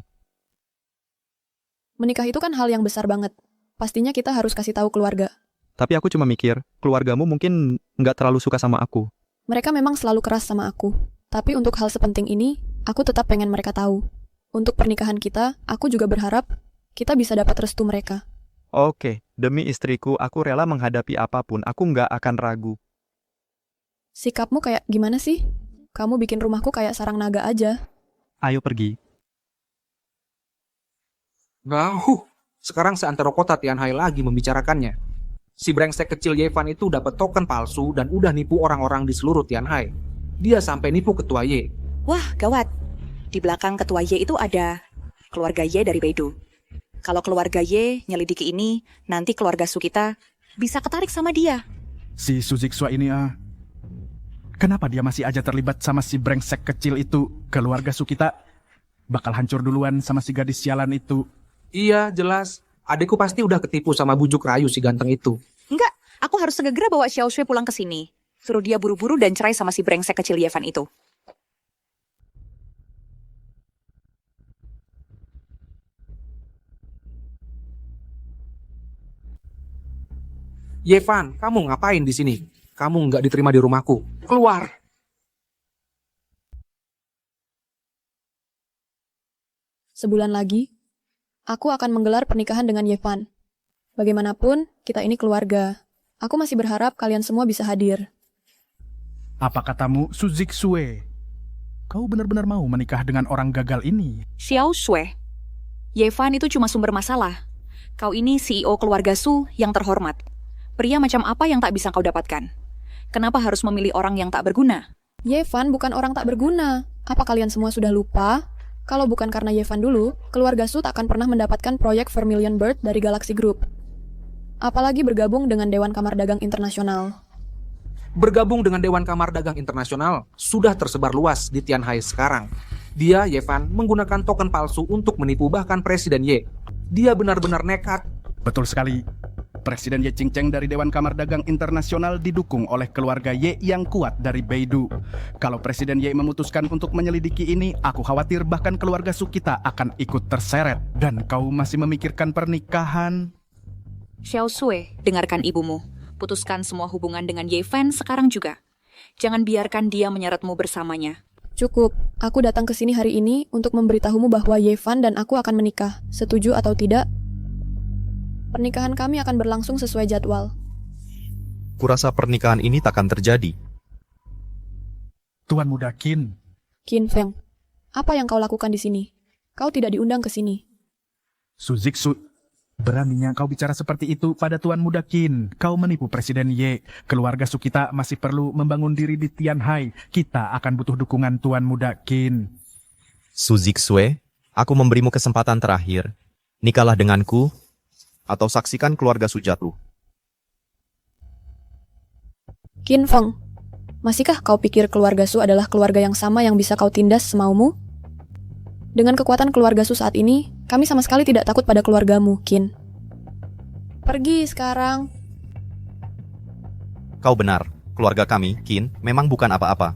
Menikah itu kan hal yang besar banget. Pastinya kita harus kasih tahu keluarga. Tapi aku cuma mikir, keluargamu mungkin nggak terlalu suka sama aku. Mereka memang selalu keras sama aku. Tapi untuk hal sepenting ini, aku tetap pengen mereka tahu. Untuk pernikahan kita, aku juga berharap kita bisa dapat restu mereka. Oke, demi istriku, aku rela menghadapi apapun. Aku nggak akan ragu. Sikapmu kayak gimana sih? Kamu bikin rumahku kayak sarang naga aja. Ayo pergi. Sekarang seantero kota Tianhai lagi membicarakannya. Si brengsek kecil Yevan itu dapat token palsu dan udah nipu orang-orang di seluruh Tianhai. Dia sampai nipu ketua Ye. Wah, gawat. Di belakang ketua Ye itu ada keluarga Ye dari Beidou. Kalau keluarga Ye nyelidiki ini, nanti keluarga Su kita bisa ketarik sama dia. Si Su Zixue ini kenapa dia masih aja terlibat sama si brengsek kecil itu? Keluarga Su kita bakal hancur duluan sama si gadis sialan itu. Iya, jelas. Adekku pasti udah ketipu sama bujuk rayu si ganteng itu. Enggak, aku harus segera bawa Xiao Shui pulang ke sini. Suruh dia buru-buru dan cerai sama si brengsek kecil Yevan itu. Yevan, kamu ngapain di sini? Kamu nggak diterima di rumahku. Keluar! Sebulan lagi, aku akan menggelar pernikahan dengan Yevan. Bagaimanapun, kita ini keluarga. Aku masih berharap kalian semua bisa hadir. Apa katamu, Su Zixue? Kau benar-benar mau menikah dengan orang gagal ini? Xiao Shui, Yevan itu cuma sumber masalah. Kau ini CEO keluarga Su yang terhormat. Pria macam apa yang tak bisa kau dapatkan? Kenapa harus memilih orang yang tak berguna? Yevan bukan orang tak berguna. Apa kalian semua sudah lupa? Kalau bukan karena Yevan dulu, keluarga Su tak akan pernah mendapatkan proyek Vermilion Bird dari Galaxy Group. Apalagi bergabung dengan Dewan Kamar Dagang Internasional. Bergabung dengan Dewan Kamar Dagang Internasional sudah tersebar luas di Tianhai sekarang. Dia, Yevan, menggunakan token palsu untuk menipu bahkan Presiden Ye. Dia benar-benar nekat. Betul sekali. Presiden Ye Qingcheng dari Dewan Kamar Dagang Internasional didukung oleh keluarga Ye yang kuat dari Beidou. Kalau Presiden Ye memutuskan untuk menyelidiki ini, aku khawatir bahkan keluarga Su kita akan ikut terseret. Dan kau masih memikirkan pernikahan? Xiao Sui, dengarkan ibumu. Putuskan semua hubungan dengan Ye Fan sekarang juga. Jangan biarkan dia menyeretmu bersamanya. Cukup, aku datang ke sini hari ini untuk memberitahumu bahwa Yevan dan aku akan menikah. Setuju atau tidak? Pernikahan kami akan berlangsung sesuai jadwal. Kurasa pernikahan ini takkan terjadi. Tuan Muda Qin. Qin Feng, apa yang kau lakukan di sini? Kau tidak diundang ke sini. Su Zixu, beraninya kau bicara seperti itu pada Tuan Muda Qin. Kau menipu Presiden Ye. Keluarga Su kita masih perlu membangun diri di Tianhai. Kita akan butuh dukungan Tuan Muda Qin. Su Zixue, aku memberimu kesempatan terakhir. Nikahlah denganku, atau saksikan keluarga Su jatuh. Qin Feng, masihkah kau pikir keluarga Su adalah keluarga yang sama yang bisa kau tindas semaumu? Dengan kekuatan keluarga Su saat ini, kami sama sekali tidak takut pada keluargamu, Qin. Pergi sekarang. Kau benar, keluarga kami, Qin, memang bukan apa-apa.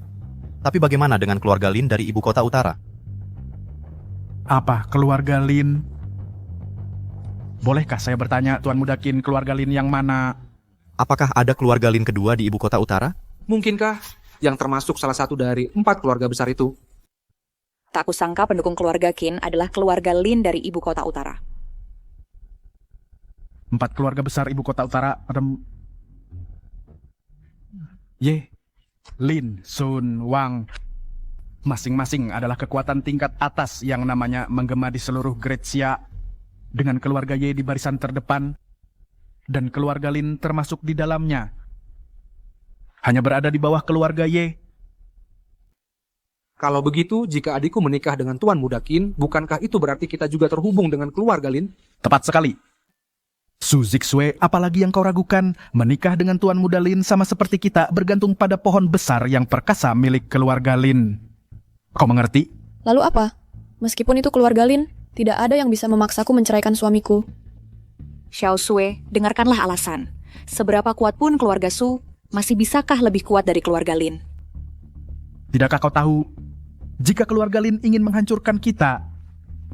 Tapi bagaimana dengan keluarga Lin dari ibu kota utara? Apa keluarga Lin? Bolehkah saya bertanya, Tuan Muda Qin, keluarga Lin yang mana? Apakah ada keluarga Lin kedua di ibu kota utara? Mungkinkah yang termasuk salah satu dari 4 keluarga besar itu? Tak kusangka pendukung keluarga Qin adalah keluarga Lin dari ibu kota utara. 4 keluarga besar ibu kota utara. Ye, Lin, Sun, Wang. Masing-masing adalah kekuatan tingkat atas yang namanya menggema di seluruh Gretsia. Dengan keluarga Ye di barisan terdepan. Dan keluarga Lin termasuk di dalamnya. Hanya berada di bawah keluarga Ye. Kalau begitu, jika adikku menikah dengan Tuan Muda Qin, bukankah itu berarti kita juga terhubung dengan keluarga Lin? Tepat sekali. Su Zixue, apalagi yang kau ragukan? Menikah dengan Tuan Muda Lin sama seperti kita bergantung pada pohon besar yang perkasa milik keluarga Lin. Kau mengerti? Lalu apa? Meskipun itu keluarga Lin, tidak ada yang bisa memaksaku menceraikan suamiku. Xiao Sui, dengarkanlah alasan. Seberapa kuat pun keluarga Su, masih bisakah lebih kuat dari keluarga Lin? Tidakkah kau tahu? Jika keluarga Lin ingin menghancurkan kita,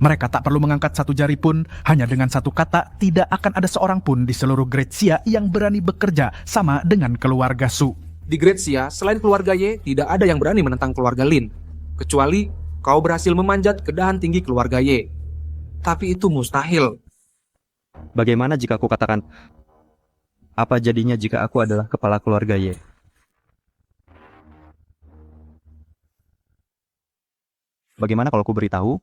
mereka tak perlu mengangkat satu jari pun. Hanya dengan satu kata, tidak akan ada seorang pun di seluruh Gretsia yang berani bekerja sama dengan keluarga Su. Di Gretsia, selain keluarga Ye, tidak ada yang berani menentang keluarga Lin. Kecuali kau berhasil memanjat ke dahan tinggi keluarga Ye. Tapi itu mustahil. Bagaimana jika aku katakan, apa jadinya jika aku adalah kepala keluarga Ye? Bagaimana kalau aku beritahu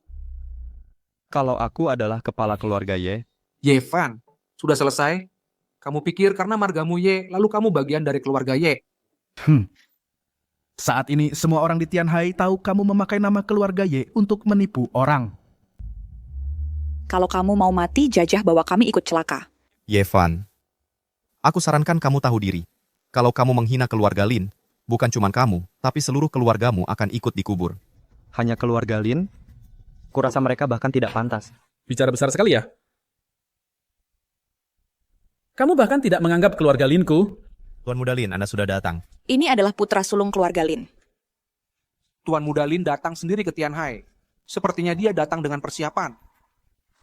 kalau aku adalah kepala keluarga Ye? Yevan, sudah selesai? Kamu pikir karena margamu Ye, lalu kamu bagian dari keluarga Ye? Saat ini semua orang di Tianhai tahu kamu memakai nama keluarga Ye untuk menipu orang. Kalau kamu mau mati, jajah bahwa kami ikut celaka. Yevan, aku sarankan kamu tahu diri. Kalau kamu menghina keluarga Lin, bukan cuma kamu, tapi seluruh keluargamu akan ikut dikubur. Hanya keluarga Lin? Kurasa mereka bahkan tidak pantas. Bicara besar sekali ya. Kamu bahkan tidak menganggap keluarga Linku. Tuan Muda Lin, Anda sudah datang. Ini adalah putra sulung keluarga Lin. Tuan Muda Lin datang sendiri ke Tianhai. Sepertinya dia datang dengan persiapan.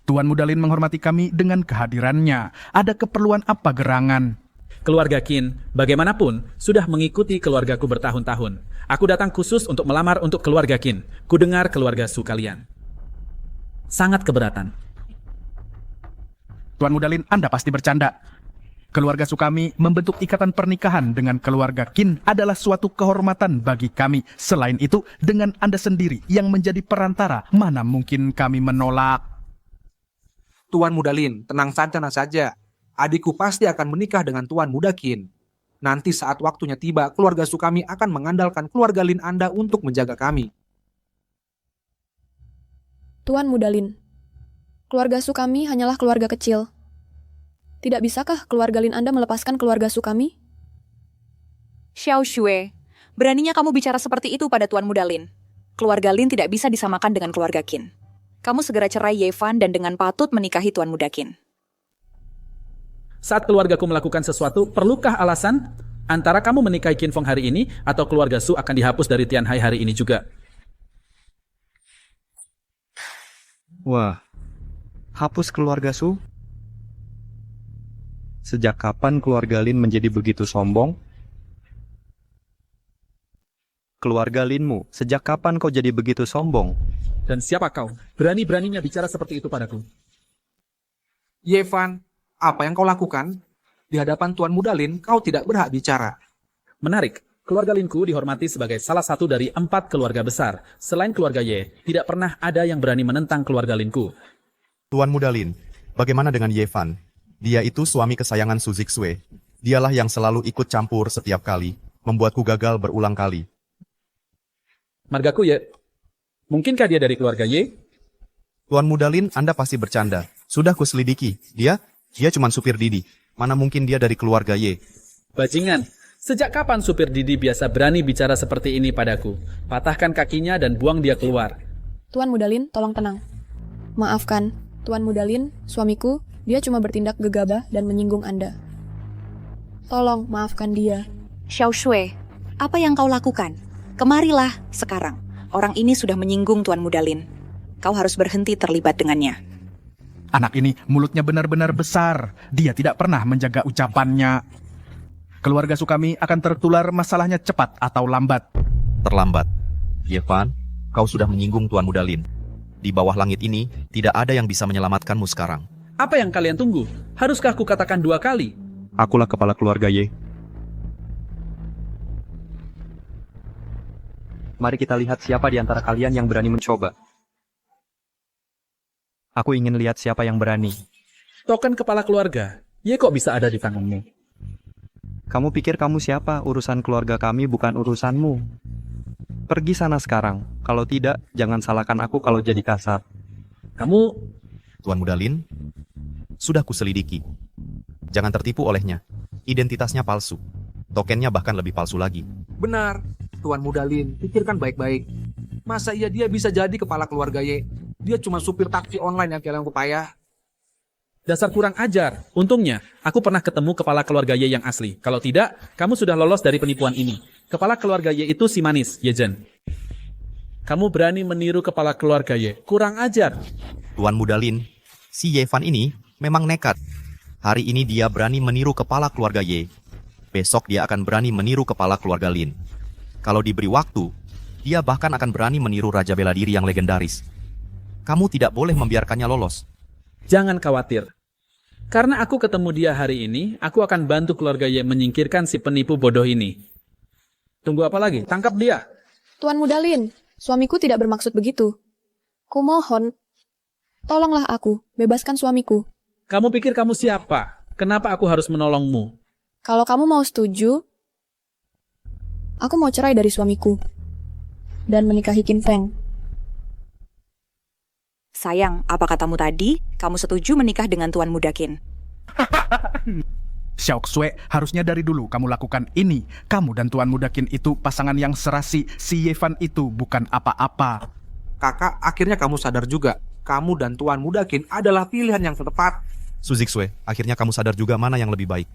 Tuan Muda Lin menghormati kami dengan kehadirannya. Ada keperluan apa gerangan? Keluarga Qin, bagaimanapun, sudah mengikuti keluargaku bertahun-tahun. Aku datang khusus untuk melamar untuk keluarga Qin. Kudengar keluarga Su kalian sangat keberatan. Tuan Muda Lin, Anda pasti bercanda. Keluarga Su kami membentuk ikatan pernikahan dengan keluarga Qin adalah suatu kehormatan bagi kami. Selain itu, dengan Anda sendiri yang menjadi perantara, mana mungkin kami menolak? Tuan Muda Lin, tenang saja. Adikku pasti akan menikah dengan Tuan Muda Qin. Nanti saat waktunya tiba, keluarga Su kami akan mengandalkan keluarga Lin Anda untuk menjaga kami. Tuan Muda Lin, keluarga Su kami hanyalah keluarga kecil. Tidak bisakah keluarga Lin Anda melepaskan keluarga Su kami? Xiao Shui, beraninya kamu bicara seperti itu pada Tuan Muda Lin. Keluarga Lin tidak bisa disamakan dengan keluarga Qin. Kamu segera cerai Ye Fan dan dengan patut menikahi Tuan Muda Qin. Saat keluargaku melakukan sesuatu, perlukah alasan? Antara kamu menikahi Qin Feng hari ini, atau keluarga Su akan dihapus dari Tianhai hari ini juga. Wah, hapus keluarga Su? Sejak kapan keluarga Lin menjadi begitu sombong? Keluarga Linmu, sejak kapan kau jadi begitu sombong? Dan siapa kau? Berani-beraninya bicara seperti itu padaku. Ye Fan, apa yang kau lakukan? Di hadapan Tuan Muda Lin, kau tidak berhak bicara. Menarik, keluarga Linku dihormati sebagai salah satu dari 4 keluarga besar. Selain keluarga Ye, tidak pernah ada yang berani menentang keluarga Linku. Tuan Muda Lin, bagaimana dengan Ye Fan? Dia itu suami kesayangan Su Zixue. Dialah yang selalu ikut campur setiap kali, membuatku gagal berulang kali. Margaku Ye, mungkinkah dia dari keluarga Ye? Tuan Muda Lin, Anda pasti bercanda. Sudah kuselidiki. Dia cuma supir Didi. Mana mungkin dia dari keluarga Ye? Bajingan, sejak kapan supir Didi biasa berani bicara seperti ini padaku? Patahkan kakinya dan buang dia keluar. Tuan Muda Lin, tolong tenang. Maafkan, Tuan Muda Lin, suamiku, dia cuma bertindak gegabah dan menyinggung Anda. Tolong, maafkan dia. Xiao Shui, apa yang kau lakukan? Kemarilah sekarang. Orang ini sudah menyinggung Tuan Muda Lin. Kau harus berhenti terlibat dengannya. Anak ini mulutnya benar-benar besar. Dia tidak pernah menjaga ucapannya. Keluarga Sukami akan tertular masalahnya cepat atau lambat. Terlambat. Ye Fan, kau sudah menyinggung Tuan Muda Lin. Di bawah langit ini, tidak ada yang bisa menyelamatkanmu sekarang. Apa yang kalian tunggu? Haruskah aku katakan 2 kali? Akulah kepala keluarga Ye. Mari kita lihat siapa di antara kalian yang berani mencoba. Aku ingin lihat siapa yang berani. Token kepala keluarga, Ye kok bisa ada di tanganmu? Kamu pikir kamu siapa? Urusan keluarga kami bukan urusanmu. Pergi sana sekarang. Kalau tidak, jangan salahkan aku kalau jadi kasar. Kamu... Tuan Muda Lin, sudah kuselidiki. Jangan tertipu olehnya. Identitasnya palsu. Tokennya bahkan lebih palsu lagi. Benar, Tuan Muda Lin, pikirkan baik-baik. Masa iya dia bisa jadi kepala keluarga Ye? Dia cuma supir taksi online yang kalian payah. Dasar kurang ajar. Untungnya, aku pernah ketemu kepala keluarga Ye yang asli. Kalau tidak, kamu sudah lolos dari penipuan ini. Kepala keluarga Ye itu si manis, Ye Zhen. Kamu berani meniru kepala keluarga Ye. Kurang ajar. Tuan Muda Lin, si Ye Fan ini memang nekat. Hari ini dia berani meniru kepala keluarga Ye. Besok dia akan berani meniru kepala keluarga Lin. Kalau diberi waktu, dia bahkan akan berani meniru Raja Bela Diri yang legendaris. Kamu tidak boleh membiarkannya lolos. Jangan khawatir. Karena aku ketemu dia hari ini, aku akan bantu keluarga Ye menyingkirkan si penipu bodoh ini. Tunggu apa lagi? Tangkap dia. Tuan Muda Lin, suamiku tidak bermaksud begitu. Kumohon, tolonglah aku, bebaskan suamiku. Kamu pikir kamu siapa? Kenapa aku harus menolongmu? Kalau kamu mau setuju, aku mau cerai dari suamiku dan menikahi Qin Feng. Sayang, apa katamu tadi? Kamu setuju menikah dengan Tuan Muda Qin? Xiao Shui, harusnya dari dulu kamu lakukan ini. Kamu dan Tuan Muda Qin itu pasangan yang serasi. Si Ye Fan itu bukan apa-apa. Kakak, akhirnya kamu sadar juga. Kamu dan Tuan Muda Qin adalah pilihan yang tepat. Su Zixue, akhirnya kamu sadar juga mana yang lebih baik.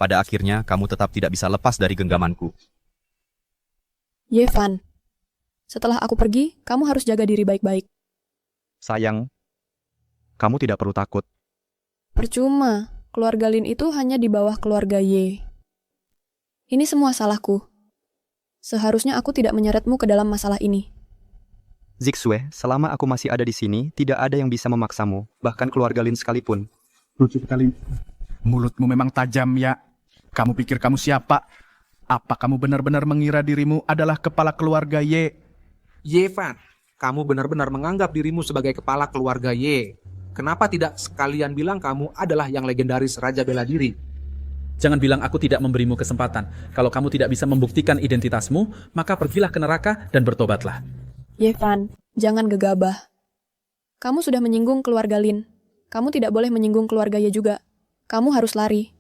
Pada akhirnya, kamu tetap tidak bisa lepas dari genggamanku. Ye Fan, setelah aku pergi, kamu harus jaga diri baik-baik. Sayang, kamu tidak perlu takut. Percuma, keluarga Lin itu hanya di bawah keluarga Ye. Ini semua salahku. Seharusnya aku tidak menyeretmu ke dalam masalah ini. Zixue, selama aku masih ada di sini, tidak ada yang bisa memaksamu, bahkan keluarga Lin sekalipun. Lucu sekali. Mulutmu memang tajam ya. Kamu pikir kamu siapa? Apa kamu benar-benar mengira dirimu adalah kepala keluarga Ye? Ye Fan, kamu benar-benar menganggap dirimu sebagai kepala keluarga Ye. Kenapa tidak sekalian bilang kamu adalah yang legendaris Raja Bela Diri? Jangan bilang aku tidak memberimu kesempatan. Kalau kamu tidak bisa membuktikan identitasmu, maka pergilah ke neraka dan bertobatlah. Ye Fan, jangan gegabah. Kamu sudah menyinggung keluarga Lin. Kamu tidak boleh menyinggung keluarga Ye juga. Kamu harus lari.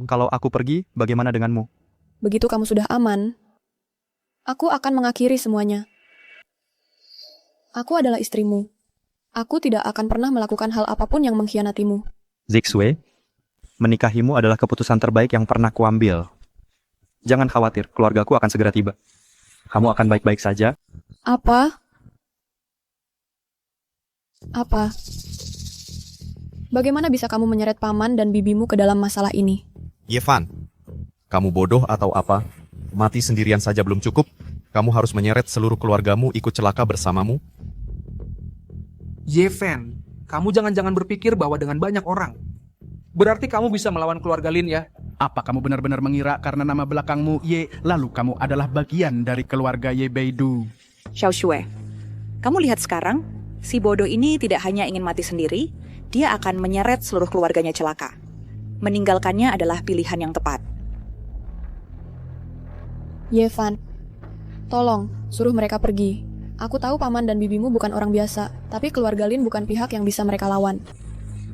Kalau aku pergi, bagaimana denganmu? Begitu kamu sudah aman, aku akan mengakhiri semuanya. Aku adalah istrimu. Aku tidak akan pernah melakukan hal apapun yang mengkhianatimu. Zixue, menikahimu adalah keputusan terbaik yang pernah kuambil. Jangan khawatir, keluargaku akan segera tiba. Kamu akan baik-baik saja. Apa? Apa? Bagaimana bisa kamu menyeret paman dan bibimu ke dalam masalah ini? Yevan, kamu bodoh atau apa? Mati sendirian saja belum cukup. Kamu harus menyeret seluruh keluargamu ikut celaka bersamamu. Yevan, kamu jangan-jangan berpikir bahwa dengan banyak orang, berarti kamu bisa melawan keluarga Lin ya? Apa kamu benar-benar mengira karena nama belakangmu Ye, lalu kamu adalah bagian dari keluarga Ye Beidou? Xiao Shui, kamu lihat sekarang, si bodoh ini tidak hanya ingin mati sendiri, dia akan menyeret seluruh keluarganya celaka. Meninggalkannya adalah pilihan yang tepat. Yevan, tolong, suruh mereka pergi. Aku tahu paman dan bibimu bukan orang biasa, tapi keluarga Lin bukan pihak yang bisa mereka lawan.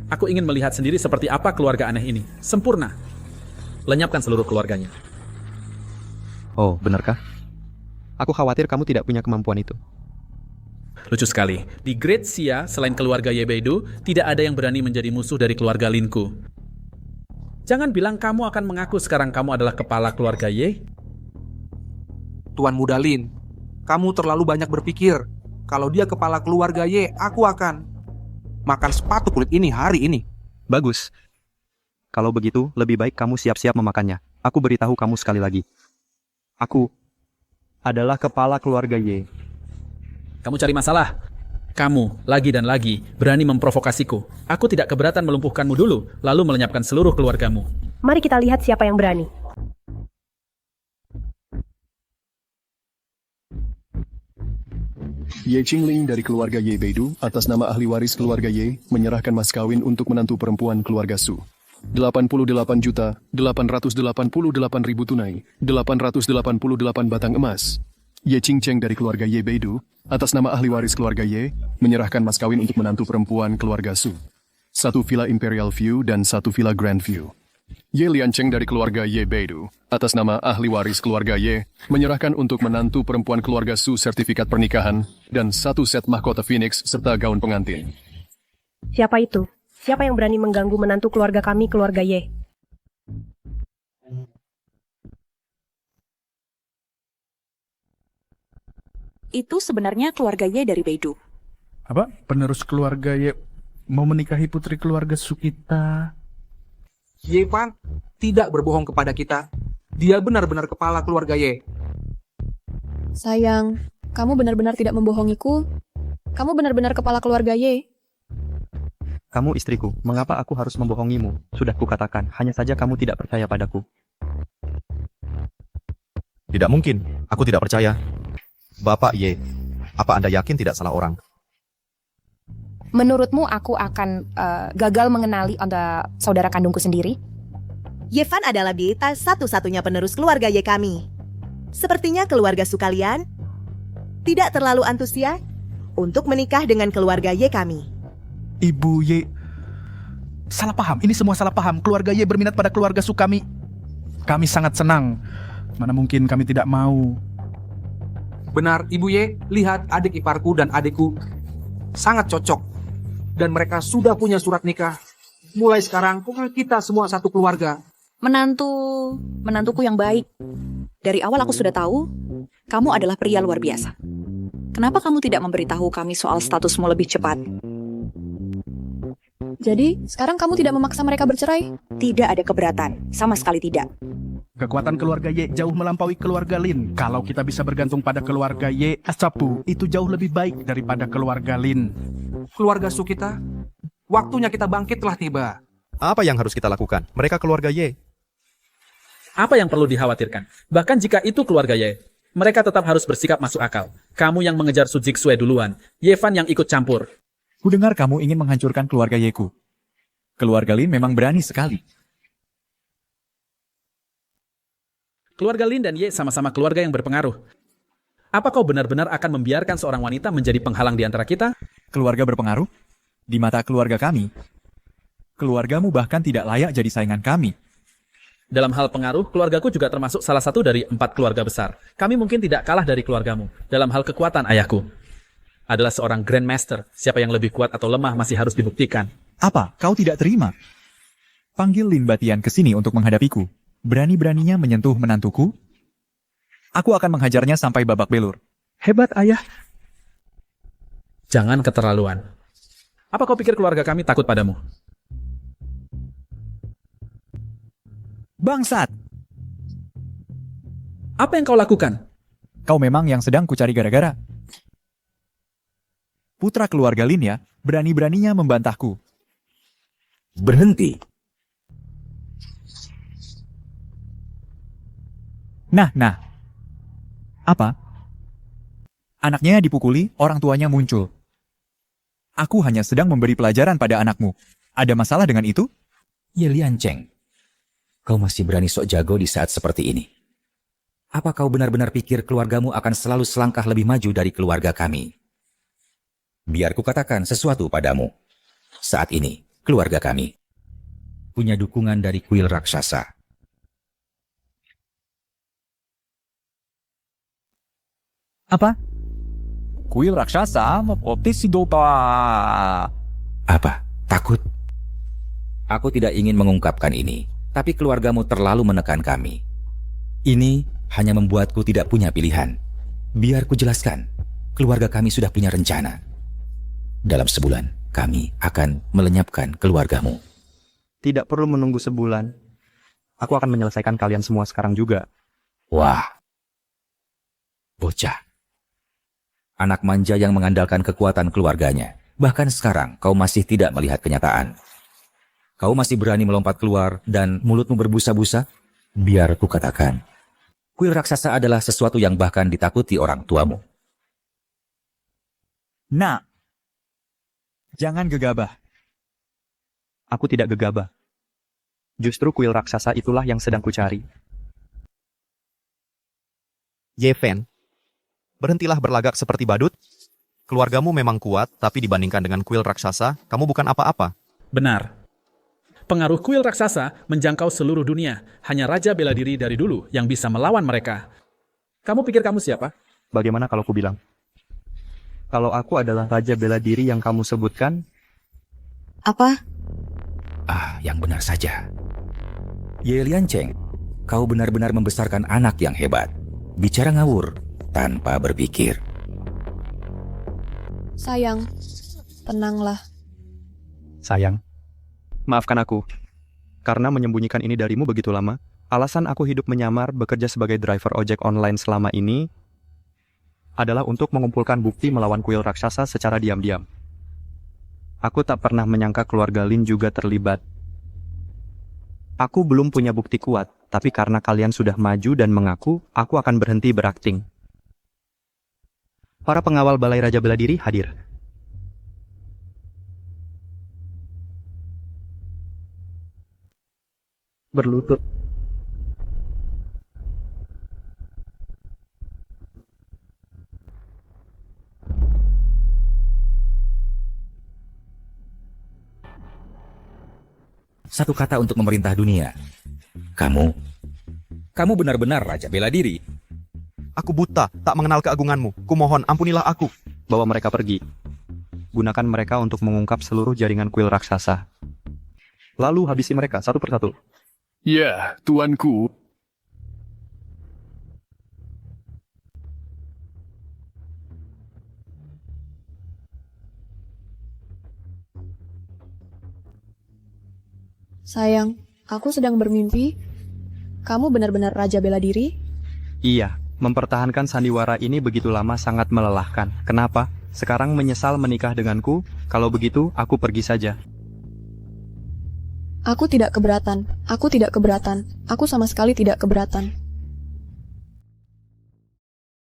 Aku ingin melihat sendiri seperti apa keluarga aneh ini. Sempurna. Lenyapkan seluruh keluarganya. Oh, benarkah? Aku khawatir kamu tidak punya kemampuan itu. Lucu sekali. Di Great Xia, selain keluarga Ye Beidou, tidak ada yang berani menjadi musuh dari keluarga Linku. Jangan bilang kamu akan mengaku sekarang kamu adalah kepala keluarga Ye. Tuan Muda Lin, kamu terlalu banyak berpikir. Kalau dia kepala keluarga Ye, aku akan makan sepatu kulit ini hari ini. Bagus. Kalau begitu, lebih baik kamu siap-siap memakannya. Aku beritahu kamu sekali lagi. Aku adalah kepala keluarga Ye. Kamu cari masalah. Kamu, lagi dan lagi, berani memprovokasiku. Aku tidak keberatan melumpuhkanmu dulu, lalu melenyapkan seluruh keluargamu. Mari kita lihat siapa yang berani. Ye Qingling dari keluarga Ye Beidou atas nama ahli waris keluarga Ye menyerahkan mas kawin untuk menantu perempuan keluarga Su. 88.888.000 tunai, 888 batang emas. Ye Qingcheng dari keluarga Ye Beidou atas nama ahli waris keluarga Ye menyerahkan mas kawin untuk menantu perempuan keluarga Su. 1 villa Imperial View dan 1 villa Grand View. Ye Liancheng dari keluarga Ye Beidou atas nama ahli waris keluarga Ye menyerahkan untuk menantu perempuan keluarga Su sertifikat pernikahan dan 1 set mahkota Phoenix serta gaun pengantin. Siapa itu? Siapa yang berani mengganggu menantu keluarga kami, keluarga Ye? Itu sebenarnya keluarga Ye dari Beidou. Apa? Penerus keluarga Ye mau menikahi putri keluarga Su kita. Yevan tidak berbohong kepada kita. Dia benar-benar kepala keluarga Ye. Sayang, kamu benar-benar tidak membohongiku. Kamu benar-benar kepala keluarga Ye. Kamu istriku, mengapa aku harus membohongimu? Sudah kukatakan, hanya saja kamu tidak percaya padaku. Tidak mungkin, aku tidak percaya. Bapak Ye, apa Anda yakin tidak salah orang? Menurutmu aku akan gagal mengenali saudara kandungku sendiri? Yevan adalah Dieta satu-satunya penerus keluarga Ye kami. Sepertinya keluarga Su kalian tidak terlalu antusias untuk menikah dengan keluarga Ye kami. Ibu Ye, salah paham. Ini semua salah paham. Keluarga Ye berminat pada keluarga Su kami. Kami sangat senang. Mana mungkin kami tidak mau. Benar, Ibu Ye, lihat adik iparku dan adikku sangat cocok. Dan mereka sudah punya surat nikah. Mulai sekarang, kita semua satu keluarga. Menantuku yang baik. Dari awal aku sudah tahu, kamu adalah pria luar biasa. Kenapa kamu tidak memberitahu kami soal statusmu lebih cepat? Jadi, sekarang kamu tidak memaksa mereka bercerai? Tidak ada keberatan, sama sekali tidak. Kekuatan keluarga Ye jauh melampaui keluarga Lin. Kalau kita bisa bergantung pada keluarga Ye, Asapu, itu jauh lebih baik daripada keluarga Lin. Keluarga Su kita, waktunya kita bangkit telah tiba. Apa yang harus kita lakukan? Mereka keluarga Ye. Apa yang perlu dikhawatirkan? Bahkan jika itu keluarga Ye, mereka tetap harus bersikap masuk akal. Kamu yang mengejar Su Jixue duluan, Yevan yang ikut campur. Kudengar kamu ingin menghancurkan keluarga Yeku. Keluarga Lin memang berani sekali. Keluarga Lin dan Ye sama-sama keluarga yang berpengaruh. Apa kau benar-benar akan membiarkan seorang wanita menjadi penghalang di antara kita? Keluarga berpengaruh? Di mata keluarga kami, keluargamu bahkan tidak layak jadi saingan kami. Dalam hal pengaruh, keluargaku juga termasuk salah satu dari 4 keluarga besar. Kami mungkin tidak kalah dari keluargamu. Dalam hal kekuatan, ayahku. adalah seorang Grandmaster. Siapa yang lebih kuat atau lemah masih harus dibuktikan. Apa? Kau tidak terima? Panggil Lin Batian ke sini untuk menghadapiku. Berani-beraninya menyentuh menantuku? Aku akan menghajarnya sampai babak belur. Hebat, Ayah. Jangan keterlaluan. Apa kau pikir keluarga kami takut padamu? Bangsat! Apa yang kau lakukan? Kau memang yang sedang kucari gara-gara. Putra keluarga Lin ya, berani-beraninya membantahku. Berhenti. Nah. Apa? Anaknya dipukuli, orang tuanya muncul. Aku hanya sedang memberi pelajaran pada anakmu. Ada masalah dengan itu? Ye Liancheng, kau masih berani sok jago di saat seperti ini. Apa kau benar-benar pikir keluargamu akan selalu selangkah lebih maju dari keluarga kami? Biar ku katakan sesuatu padamu. Saat ini, keluarga kami punya dukungan dari kuil raksasa. Apa? Kuil raksasa mengoptis dopa. Apa? Takut? Aku tidak ingin mengungkapkan ini, tapi keluargamu terlalu menekan kami. Ini hanya membuatku tidak punya pilihan. Biar ku jelaskan, keluarga kami sudah punya rencana. Dalam sebulan, kami akan melenyapkan keluargamu. Tidak perlu menunggu sebulan. Aku akan menyelesaikan kalian semua sekarang juga. Wah. Bocah. Anak manja yang mengandalkan kekuatan keluarganya. Bahkan sekarang kau masih tidak melihat kenyataan. Kau masih berani melompat keluar dan mulutmu berbusa-busa? Biar ku katakan, kuil raksasa adalah sesuatu yang bahkan ditakuti orang tuamu. Nah, jangan gegabah. Aku tidak gegabah. Justru kuil raksasa itulah yang sedang kucari. Ye Fen, berhentilah berlagak seperti badut. Keluargamu memang kuat, tapi dibandingkan dengan kuil raksasa, kamu bukan apa-apa. Benar. Pengaruh kuil raksasa menjangkau seluruh dunia. Hanya Raja Bela Diri dari dulu yang bisa melawan mereka. Kamu pikir kamu siapa? Bagaimana kalau ku bilang? Kalau aku adalah Raja Bela Diri yang kamu sebutkan? Apa? Yang benar saja. Ye Liancheng, kau benar-benar membesarkan anak yang hebat. Bicara ngawur, tanpa berpikir. Sayang, tenanglah. Sayang, maafkan aku. Karena menyembunyikan ini darimu begitu lama, alasan aku hidup menyamar bekerja sebagai driver ojek online selama ini adalah untuk mengumpulkan bukti melawan kuil raksasa secara diam-diam. Aku tak pernah menyangka keluarga Lin juga terlibat. Aku belum punya bukti kuat, tapi karena kalian sudah maju dan mengaku, aku akan berhenti berakting. Para pengawal Balai Raja Bela Diri hadir. Berlutut. Satu kata untuk memerintah dunia. Kamu benar-benar Raja Bela Diri. Aku buta, tak mengenal keagunganmu. Kumohon, ampunilah aku. Bawa mereka pergi. Gunakan mereka untuk mengungkap seluruh jaringan kuil raksasa. Lalu habisi mereka satu persatu. Ya, tuanku. Sayang, aku sedang bermimpi. Kamu benar-benar Raja Bela Diri? Iya, mempertahankan sandiwara ini begitu lama sangat melelahkan. Kenapa? Sekarang menyesal menikah denganku? Kalau begitu, aku pergi saja. Aku tidak keberatan. Aku tidak keberatan. Aku sama sekali tidak keberatan.